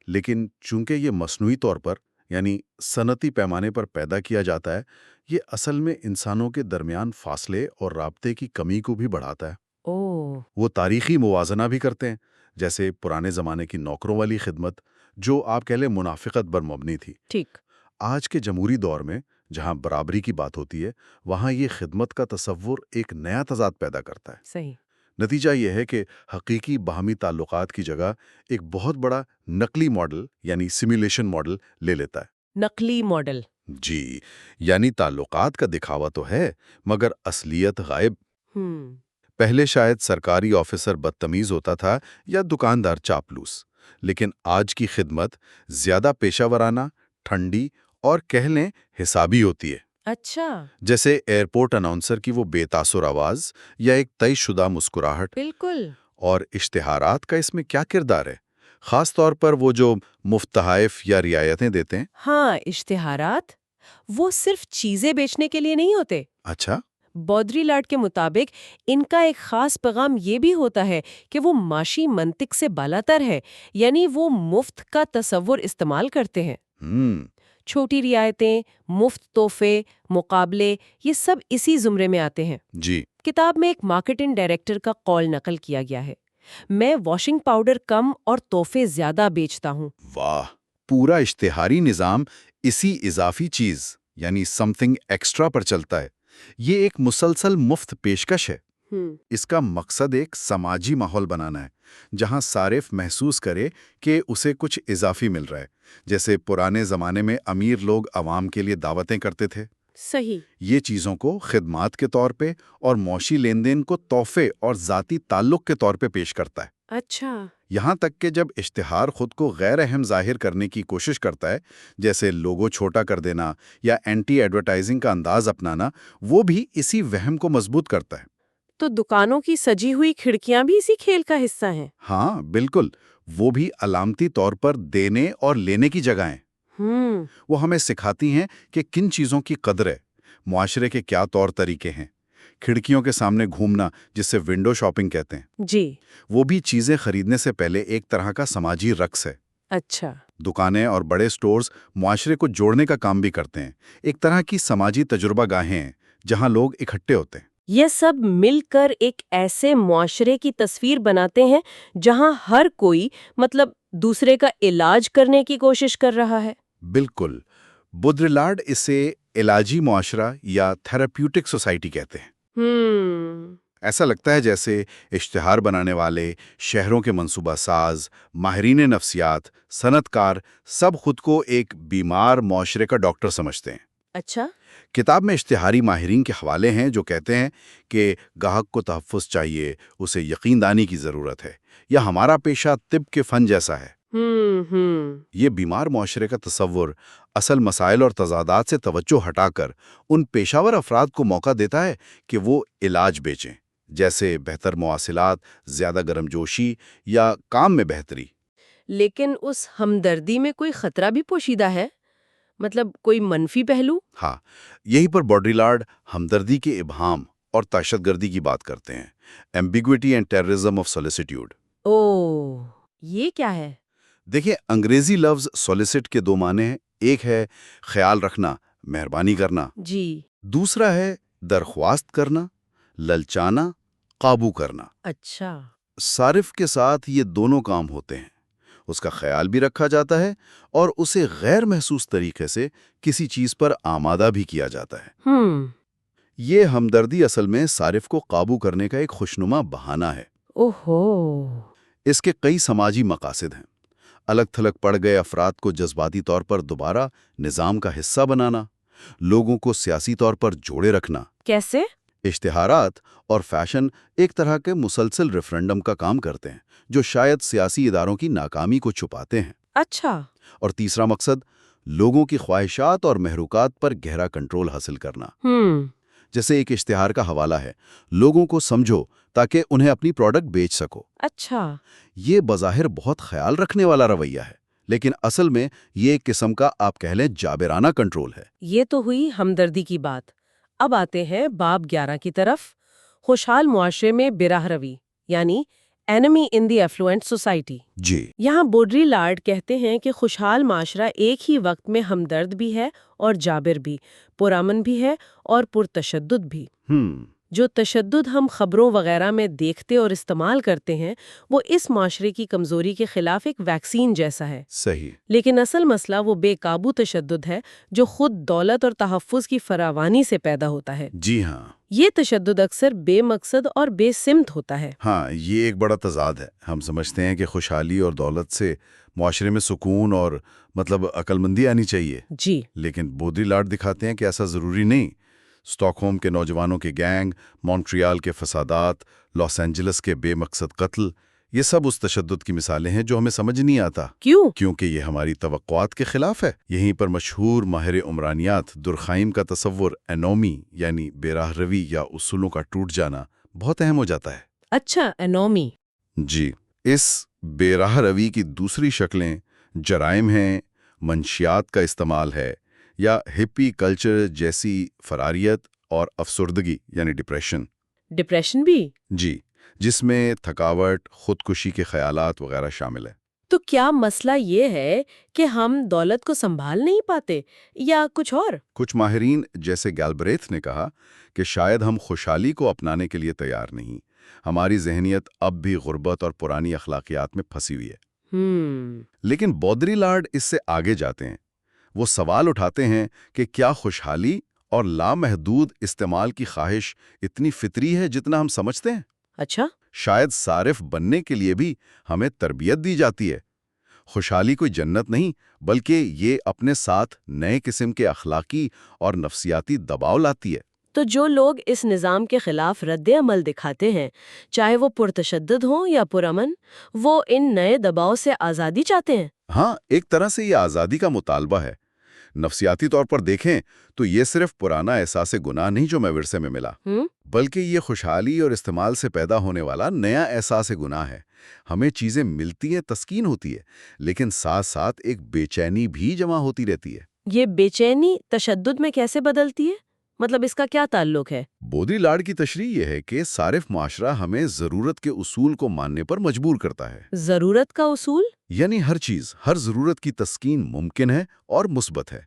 لیکن چونکہ یہ مصنوعی طور پر یعنی صنعتی پیمانے پر پیدا کیا جاتا ہے، یہ اصل میں انسانوں کے درمیان فاصلے اور رابطے کی کمی کو بھی بڑھاتا ہے۔ وہ تاریخی موازنہ بھی کرتے ہیں، جیسے پرانے زمانے کی نوکروں والی خدمت جو آپ کہہ لیں منافقت پر مبنی تھی۔ ٹھیک۔ آج کے جمہوری دور میں جہاں برابری کی بات ہوتی ہے، وہاں یہ خدمت کا تصور ایک نیا تضاد پیدا کرتا ہے۔ صحیح۔ نتیجہ نتیجہ یہ ہے کہ حقیقی باہمی تعلقات کی جگہ ایک بہت بڑا نقلی ماڈل یعنی سیمولیشن ماڈل لے لیتا ہے۔ نقلی ماڈل؟ جی، یعنی تعلقات کا دکھاوا تو ہے مگر اصلیت غائب۔ پہلے شاید سرکاری آفیسر بدتمیز ہوتا تھا یا دکاندار چاپلوس، لیکن آج کی خدمت زیادہ پیشہ ورانہ، ٹھنڈی اور کہہ لیں حسابی ہوتی ہے۔ اچھا۔ جیسے ایئرپورٹ اناؤنسر کی وہ بے تاثر آواز یا ایک طے شدہ مسکراہٹ۔ بالکل۔ اور اشتہارات کا اس میں کیا کردار ہے؟ خاص طور پر وہ جو مفت تحائف یا رعایتیں دیتے ہیں۔ ہاں اشتہارات وہ صرف چیزیں بیچنے کے لیے نہیں ہوتے۔ اچھا۔ بودری لاڈ کے مطابق ان کا ایک خاص پیغام یہ بھی ہوتا ہے کہ وہ معاشی منطق سے بالاتر ہے، یعنی وہ مفت کا تصور استعمال کرتے ہیں۔ چھوٹی رعایتیں، مفت تحفے، مقابلے، یہ سب اسی زمرے میں آتے ہیں۔ جی۔ کتاب میں ایک مارکیٹنگ ڈائریکٹر کا قول نقل کیا گیا ہے، میں واشنگ پاؤڈر کم اور تحفے زیادہ بیچتا ہوں۔ واہ، پورا اشتہاری نظام اسی اضافی چیز یعنی سم تھنگ ایکسٹرا پر چلتا ہے۔ یہ ایک مسلسل مفت پیشکش ہے۔ اس کا مقصد ایک سماجی ماحول بنانا ہے جہاں صارف محسوس کرے کہ اسے کچھ اضافی مل رہا ہے، جیسے پرانے زمانے میں امیر لوگ عوام کے لیے دعوتیں کرتے تھے۔ صحیح۔ یہ چیزوں کو خدمات کے طور پہ اور معاشی لین دین کو تحفے اور ذاتی تعلق کے طور پہ پیش کرتا ہے۔ اچھا۔ یہاں تک کہ جب اشتہار خود کو غیر اہم ظاہر کرنے کی کوشش کرتا ہے، جیسے لوگو چھوٹا کر دینا یا اینٹی ایڈورٹائزنگ کا انداز اپنانا، وہ بھی اسی وہم کو مضبوط کرتا ہے۔ تو دکانوں کی سجی ہوئی کھڑکیاں بھی اسی کھیل کا حصہ ہیں؟ ہاں بالکل، وہ بھی علامتی طور پر دینے اور لینے کی جگہ ہیں۔ وہ ہمیں سکھاتی ہیں کہ کن چیزوں کی قدر ہے، معاشرے کے کیا طور طریقے ہیں۔ کھڑکیوں کے سامنے گھومنا جسے ونڈو شاپنگ کہتے ہیں، جی۔ وہ بھی چیزیں خریدنے سے پہلے ایک طرح کا سماجی رقص ہے۔ اچھا۔ دکانیں اور بڑے سٹورز معاشرے کو جوڑنے کا کام بھی کرتے ہیں، ایک طرح کی سماجی تجربہ گاہیں ہیں جہاں لوگ اکٹھے ہوتے ہیں۔ یہ سب مل کر ایک ایسے معاشرے کی تصویر بناتے ہیں جہاں ہر کوئی دوسرے کا علاج کرنے کی کوشش کر رہا ہے۔ بالکل، بودری لاڈ اسے علاجی معاشرہ یا تھراپیوٹک سوسائٹی کہتے ہیں۔ ایسا لگتا ہے جیسے اشتہار بنانے والے، شہروں کے منصوبہ ساز، ماہرین نفسیات، صنعت کار سب خود کو ایک بیمار معاشرے کا ڈاکٹر سمجھتے ہیں۔ اچھا۔ کتاب میں اشتہاری ماہرین کے حوالے ہیں جو کہتے ہیں کہ گاہک کو تحفظ چاہیے، اسے یقین دانی کی ضرورت ہے، یا ہمارا پیشہ طب کے فن جیسا ہے۔ یہ بیمار معاشرے کا تصور اصل مسائل اور تضادات سے توجہ ہٹا کر ان پیشہ ور افراد کو موقع دیتا ہے کہ وہ علاج بیچیں، جیسے بہتر مواصلات، زیادہ گرم جوشی یا کام میں بہتری۔ لیکن اس ہمدردی میں کوئی خطرہ بھی پوشیدہ ہے؟ مطلب کوئی منفی پہلو؟ ہاں، یہی پر بوڈریلارڈ ہمدردی کے ابہام اور دہشت گردی کی بات کرتے ہیں، ایمبیگوٹی اینڈ ٹیررزم آف سولیسیٹیوڈ۔ اوہ، یہ کیا ہے؟ دیکھیں، انگریزی لفظ سولیسٹ کے دو معنی ہیں، ایک ہے خیال رکھنا، مہربانی کرنا، جی۔ دوسرا ہے درخواست کرنا، للچانا، قابو کرنا۔ اچھا۔ صارف کے ساتھ یہ دونوں کام ہوتے ہیں، اس کا خیال بھی رکھا جاتا ہے اور اسے غیر محسوس طریقے سے کسی چیز پر آمادہ بھی کیا جاتا ہے۔ یہ ہمدردی اصل میں صارف کو قابو کرنے کا ایک خوشنما بہانہ ہے۔ اوہو۔ اس کے کئی سماجی مقاصد ہیں: الگ تھلگ پڑ گئے افراد کو جذباتی طور پر دوبارہ نظام کا حصہ بنانا، لوگوں کو سیاسی طور پر جوڑے رکھنا۔ کیسے؟ اشتہارات اور فیشن ایک طرح کے مسلسل ریفرنڈم کا کام کرتے ہیں جو شاید سیاسی اداروں کی ناکامی کو چھپاتے ہیں۔ اچھا۔ اور تیسرا مقصد لوگوں کی خواہشات اور محروکات پر گہرا کنٹرول حاصل کرنا۔ جیسے ایک اشتہار کا حوالہ ہے، لوگوں کو سمجھو تاکہ انہیں اپنی پروڈکٹ بیچ سکو۔ اچھا۔ یہ بظاہر بہت خیال رکھنے والا رویہ ہے، لیکن اصل میں یہ ایک قسم کا آپ کہہ لیں جابرانہ کنٹرول ہے۔ یہ تو ہوئی ہمدردی کی بات۔ اب آتے ہیں باب 11 کی طرف، خوشحال معاشرے میں براہ روی، یعنی اینمی ان دی ایفلوئنٹ سوسائٹی۔ جی۔ یہاں بوڈریلارڈ کہتے ہیں کہ خوشحال معاشرہ ایک ہی وقت میں ہمدرد بھی ہے اور جابر بھی، پرامن بھی ہے اور پرتشدد بھی۔ جو تشدد ہم خبروں وغیرہ میں دیکھتے اور استعمال کرتے ہیں وہ اس معاشرے کی کمزوری کے خلاف ایک ویکسین جیسا ہے۔ صحیح۔ لیکن اصل مسئلہ وہ بے قابو تشدد ہے جو خود دولت اور تحفظ کی فراوانی سے پیدا ہوتا ہے۔ جی ہاں۔ یہ تشدد اکثر بے مقصد اور بے سمت ہوتا ہے۔ ہاں، یہ ایک بڑا تضاد ہے۔ ہم سمجھتے ہیں کہ خوشحالی اور دولت سے معاشرے میں سکون اور عقل مندی آنی چاہیے۔ جی۔ لیکن بودریلارڈ دکھاتے ہیں کہ ایسا ضروری نہیں۔ اسٹاک ہوم کے نوجوانوں کے گینگ، مونٹریال کے فسادات، لاس اینجلس کے بے مقصد قتل، یہ سب اس تشدد کی مثالیں ہیں جو ہمیں سمجھ نہیں آتا۔ کیوں؟ کیونکہ یہ ہماری توقعات کے خلاف ہے۔ یہیں پر مشہور ماہر عمرانیات درخائم کا تصور انومی یعنی بے راہ روی یا اصولوں کا ٹوٹ جانا بہت اہم ہو جاتا ہے۔ اچھا، انومی۔ جی، اس بے راہ روی کی دوسری شکلیں جرائم ہیں، منشیات کا استعمال ہے، یا ہپی کلچر جیسی فراریت اور افسردگی یعنی ڈپریشن۔ ڈپریشن بھی؟ جی، جس میں تھکاوٹ، خودکشی کے خیالات وغیرہ شامل ہیں۔ تو کیا مسئلہ یہ ہے کہ ہم دولت کو سنبھال نہیں پاتے یا کچھ اور؟ کچھ ماہرین جیسے گیلبریتھ نے کہا کہ شاید ہم خوشحالی کو اپنانے کے لیے تیار نہیں، ہماری ذہنیت اب بھی غربت اور پرانی اخلاقیات میں پھنسی ہوئی ہے۔ لیکن بودریلارڈ اس سے آگے جاتے ہیں۔ وہ سوال اٹھاتے ہیں کہ کیا خوشحالی اور لامحدود استعمال کی خواہش اتنی فطری ہے جتنا ہم سمجھتے ہیں؟ اچھا۔ شاید صارف بننے کے لیے بھی ہمیں تربیت دی جاتی ہے۔ خوشحالی کوئی جنت نہیں، بلکہ یہ اپنے ساتھ نئے قسم کے اخلاقی اور نفسیاتی دباؤ لاتی ہے۔ تو جو لوگ اس نظام کے خلاف رد عمل دکھاتے ہیں، چاہے وہ پرتشدد ہوں یا پرامن، وہ ان نئے دباؤ سے آزادی چاہتے ہیں۔ ہاں، ایک طرح سے یہ آزادی کا مطالبہ ہے۔ نفسیاتی طور پر دیکھیں تو یہ صرف پرانا احساس گناہ نہیں جو میں ورثے میں ملا، بلکہ یہ خوشحالی اور استعمال سے پیدا ہونے والا نیا احساس گناہ ہے۔ ہمیں چیزیں ملتی ہیں، تسکین ہوتی ہے، لیکن ساتھ ساتھ ایک بے چینی بھی جمع ہوتی رہتی ہے۔ یہ بے چینی تشدد میں کیسے بدلتی ہے؟ مطلب اس کا کیا تعلق ہے؟ بودریلارڈ کی تشریح یہ ہے کہ صارف معاشرہ ہمیں ضرورت کے اصول کو ماننے پر مجبور کرتا ہے۔ ضرورت کا اصول؟ یعنی ہر چیز، ہر ضرورت کی تسکین ممکن ہے اور مثبت ہے۔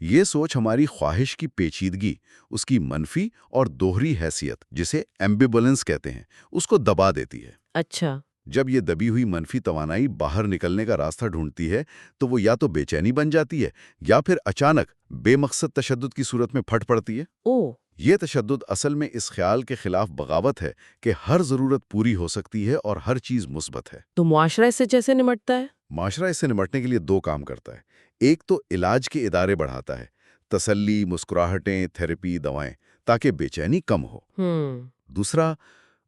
یہ سوچ ہماری خواہش کی پیچیدگی، اس کی منفی اور دوہری حیثیت جسے ایمبیولنس کہتے ہیں، اس کو دبا دیتی ہے۔ اچھا۔ جب یہ دبی ہوئی منفی توانائی باہر نکلنے کا راستہ ڈھونڈتی ہے تو وہ یا تو بے چینی بن جاتی ہے یا پھر اچانک بے مقصد تشدد کی صورت میں پھٹ پڑتی ہے۔ یہ تشدد اصل میں اس خیال کے خلاف بغاوت ہے کہ ہر ضرورت پوری ہو سکتی ہے اور ہر چیز مثبت ہے۔ تو معاشرہ اس سے جیسے نمٹتا ہے؟ معاشرہ اس سے نمٹنے کے لیے دو کام کرتا ہے۔ ایک تو علاج کے ادارے بڑھاتا ہے، تسلی، مسکراہٹیں، تھیراپی، دوائیں، تاکہ بے چینی کم ہو۔ دوسرا،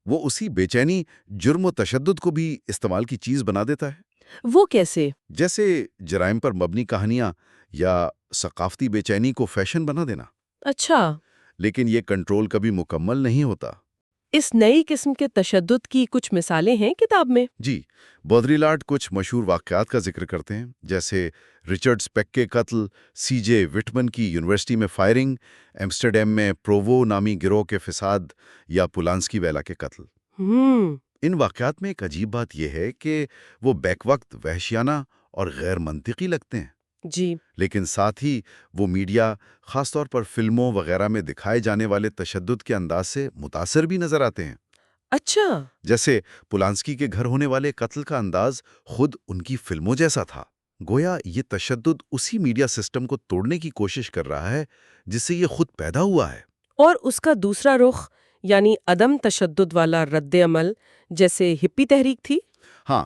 وہ اسی بے چینی جرم و تشدد کو بھی استعمال کی چیز بنا دیتا ہے۔ وہ کیسے؟ جیسے جرائم پر مبنی کہانیاں یا ثقافتی بے چینی کو فیشن بنا دینا۔ اچھا، لیکن یہ کنٹرول کبھی مکمل نہیں ہوتا۔ اس نئی قسم کے تشدد کی کچھ مثالیں ہیں کتاب میں؟ جی، بودریلاڈ کچھ مشہور واقعات کا ذکر کرتے ہیں، جیسے رچرڈ سپیک کے قتل، سی جے وٹمن کی یونیورسٹی میں فائرنگ، ایمسٹرڈیم میں پرووو نامی گروہ کے فساد، یا پولانسکی ویلا کے قتل۔ ان واقعات میں ایک عجیب بات یہ ہے کہ وہ بیک وقت وحشیانہ اور غیر منطقی لگتے ہیں، جی، لیکن ساتھ ہی وہ میڈیا، خاص طور پر فلموں وغیرہ میں دکھائے جانے والے تشدد کے انداز سے متاثر بھی نظر آتے ہیں۔ اچھا، جیسے پولانسکی کے گھر ہونے والے قتل کا انداز خود ان کی فلموں جیسا تھا۔ گویا یہ تشدد اسی میڈیا سسٹم کو توڑنے کی کوشش کر رہا ہے جس سے یہ خود پیدا ہوا ہے۔ اور اس کا دوسرا رخ یعنی عدم تشدد والا رد عمل، جیسے ہپی تحریک تھی؟ ہاں،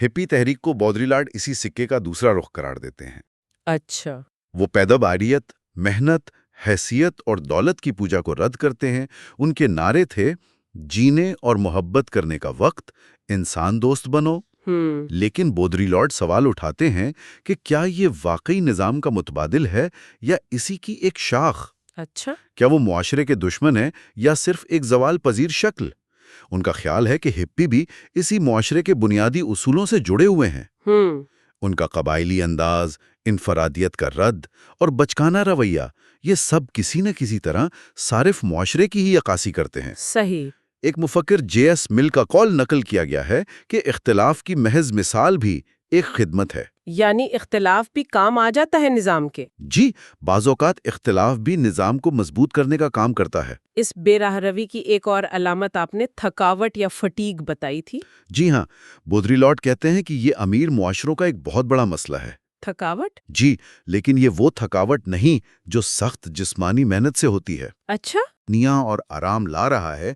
ہپی تحریک کو بودریلاڈ اسی سکے کا دوسرا رخ قرار دیتے ہیں۔ اچھا، وہ پیداواریت، محنت، حیثیت اور دولت کی پوجا کو رد کرتے ہیں۔ ان کے نعرے تھے جینے اور محبت کرنے کا وقت، انسان دوست بنو۔ لیکن بودریلاڈ سوال اٹھاتے ہیں کہ کیا یہ واقعی نظام کا متبادل ہے یا اسی کی ایک شاخ؟ اچھا، کیا وہ معاشرے کے دشمن ہے یا صرف ایک زوال پذیر شکل؟ ان کا خیال ہے کہ ہپی بھی اسی معاشرے کے بنیادی اصولوں سے جڑے ہوئے ہیں۔ ان کا قبائلی انداز، انفرادیت کا رد اور بچکانہ رویہ، یہ سب کسی نہ کسی طرح صارف معاشرے کی ہی عکاسی کرتے ہیں۔ صحیح۔ ایک مفکر جے ایس مل کا قول نقل کیا گیا ہے کہ اختلاف کی محض مثال بھی ایک خدمت ہے۔ یعنی اختلاف بھی کام آ جاتا ہے نظام کے؟ جی، بعض اوقات اختلاف بھی نظام کو مضبوط کرنے کا کام کرتا ہے۔ اس بے راہ روی کی ایک اور علامت آپ نے تھکاوٹ یا فٹیگ بتائی تھی۔ جی ہاں، بودریلاڈ کہتے ہیں کہ یہ امیر معاشروں کا ایک بہت بڑا مسئلہ ہے۔ تھکاوٹ؟ جی، لیکن یہ وہ تھکاوٹ نہیں جو سخت جسمانی محنت سے ہوتی ہے، اچھا، نیاں اور آرام لا رہا ہے۔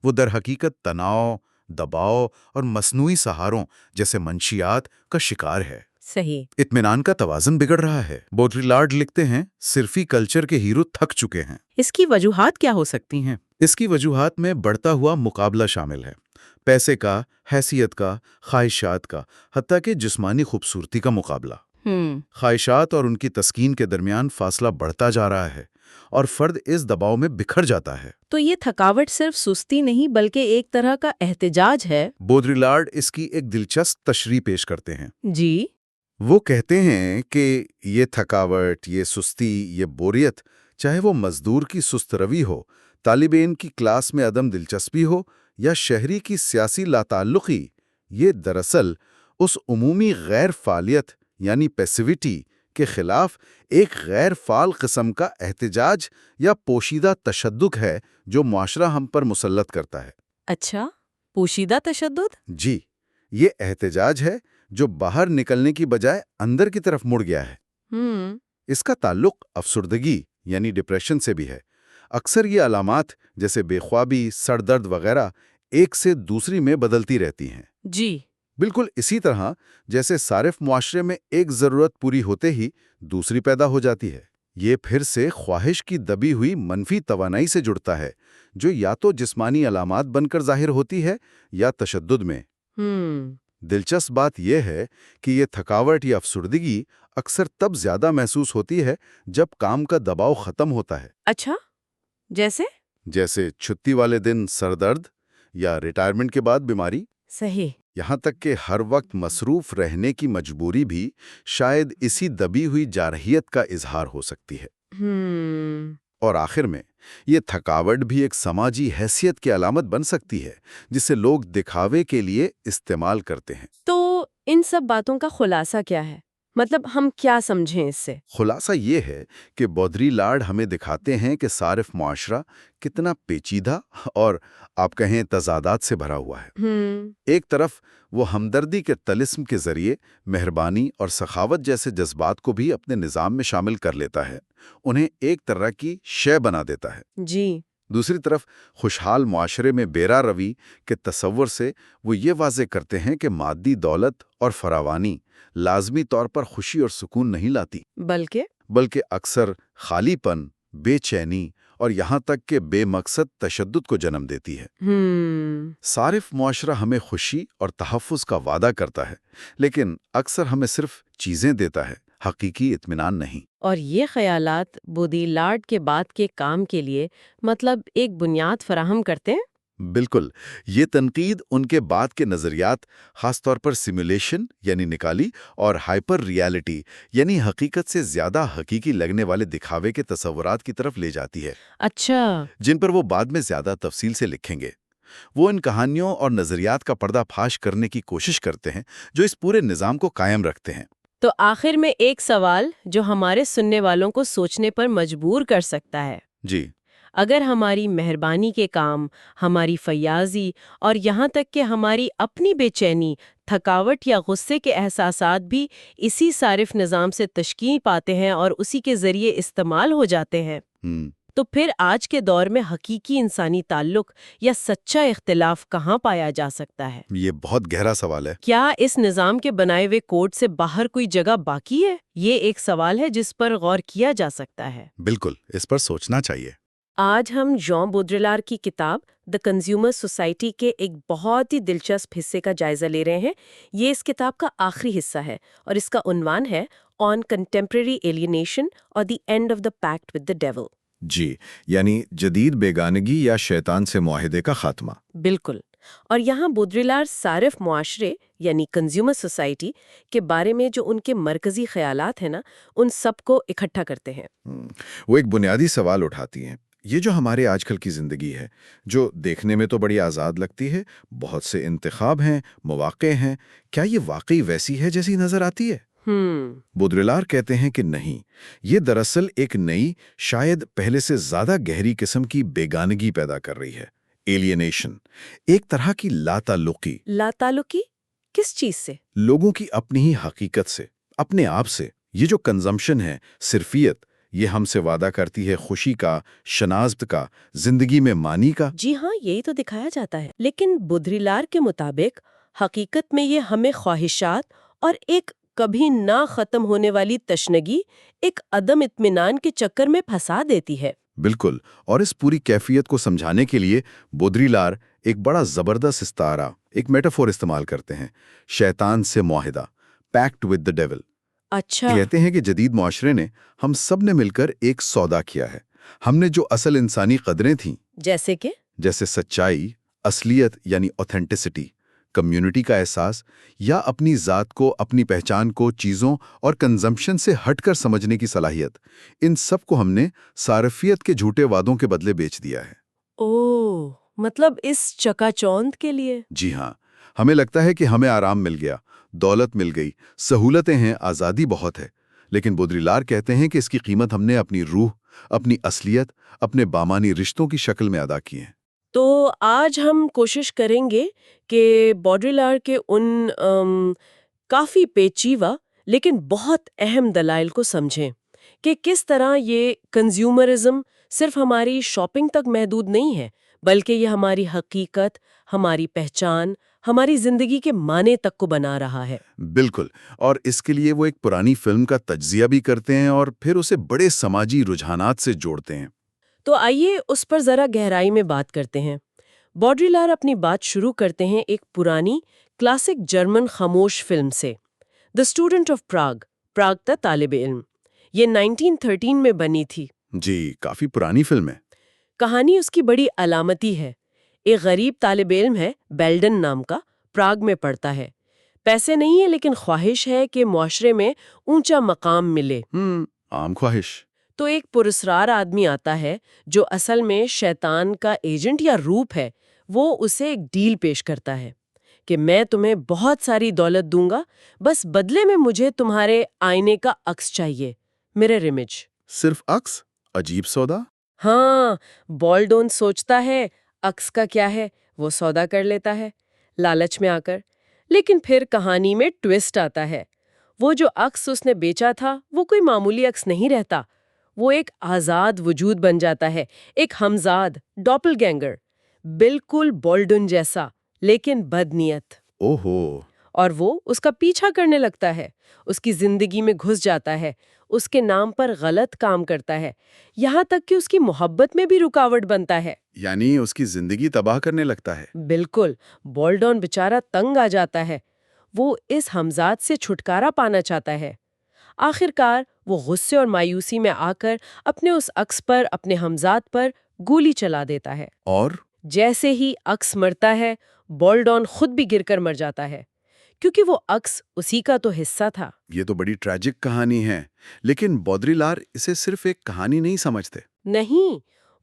وہ در حقیقت تناؤ، دباؤ اور مصنوعی سہاروں جیسے منشیات کا شکار ہے۔ صحیح۔ اطمینان کا توازن بگڑ رہا ہے۔ بودریلاڈ لکھتے ہیں صرفی کلچر کے ہیرو تھک چکے ہیں۔ اس کی وجوہات کیا ہو سکتی ہیں؟ اس کی وجوہات میں بڑھتا ہوا مقابلہ شامل ہے، پیسے کا، حیثیت کا، خواہشات کا، حتیٰ کہ جسمانی خوبصورتی کا مقابلہ۔ خواہشات اور ان کی تسکین کے درمیان فاصلہ بڑھتا جا رہا ہے اور فرد اس دباؤ میں بکھر جاتا ہے۔ تو یہ تھکاوٹ صرف سستی نہیں بلکہ ایک طرح کا احتجاج ہے۔ بودریلاڈ اس کی ایک دلچسپ تشریح پیش کرتے ہیں۔ جی، وہ کہتے ہیں کہ یہ تھکاوٹ، یہ سستی، یہ بوریت، چاہے وہ مزدور کی سست روی ہو، طالب علم کی کلاس میں عدم دلچسپی ہو یا شہری کی سیاسی لاتعلقی، یہ دراصل اس عمومی غیر فعالیت یعنی پیسیوٹی کے خلاف ایک غیر فعال قسم کا احتجاج یا پوشیدہ تشدد ہے جو معاشرہ ہم پر مسلط کرتا ہے۔ اچھا، پوشیدہ تشدد؟ جی، یہ احتجاج ہے جو باہر نکلنے کی بجائے اندر کی طرف مڑ گیا ہے۔ اس کا تعلق افسردگی یعنی ڈپریشن سے بھی ہے۔ اکثر یہ علامات جیسے بے خوابی، سر درد وغیرہ ایک سے دوسری میں بدلتی رہتی ہیں۔ جی، بالکل اسی طرح جیسے صارف معاشرے میں ایک ضرورت پوری ہوتے ہی دوسری پیدا ہو جاتی ہے۔ یہ پھر سے خواہش کی دبی ہوئی منفی توانائی سے جڑتا ہے جو یا تو جسمانی علامات بن کر ظاہر ہوتی ہے یا تشدد میں۔ دلچسپ بات یہ ہے کہ یہ تھکاوٹ یا افسردگی اکثر تب زیادہ محسوس ہوتی ہے جب کام کا دباؤ ختم ہوتا ہے۔ اچھا، جیسے چھٹی والے دن سر درد یا ریٹائرمنٹ کے بعد بیماری۔ صحیح۔ یہاں تک کہ ہر وقت مصروف رہنے کی مجبوری بھی شاید اسی دبی ہوئی جارحیت کا اظہار ہو سکتی ہے۔ اور آخر میں یہ تھکاوٹ بھی ایک سماجی حیثیت کی علامت بن سکتی ہے جسے لوگ دکھاوے کے لیے استعمال کرتے ہیں۔ تو ان سب باتوں کا خلاصہ کیا ہے؟ مطلب ہم کیا سمجھیں اس سے؟ خلاصہ یہ ہے کہ بودری-لاڈ ہمیں دکھاتے ہیں کہ صارف معاشرہ کتنا پیچیدہ اور آپ کہیں تضادات سے بھرا ہوا ہے۔ ایک طرف وہ ہمدردی کے طلسم کے ذریعے مہربانی اور سخاوت جیسے جذبات کو بھی اپنے نظام میں شامل کر لیتا ہے، انہیں ایک طرح کی شے بنا دیتا ہے۔ جی۔ دوسری طرف خوشحال معاشرے میں بیرا روی کے تصور سے وہ یہ واضح کرتے ہیں کہ مادی دولت اور فراوانی لازمی طور پر خوشی اور سکون نہیں لاتی، بلکہ اکثر خالی پن، بے چینی اور یہاں تک کہ بے مقصد تشدد کو جنم دیتی ہے۔ صارف معاشرہ ہمیں خوشی اور تحفظ کا وعدہ کرتا ہے، لیکن اکثر ہمیں صرف چیزیں دیتا ہے، حقیقی اطمینان نہیں۔ اور یہ خیالات بودری-لاڈ کے بعد کے کام کے لیے مطلب ایک بنیاد فراہم کرتے ہیں؟ بالکل، یہ تنقید ان کے بعد کے نظریات، خاص طور پر سیمولیشن یعنی نکالی اور ہائپر ریالٹی یعنی حقیقت سے زیادہ حقیقی لگنے والے دکھاوے کے تصورات کی طرف لے جاتی ہے۔ اچھا۔ جن پر وہ بعد میں زیادہ تفصیل سے لکھیں گے۔ وہ ان کہانیوں اور نظریات کا پردہ فاش کرنے کی کوشش کرتے ہیں جو اس پورے نظام کو قائم رکھتے ہیں۔ تو آخر میں ایک سوال جو ہمارے سننے والوں کو سوچنے پر مجبور کر سکتا ہے۔ جی۔ اگر ہماری مہربانی کے کام، ہماری فیاضی اور یہاں تک کہ ہماری اپنی بے چینی، تھکاوٹ یا غصے کے احساسات بھی اسی صارف نظام سے تشکیل پاتے ہیں اور اسی کے ذریعے استعمال ہو جاتے ہیں، تو پھر آج کے دور میں حقیقی انسانی تعلق یا سچا اختلاف کہاں پایا جا سکتا ہے؟ یہ بہت گہرا سوال ہے۔ کیا اس نظام کے بنائے ہوئے کوڈ سے باہر کوئی جگہ باقی ہے؟ یہ ایک سوال ہے جس پر غور کیا جا سکتا ہے۔ بالکل، اس پر سوچنا چاہیے۔ آج ہم ژان بودریلار کی کتاب دی کنزیومر سوسائٹی کے ایک بہت ہی دلچسپ حصے کا جائزہ لے رہے ہیں۔ یہ اس کتاب کا آخری حصہ ہے اور اس کا عنوان ہے آن کنٹمپریری ایلینیشن اور the end of the pact with the devil. جی، یعنی جدید بیگانگی یا شیطان سے معاہدے کا خاتمہ۔ بالکل، اور یہاں بودریلار صارف معاشرے یعنی کنزیومر سوسائٹی کے بارے میں جو ان کے مرکزی خیالات ہیں نا، ان سب کو اکٹھا کرتے ہیں۔ وہ ایک بنیادی سوال اٹھاتی ہیں، یہ جو ہمارے آج کل کی زندگی ہے، جو دیکھنے میں تو بڑی آزاد لگتی ہے، بہت سے انتخاب ہیں، مواقع ہیں، کیا یہ واقعی ویسی ہے جیسی نظر آتی ہے؟ بودریلار کہتے ہیں کہ نہیں، یہ دراصل ایک نئی، شاید پہلے سے زیادہ گہری قسم کی بیگانگی پیدا کر رہی ہے۔ ایلینیشن، ایک طرح کی لاتعلقی۔ لاتعلقی کس چیز سے؟ لوگوں کی اپنی ہی حقیقت سے، اپنے آپ سے۔ یہ جو کنزمپشن ہے، صرفیت، یہ ہم سے وعدہ کرتی ہے خوشی کا، شناخت کا، زندگی میں معنی کا۔ جی ہاں، یہی تو دکھایا جاتا ہے، لیکن بودریلار کے مطابق حقیقت میں یہ ہمیں خواہشات اور ایک کبھی نہ ختم ہونے والی تشنگی، ایک عدم اطمینان کے چکر میں پھنسا دیتی ہے۔ بالکل، اور اس پوری کیفیت کو سمجھانے کے لیے بودریلار ایک بڑا زبردست استعارہ، ایک میٹافور استعمال کرتے ہیں، شیطان سے معاہدہ، پیکٹ ود دی ڈیول۔ اچھا۔ کہتے ہیں کہ جدید معاشرے نے، ہم سب نے مل کر ایک سودا کیا ہے۔ ہم نے جو اصل انسانی قدریں تھیں، جیسے سچائی، اصلیت یعنی اوتھینٹسٹی، کمیونٹی کا احساس، یا اپنی ذات کو، اپنی پہچان کو چیزوں اور کنزمپشن سے ہٹ کر سمجھنے کی صلاحیت، ان سب کو ہم نے صارفیت کے جھوٹے وعدوں کے بدلے بیچ دیا ہے۔ اوہ، مطلب اس چکا چوند کے لیے؟ جی ہاں، ہمیں لگتا ہے کہ ہمیں آرام مل گیا، دولت مل گئی، سہولتیں ہیں، آزادی بہت ہے، لیکن بودریلار کہتے ہیں کہ اس کی قیمت ہم نے اپنی روح، اپنی اصلیت، اپنے بامانی رشتوں کی شکل میں ادا کی ہے۔ تو آج ہم کوشش کریں گے کہ بودریلار کے ان کافی پیچیدہ لیکن بہت اہم دلائل کو سمجھیں کہ کس طرح یہ کنزیومرزم صرف ہماری شاپنگ تک محدود نہیں ہے، بلکہ یہ ہماری حقیقت، ہماری پہچان، ہماری زندگی کے معنی تک کو بنا رہا ہے۔ بالکل، اور اس کے لیے وہ ایک پرانی فلم کا تجزیہ بھی کرتے ہیں اور پھر اسے بڑے سماجی رجحانات سے جوڑتے ہیں۔ تو آئیے اس پر ذرا گہرائی میں بات کرتے ہیں۔ بودریلار اپنی بات شروع کرتے ہیں ایک پرانی کلاسک جرمن خاموش فلم سے، the student of Prague, Prague کا طالب علم۔ یہ 1913 میں بنی تھی۔ جی، کافی پرانی فلم ہے۔ کہانی اس کی بڑی علامتی ہے۔ ایک غریب طالب علم ہے، بیلڈن نام کا، پراگ میں پڑھتا ہے۔ پیسے نہیں ہے لیکن خواہش ہے کہ معاشرے میں اونچا مقام ملے۔ عام خواہش۔ تو ایک پراسرار آدمی آتا ہے جو اصل میں شیطان کا ایجنٹ یا روپ ہے۔ وہ اسے ایک ڈیل پیش کرتا ہے کہ میں تمہیں بہت ساری دولت دوں گا، بس بدلے میں مجھے تمہارے آئینے کا عکس چاہیے، مرر امیج۔ صرف عکس؟ عجیب سودا۔ ہاں، بالڈون سوچتا ہے عکس کا کیا ہے، وہ سودا کر لیتا ہے لالچ میں آ کر۔ لیکن پھر کہانی میں ٹویسٹ آتا ہے۔ وہ جو عکس اس نے بیچا تھا وہ کوئی معمولی عکس نہیں رہتا، وہ ایک آزاد وجود بن جاتا ہے، ایک ہمزاد، ڈوپل گینگر، بالکل بالڈون جیسا لیکن بد نیت۔ اوہو۔ اور وہ اس کا پیچھا کرنے لگتا ہے، اس کی زندگی میں گھس جاتا ہے، اس کے نام پر غلط کام کرتا ہے، یہاں تک کہ اس کی محبت میں بھی رکاوٹ بنتا ہے۔ یعنی اس کی زندگی تباہ کرنے لگتا ہے۔ بالکل، بالڈون بیچارہ تنگ آ جاتا ہے، وہ اس ہمزاد سے چھٹکارا پانا چاہتا ہے۔ آخر کار وہ غصے اور مایوسی میں آ کر اپنے اس عکس پر، اپنے ہمزاد پر گولی چلا دیتا ہے۔ اور جیسے ہی عکس مرتا ہے، بالڈون خود بھی گر کر مر جاتا ہے، کیونکہ وہ عکس اسی کا تو حصہ تھا۔ یہ تو بڑی ٹریجک کہانی ہے، لیکن بودری-لار اسے صرف ایک کہانی نہیں سمجھتے۔ نہیں،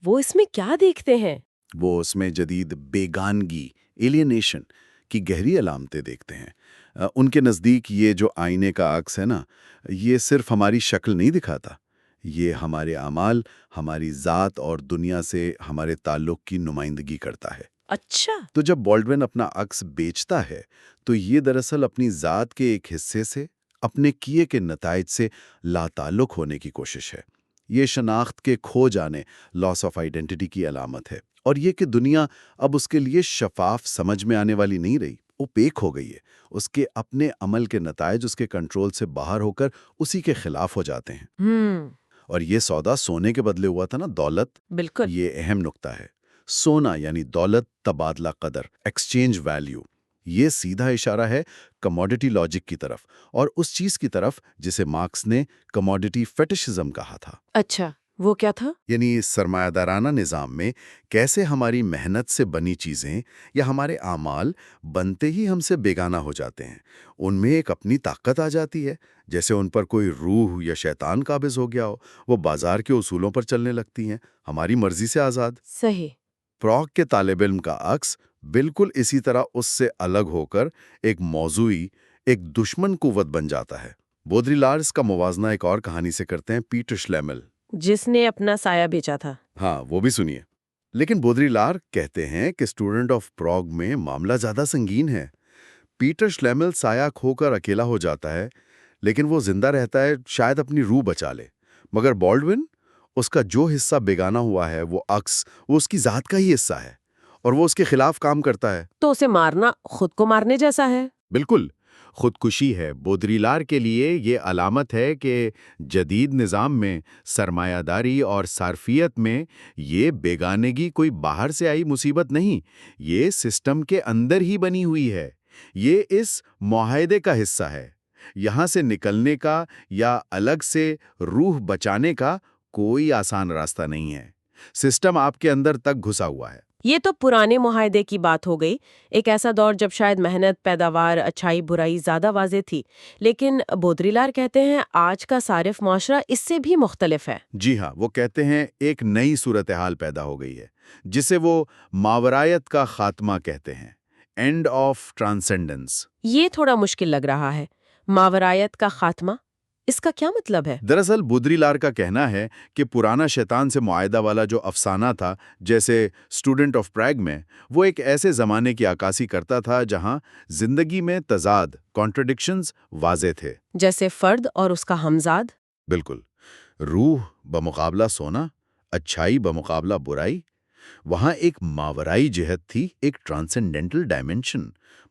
وہ اس میں کیا دیکھتے ہیں؟ وہ اس میں جدید بیگانگی، ایلینیشن کی گہری علامتیں دیکھتے ہیں۔ ان کے نزدیک یہ جو آئینے کا عکس ہے نا، یہ صرف ہماری شکل نہیں دکھاتا، یہ ہمارے اعمال، ہماری ذات اور دنیا سے ہمارے تعلق کی نمائندگی کرتا ہے۔ اچھا۔ تو جب بالڈون اپنا عکس بیچتا ہے تو یہ دراصل اپنی ذات کے ایک حصے سے، اپنے کیے کے نتائج سے لاتعلق ہونے کی کوشش ہے۔ یہ شناخت کے کھو جانے، لاس آف آئیڈینٹی کی علامت ہے، اور یہ کہ دنیا اب اس کے لیے شفاف سمجھ میں آنے والی نہیں رہی، اوپیک ہو گئی ہے۔ اس کے اپنے عمل کے نتائج اس کے کنٹرول سے باہر ہو کر اسی کے خلاف ہو جاتے ہیں۔ اور یہ سودا سونے کے بدلے ہوا تھا نا، دولت۔ بالکل۔ یہ اہم نقطہ ہے۔ سونا یعنی دولت، تبادلہ قدر، ایکسچینج ویلیو، یہ سیدھا اشارہ ہے کموڈٹی لاجک کی طرف، اور اس چیز کی طرف جسے مارکس نے کموڈٹی فیٹشزم کہا تھا۔ اچھا، وہ کیا تھا؟ یعنی سرمایہ دارانہ نظام میں کیسے ہماری محنت سے بنی چیزیں یا ہمارے اعمال بنتے ہی ہم سے بیگانہ ہو جاتے ہیں، ان میں ایک اپنی طاقت آ جاتی ہے، جیسے ان پر کوئی روح یا شیطان قابض ہو گیا ہو، وہ بازار کے اصولوں پر چلنے لگتی ہیں، ہماری مرضی سے آزاد۔ صحیح۔ پراگ کے طالب علم کا عکس بالکل اسی طرح اس سے الگ ہو کر ایک موضوعی، ایک دشمن قوت بن جاتا ہے۔ بودری-لار اس کا موازنہ ایک اور کہانی سے کرتے ہیں، پیٹر شلیمل، جس نے اپنا سایہ بیچا تھا۔ ہاں وہ بھی سنیے۔ لیکن بودری-لار کہتے ہیں کہ اسٹوڈنٹ آف پراگ میں معاملہ زیادہ سنگین ہے۔ پیٹر شلیمل سایہ کھو کر اکیلا ہو جاتا ہے، لیکن وہ زندہ رہتا ہے، شاید اپنی روح بچا لے، مگر بالڈون، اس کا جو حصہ بیگانہ ہوا ہے، وہ عکس، وہ اس کی ذات کا ہی حصہ ہے، اور وہ اس کے خلاف کام کرتا ہے۔ تو اسے مارنا خود کو مارنے جیسا ہے۔ بالکل، خودکشی ہے۔ بودری-لار کے لیے یہ علامت ہے کہ جدید نظام میں، سرمایہ داری اور صارفیت میں، یہ بیگانگی کوئی باہر سے آئی مصیبت نہیں، یہ سسٹم کے اندر ہی بنی ہوئی ہے، یہ اس معاہدے کا حصہ ہے۔ یہاں سے نکلنے کا یا الگ سے روح بچانے کا کوئی آسان راستہ نہیں ہے، سسٹم آپ کے اندر تک گھسا ہوا ہے۔ یہ تو پرانے معاہدے کی بات ہو گئی، ایک ایسا دور جب شاید محنت، پیداوار، اچھائی برائی زیادہ واضح تھی، لیکن بودری-لار کہتے ہیں آج کا صارف معاشرہ اس سے بھی مختلف ہے۔ جی ہاں، وہ کہتے ہیں ایک نئی صورتحال پیدا ہو گئی ہے، جسے وہ ماورائیت کا خاتمہ کہتے ہیں، اینڈ آف ٹرانسینڈنس۔ یہ تھوڑا مشکل لگ رہا ہے، ماورائیت کا خاتمہ، اس کا کیا مطلب ہے؟ دراصل بودری-لار کا کہنا ہے کہ پرانا شیطان سے معاہدہ والا جو افسانہ تھا، جیسے اسٹوڈنٹ آف پراگ میں، وہ ایک ایسے زمانے کی عکاسی کرتا تھا جہاں زندگی میں تضاد، کانٹرڈکشنز واضح تھے۔ جیسے فرد اور اس کا ہمزاد۔ بالکل، روح بمقابلہ سونا، اچھائی بمقابلہ برائی۔ وہاں ایک ماورائی جہت تھی، ایک ٹرانسینڈنٹل ڈائمنشن،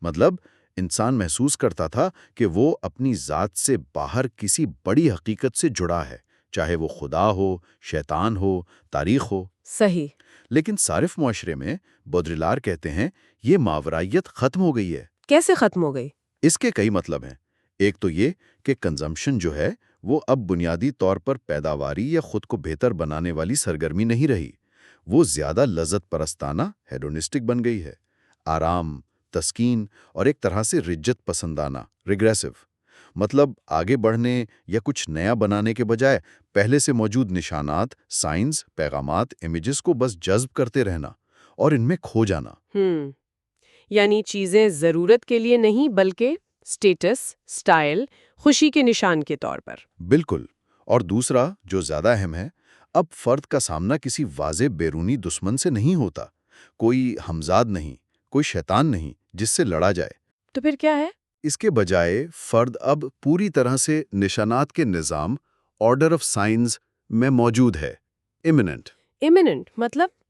مطلب انسان محسوس کرتا تھا کہ وہ اپنی ذات سے باہر کسی بڑی حقیقت سے جڑا ہے، چاہے وہ خدا ہو، شیطان ہو، تاریخ ہو۔ صحیح۔ لیکن صارف معاشرے میں، بودری-لار کہتے ہیں، یہ ماورائیت ختم ہو گئی ہے۔ کیسے ختم ہو گئی؟ اس کے کئی مطلب ہیں۔ ایک تو یہ کہ کنزمپشن جو ہے وہ اب بنیادی طور پر پیداواری یا خود کو بہتر بنانے والی سرگرمی نہیں رہی، وہ زیادہ لذت پرستانہ، ہیڈونسٹک بن گئی ہے۔ آرام، تسکین اور ایک طرح سے رجت پسندانہ، ریگریسو، مطلب آگے بڑھنے یا کچھ نیا بنانے کے بجائے پہلے سے موجود نشانات، سائنز، پیغامات، امیجز کو بس جذب کرتے رہنا اور ان میں کھو جانا۔ یعنی چیزیں ضرورت کے لیے نہیں بلکہ سٹیٹس، سٹائل، خوشی کے نشان کے طور پر۔ بالکل۔ اور دوسرا جو زیادہ اہم ہے، اب فرد کا سامنا کسی واضح بیرونی دشمن سے نہیں ہوتا، کوئی ہمزاد نہیں، کوئی شیطان نہیں جس سے لڑا جائے۔ تو پھر کیا ہے؟ اس کے بجائے فرد اب پوری طرح سے نشانات کے نظام، آرڈر آف سائنز میں موجود ہے۔ ایمیننٹ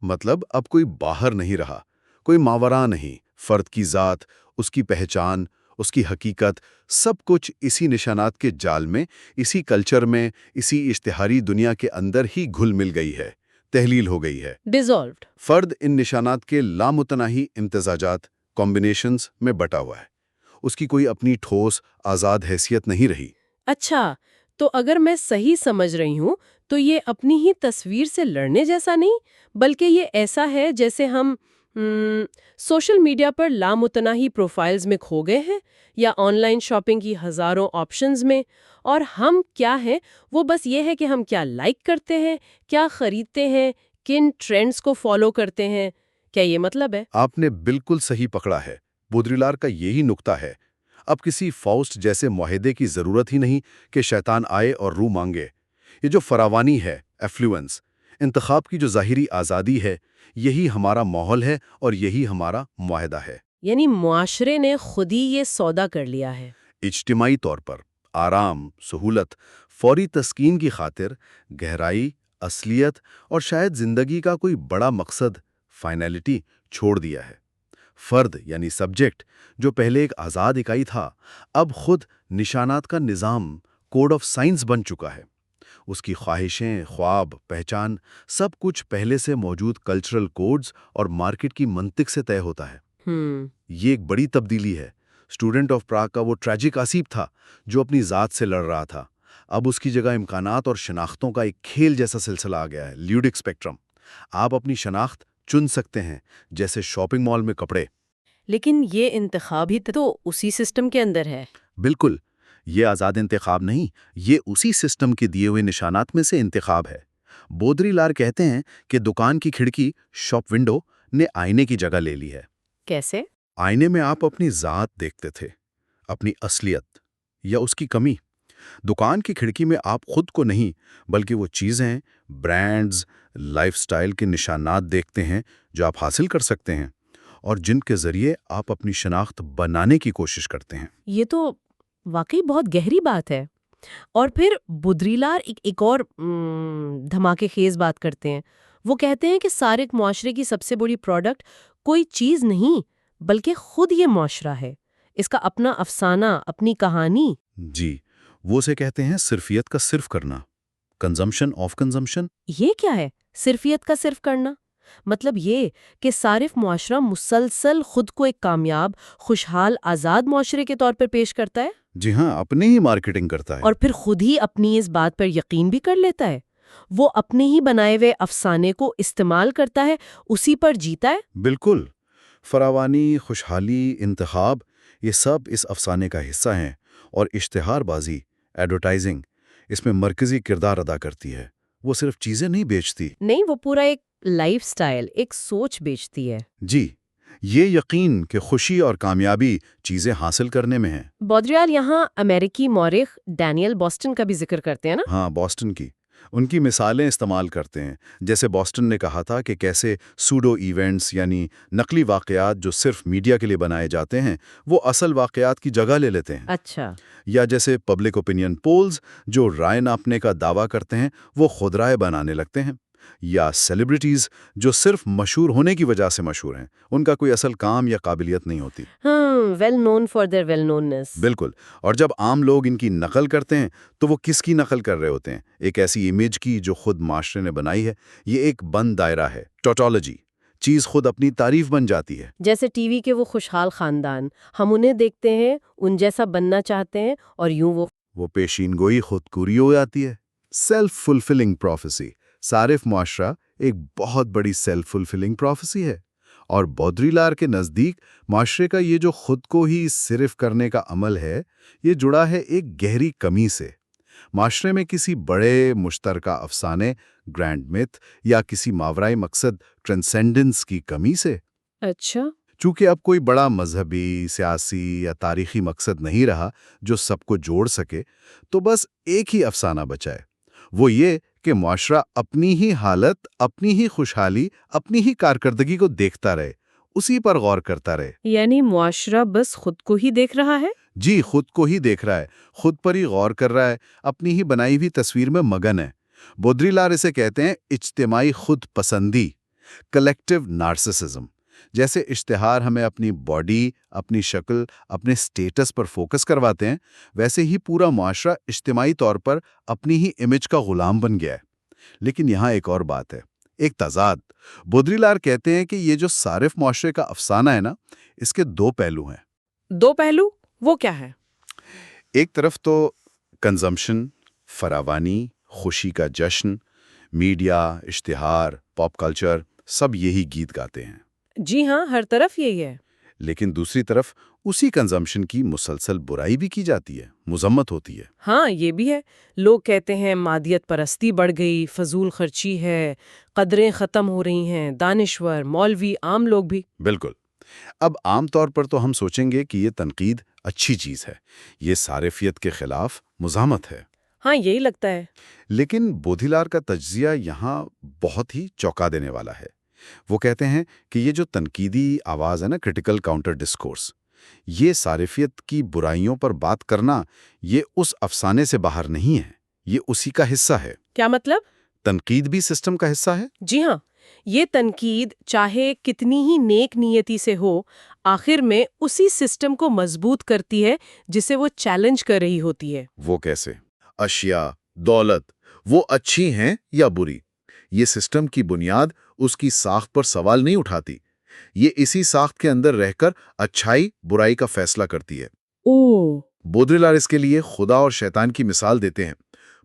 مطلب اب کوئی باہر نہیں رہا، کوئی ماوراء نہیں، فرد کی ذات، اس کی پہچان، اس کی حقیقت، سب کچھ اسی نشانات کے جال میں، اسی کلچر میں، اسی اشتہاری دنیا کے اندر ہی گھل مل گئی ہے، تحلیل ہو گئی ہے۔ ڈیزالوڈ۔ فرد ان نشانات کے لامتناہی امتزاجات، کمبینیشنز میں بٹا ہوا ہے۔ اس کی کوئی اپنی ٹھوس، آزاد حیثیت نہیں رہی۔ اچھا، تو اگر میں صحیح سمجھ رہی ہوں تو یہ اپنی ہی تصویر سے لڑنے جیسا نہیں، بلکہ یہ ایسا ہے جیسے ہم سوشل میڈیا پر لامتناہی پروفائلز میں کھو گئے ہیں، یا آن لائن شاپنگ کی ہزاروں آپشنز میں، اور ہم کیا ہیں وہ بس یہ ہے کہ ہم کیا لائک کرتے ہیں، کیا خریدتے ہیں، کن ٹرینڈز کو فالو کرتے ہیں۔ کیا یہ مطلب ہے؟ آپ نے بالکل صحیح پکڑا ہے۔ بودریلار کا یہی نکتہ ہے۔ اب کسی فاؤسٹ جیسے معاہدے کی ضرورت ہی نہیں کہ شیطان آئے اور روح مانگے۔ یہ جو فراوانی ہے، ایفلوئنس، انتخاب کی جو ظاہری آزادی ہے، یہی ہمارا ماحول ہے اور یہی ہمارا معاہدہ ہے۔ یعنی معاشرے نے خود ہی یہ سودا کر لیا ہے۔ اجتماعی طور پر آرام، سہولت، فوری تسکین کی خاطر گہرائی، اصلیت اور شاید زندگی کا کوئی بڑا مقصد، فائنلٹی چھوڑ دیا ہے۔ فرد یعنی سبجیکٹ، جو پہلے ایک آزاد اکائی تھا، اب خود نشانات کا نظام، کوڈ آف سائنس بن چکا ہے۔ اس کی خواہشیں، خواب، پہچان، سب کچھ پہلے سے موجود کلچرل کوڈز اور مارکیٹ کی منطق سے طے ہوتا ہے۔ یہ ایک بڑی تبدیلی ہے۔ اسٹوڈنٹ آف پراگ کا وہ ٹریجک آصیب تھا جو اپنی ذات سے لڑ رہا تھا، اب اس کی جگہ امکانات اور شناختوں کا ایک کھیل جیسا سلسلہ آ گیا ہے، لیوڈک اسپیکٹرم۔ آپ اپنی شناخت چن سکتے ہیں، جیسے شاپنگ مال میں کپڑے۔ لیکن یہ انتخاب ہی تو اسی سسٹم کے اندر ہے۔ بالکل، یہ آزاد انتخاب نہیں، یہ اسی سسٹم کے دیے ہوئے نشانات میں سے انتخاب ہے۔ بودریلار کہتے ہیں کہ دکان کی کھڑکی، شاپ ونڈو، نے آئینے کی جگہ لے لی ہے۔ کیسے؟ آئینے میں آپ اپنی ذات دیکھتے تھے، اپنی اصلیت یا اس کی کمی۔ دکان کی کھڑکی میں آپ خود کو نہیں، بلکہ وہ چیزیں، برانڈز، لائف سٹائل کے نشانات دیکھتے ہیں جو آپ حاصل کر سکتے ہیں اور جن کے ذریعے آپ اپنی شناخت بنانے کی کوشش کرتے ہیں۔ یہ تو واقعی بہت گہری بات ہے۔ اور پھر بودریلار ایک اور دھماکے خیز بات کرتے ہیں۔ وہ کہتے ہیں کہ سارے معاشرے کی سب سے بڑی پروڈکٹ کوئی چیز نہیں بلکہ خود یہ معاشرہ ہے، اس کا اپنا افسانہ، اپنی کہانی۔ جی، وہ اسے کہتے ہیں صرفیت کا صرف کرنا، کنزمپشن آف کنزمپشن۔ یہ کیا ہے صرفیت کا صرف کرنا؟ مطلب یہ کہ صارف معاشرہ مسلسل خود کو ایک کامیاب، خوشحال، آزاد معاشرے کے طور پر پیش کرتا ہے، جی ہاں، اپنی ہی مارکیٹنگ کرتا ہے۔ اور پھر خود ہی اپنی اس بات پر یقین بھی کر لیتا ہے۔ وہ اپنے ہی بنائے ہوئے افسانے کو استعمال کرتا ہے، اسی پر جیتا ہے۔ بالکل، فراوانی، خوشحالی، انتخاب، یہ سب اس افسانے کا حصہ ہیں، اور اشتہار بازی، ایڈورٹائزنگ، اس میں مرکزی کردار ادا کرتی ہے۔ وہ صرف چیزیں نہیں بیچتی۔ نہیں، وہ پورا ایک لائف سٹائل، ایک سوچ بیچتی ہے۔ جی، یہ یقین کہ خوشی اور کامیابی چیزیں حاصل کرنے میں ہے۔ بودریال یہاں امریکی مورخ ڈینیل بوسٹن کا بھی ذکر کرتے ہیں نا؟ ہاں، بوسٹن کی ان کی مثالیں استعمال کرتے ہیں۔ جیسے بوسٹن نے کہا تھا کہ کیسے سوڈو ایونٹس یعنی نقلی واقعات جو صرف میڈیا کے لیے بنائے جاتے ہیں، وہ اصل واقعات کی جگہ لے لیتے ہیں۔ اچھا۔ یا جیسے پبلک اوپینین پولز جو رائے ناپنے کا دعویٰ کرتے ہیں، وہ خود رائے بنانے لگتے ہیں۔ یا سیلیبریٹیز جو صرف مشہور ہونے کی وجہ سے مشہور ہیں، ان کا کوئی اصل کام یا قابلیت نہیں ہوتی۔ Well known for their well nonsense. بالکل، اور جب عام لوگ ان کی نقل کرتے ہیں تو وہ کس کی نقل کر رہے ہوتے ہیں؟ ایک ایسی امیج کی جو خود معاشرے نے بنائی ہے۔ یہ ایک بند دائرہ ہے، ٹوٹالوجی۔ چیز خود اپنی تعریف بن جاتی ہے۔ جیسے ٹی وی کے وہ خوشحال خاندان، ہم انہیں دیکھتے ہیں، ان جیسا بننا چاہتے ہیں، اور یوں وہ پیشین گوئی خود کوری ہو جاتی ہے۔ سیلف فلفلنگ پروفیسی، صارف معاشرہ ایک بہت بڑی سیلف فلفلنگ پروفیسی ہے، اور بودریلار کے نزدیک معاشرے کا یہ جو خود کو ہی صرف کرنے کا عمل ہے، یہ جڑا ہے ایک گہری کمی سے۔ معاشرے میں کسی بڑے مشترکہ افسانے، گرینڈ میتھ، یا کسی ماورائے مقصد ٹرانسینڈنس کی کمی سے۔ اچھا۔ چونکہ اب کوئی بڑا مذہبی، سیاسی یا تاریخی مقصد نہیں رہا جو سب کو جوڑ سکے، تو بس ایک ہی افسانہ بچا ہے، وہ یہ کہ معاشرہ اپنی ہی حالت، اپنی ہی خوشحالی، اپنی ہی کارکردگی کو دیکھتا رہے، اسی پر غور کرتا رہے۔ یعنی معاشرہ بس خود کو ہی دیکھ رہا ہے؟ جی، خود کو ہی دیکھ رہا ہے، خود پر ہی غور کر رہا ہے، اپنی ہی بنائی ہوئی تصویر میں مگن ہے۔ بودری-لار اسے کہتے ہیں اجتماعی خود پسندی، کلیکٹیو نارسسزم۔ جیسے اشتہار ہمیں اپنی باڈی، اپنی شکل، اپنے سٹیٹس پر فوکس کرواتے ہیں، ویسے ہی پورا معاشرہ اجتماعی طور پر اپنی ہی امیج کا غلام بن گیا ہے۔ لیکن یہاں ایک اور بات ہے، ایک تضاد۔ بودری-لار کہتے ہیں کہ یہ جو صارف معاشرے کا افسانہ ہے نا، اس کے دو پہلو ہیں۔ دو پہلو؟ وہ کیا ہے؟ ایک طرف تو کنزمپشن، فراوانی، خوشی کا جشن، میڈیا، اشتہار، پاپ کلچر، سب یہی گیت گاتے ہیں۔ جی ہاں، ہر طرف یہی ہے۔ لیکن دوسری طرف اسی کنزمپشن کی مسلسل برائی بھی کی جاتی ہے، مذمت ہوتی ہے۔ ہاں، یہ بھی ہے۔ لوگ کہتے ہیں مادیت پرستی بڑھ گئی، فضول خرچی ہے، قدریں ختم ہو رہی ہیں، دانشور، مولوی، عام لوگ بھی۔ بالکل۔ اب عام طور پر تو ہم سوچیں گے کہ یہ تنقید اچھی چیز ہے، یہ صارفیت کے خلاف مزاحمت ہے۔ ہاں، یہی لگتا ہے۔ لیکن بودھی-لار کا تجزیہ یہاں بہت ہی چونکا دینے والا ہے۔ وہ کہتے ہیں کہ یہ جو تنقیدی آواز ہے نا، کریٹیکل کاؤنٹر ڈسکورس، یہ صارفیت کی برائیوں پر بات کرنا، یہ اس افسانے سے باہر نہیں ہے، یہ اسی کا حصہ ہے۔ کیا مطلب؟ تنقید بھی سسٹم کا حصہ ہے۔ جی ہاں، یہ تنقید چاہے کتنی ہی نیک نیتی سے ہو، آخر میں اسی سسٹم کو مضبوط کرتی ہے جسے وہ چیلنج کر رہی ہوتی ہے۔ وہ کیسے؟ اشیاء، دولت، وہ اچھی ہیں یا بری؟ یہ سسٹم کی بنیاد اس کی ساخت پر سوال نہیں اٹھاتی، یہ اسی ساخت کے اندر رہ کر اچھائی برائی کا فیصلہ کرتی ہے۔ اوہ! بودری-لار اس کے لیے خدا اور شیطان کی مثال دیتے ہیں۔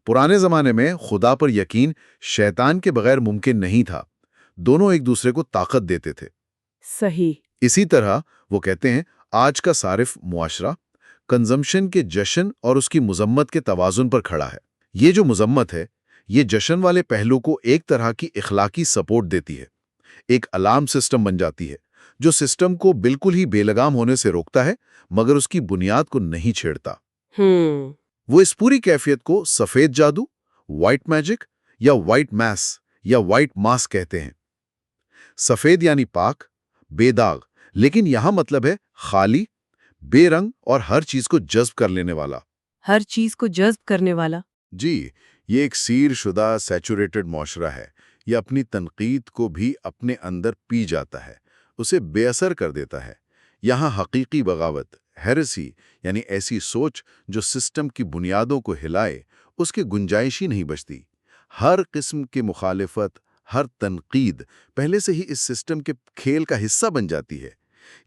پرانے زمانے میں خدا پر یقین شیطان کے بغیر ممکن نہیں تھا، دونوں ایک دوسرے کو طاقت دیتے تھے۔ صحیح۔ اسی طرح وہ کہتے ہیں آج کا صارف معاشرہ کنزمپشن کے جشن اور اس کی مذمت کے توازن پر کھڑا ہے۔ یہ جو مذمت ہے، یہ جشن والے پہلو کو ایک طرح کی اخلاقی سپورٹ دیتی ہے، ایک الارم سسٹم بن جاتی ہے جو سسٹم کو بالکل ہی بے لگام ہونے سے روکتا ہے مگر اس کی بنیاد کو نہیں چھیڑتا۔ وہ اس پوری کیفیت کو سفید جادو، وائٹ میجک یا وائٹ میس یا وائٹ ماس کہتے ہیں۔ سفید یعنی پاک، بے داغ، لیکن یہاں مطلب ہے خالی، بے رنگ اور ہر چیز کو جذب کر لینے والا۔ ہر چیز کو جذب کرنے والا۔ جی، یہ ایک سیر شدہ سیچوریٹڈ معاشرہ ہے۔ یہ اپنی تنقید کو بھی اپنے اندر پی جاتا ہے، اسے بے اثر کر دیتا ہے۔ یہاں حقیقی بغاوت، ہیرسی یعنی ایسی سوچ جو سسٹم کی بنیادوں کو ہلائے، اس کی گنجائش ہی نہیں بچتی۔ ہر قسم کی مخالفت، ہر تنقید پہلے سے ہی اس سسٹم کے کھیل کا حصہ بن جاتی ہے۔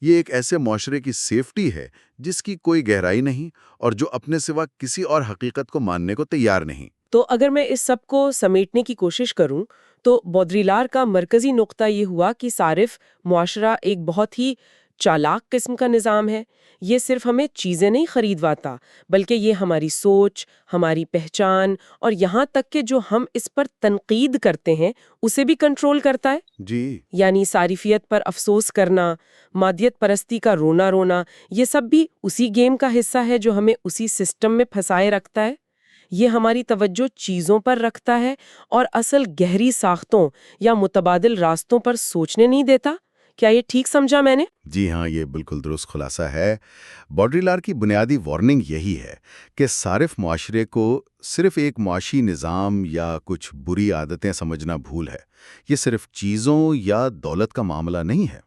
یہ ایک ایسے معاشرے کی سیفٹی ہے جس کی کوئی گہرائی نہیں اور جو اپنے سوا کسی اور حقیقت کو ماننے کو تیار نہیں۔ تو اگر میں اس سب کو سمیٹنے کی کوشش کروں تو بودری-لار کا مرکزی نقطہ یہ ہوا کہ صارف معاشرہ ایک بہت ہی چالاک قسم کا نظام ہے۔ یہ صرف ہمیں چیزیں نہیں خریدواتا، بلکہ یہ ہماری سوچ، ہماری پہچان اور یہاں تک کہ جو ہم اس پر تنقید کرتے ہیں اسے بھی کنٹرول کرتا ہے۔ جی، یعنی صارفیت پر افسوس کرنا، مادیت پرستی کا رونا، یہ سب بھی اسی گیم کا حصہ ہے جو ہمیں اسی سسٹم میں پھنسائے رکھتا ہے۔ یہ ہماری توجہ چیزوں پر رکھتا ہے اور اصل گہری ساختوں یا متبادل راستوں پر سوچنے نہیں دیتا۔ کیا یہ ٹھیک سمجھا میں نے؟ جی ہاں، یہ بالکل درست خلاصہ ہے۔ بودری-لار کی بنیادی وارننگ یہی ہے کہ صارف معاشرے کو صرف ایک معاشی نظام یا کچھ بری عادتیں سمجھنا بھول ہے۔ یہ صرف چیزوں یا دولت کا معاملہ نہیں ہے۔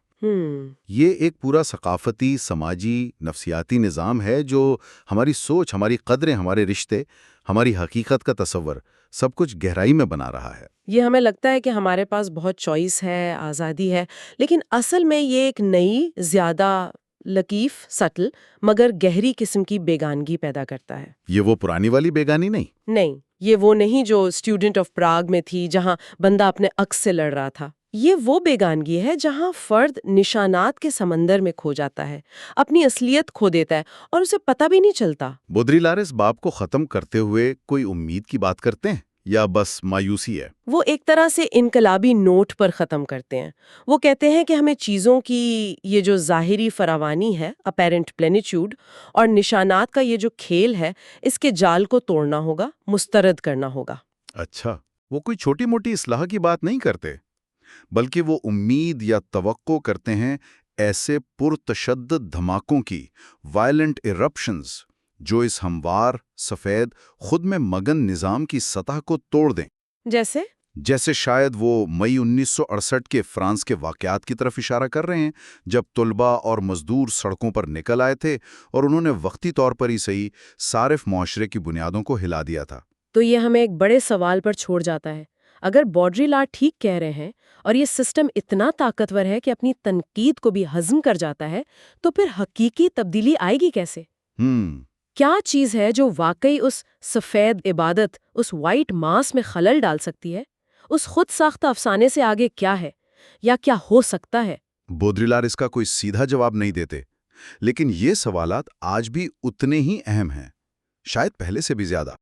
یہ ایک پورا ثقافتی، سماجی، نفسیاتی نظام ہے جو ہماری سوچ، ہماری قدریں، ہمارے رشتے، ہماری حقیقت کا تصور سب کچھ گہرائی میں بنا رہا ہے۔ یہ ہمیں لگتا ہے کہ ہمارے پاس بہت چوائس ہے، آزادی ہے، لیکن اصل میں یہ ایک نئی، زیادہ لطیف، سٹل مگر گہری قسم کی بیگانگی پیدا کرتا ہے۔ یہ وہ پرانی والی بیگانی نہیں، یہ وہ نہیں جو اسٹوڈنٹ آف پراگ میں تھی جہاں بندہ اپنے عکس سے لڑ رہا تھا۔ یہ وہ بیگانگی ہے جہاں فرد نشانات کے سمندر میں کھو جاتا ہے، اپنی اصلیت کھو دیتا ہے اور اسے پتہ بھی نہیں چلتا۔ بودری-لار اس باب کو ختم کرتے ہوئے کوئی امید کی بات کرتے ہیں یا بس مایوسی ہے؟ وہ ایک طرح سے انقلابی نوٹ پر ختم کرتے ہیں۔ وہ کہتے ہیں کہ ہمیں چیزوں کی یہ جو ظاہری فراوانی ہے، اپیرنٹ پلینیٹیوڈ، اور نشانات کا یہ جو کھیل ہے، اس کے جال کو توڑنا ہوگا، مسترد کرنا ہوگا۔ اچھا، وہ کوئی چھوٹی موٹی اصلاح کی بات نہیں کرتے، بلکہ وہ امید یا توقع کرتے ہیں ایسے پرتشدد دھماکوں کی، وائلنٹ ایرپشنز، جو اس ہموار، سفید، خود میں مگن نظام کی سطح کو توڑ دیں۔ جیسے شاید وہ مئی 1968 کے فرانس کے واقعات کی طرف اشارہ کر رہے ہیں، جب طلباء اور مزدور سڑکوں پر نکل آئے تھے اور انہوں نے وقتی طور پر ہی صحیح صارف معاشرے کی بنیادوں کو ہلا دیا تھا۔ تو یہ ہمیں ایک بڑے سوال پر چھوڑ جاتا ہے۔ اگر بوڈریلارڈ ٹھیک کہہ رہے ہیں اور یہ سسٹم اتنا طاقتور ہے کہ اپنی تنقید کو بھی ہضم کر جاتا ہے، تو پھر حقیقی تبدیلی آئے گی کیسے؟ کیا چیز ہے جو واقعی اس سفید عبادت، اس وائٹ ماس میں خلل ڈال سکتی ہے؟ اس خود ساختہ افسانے سے آگے کیا ہے یا کیا ہو سکتا ہے؟ بودریلار اس کا کوئی سیدھا جواب نہیں دیتے، لیکن یہ سوالات آج بھی اتنے ہی اہم ہیں، شاید پہلے سے بھی زیادہ۔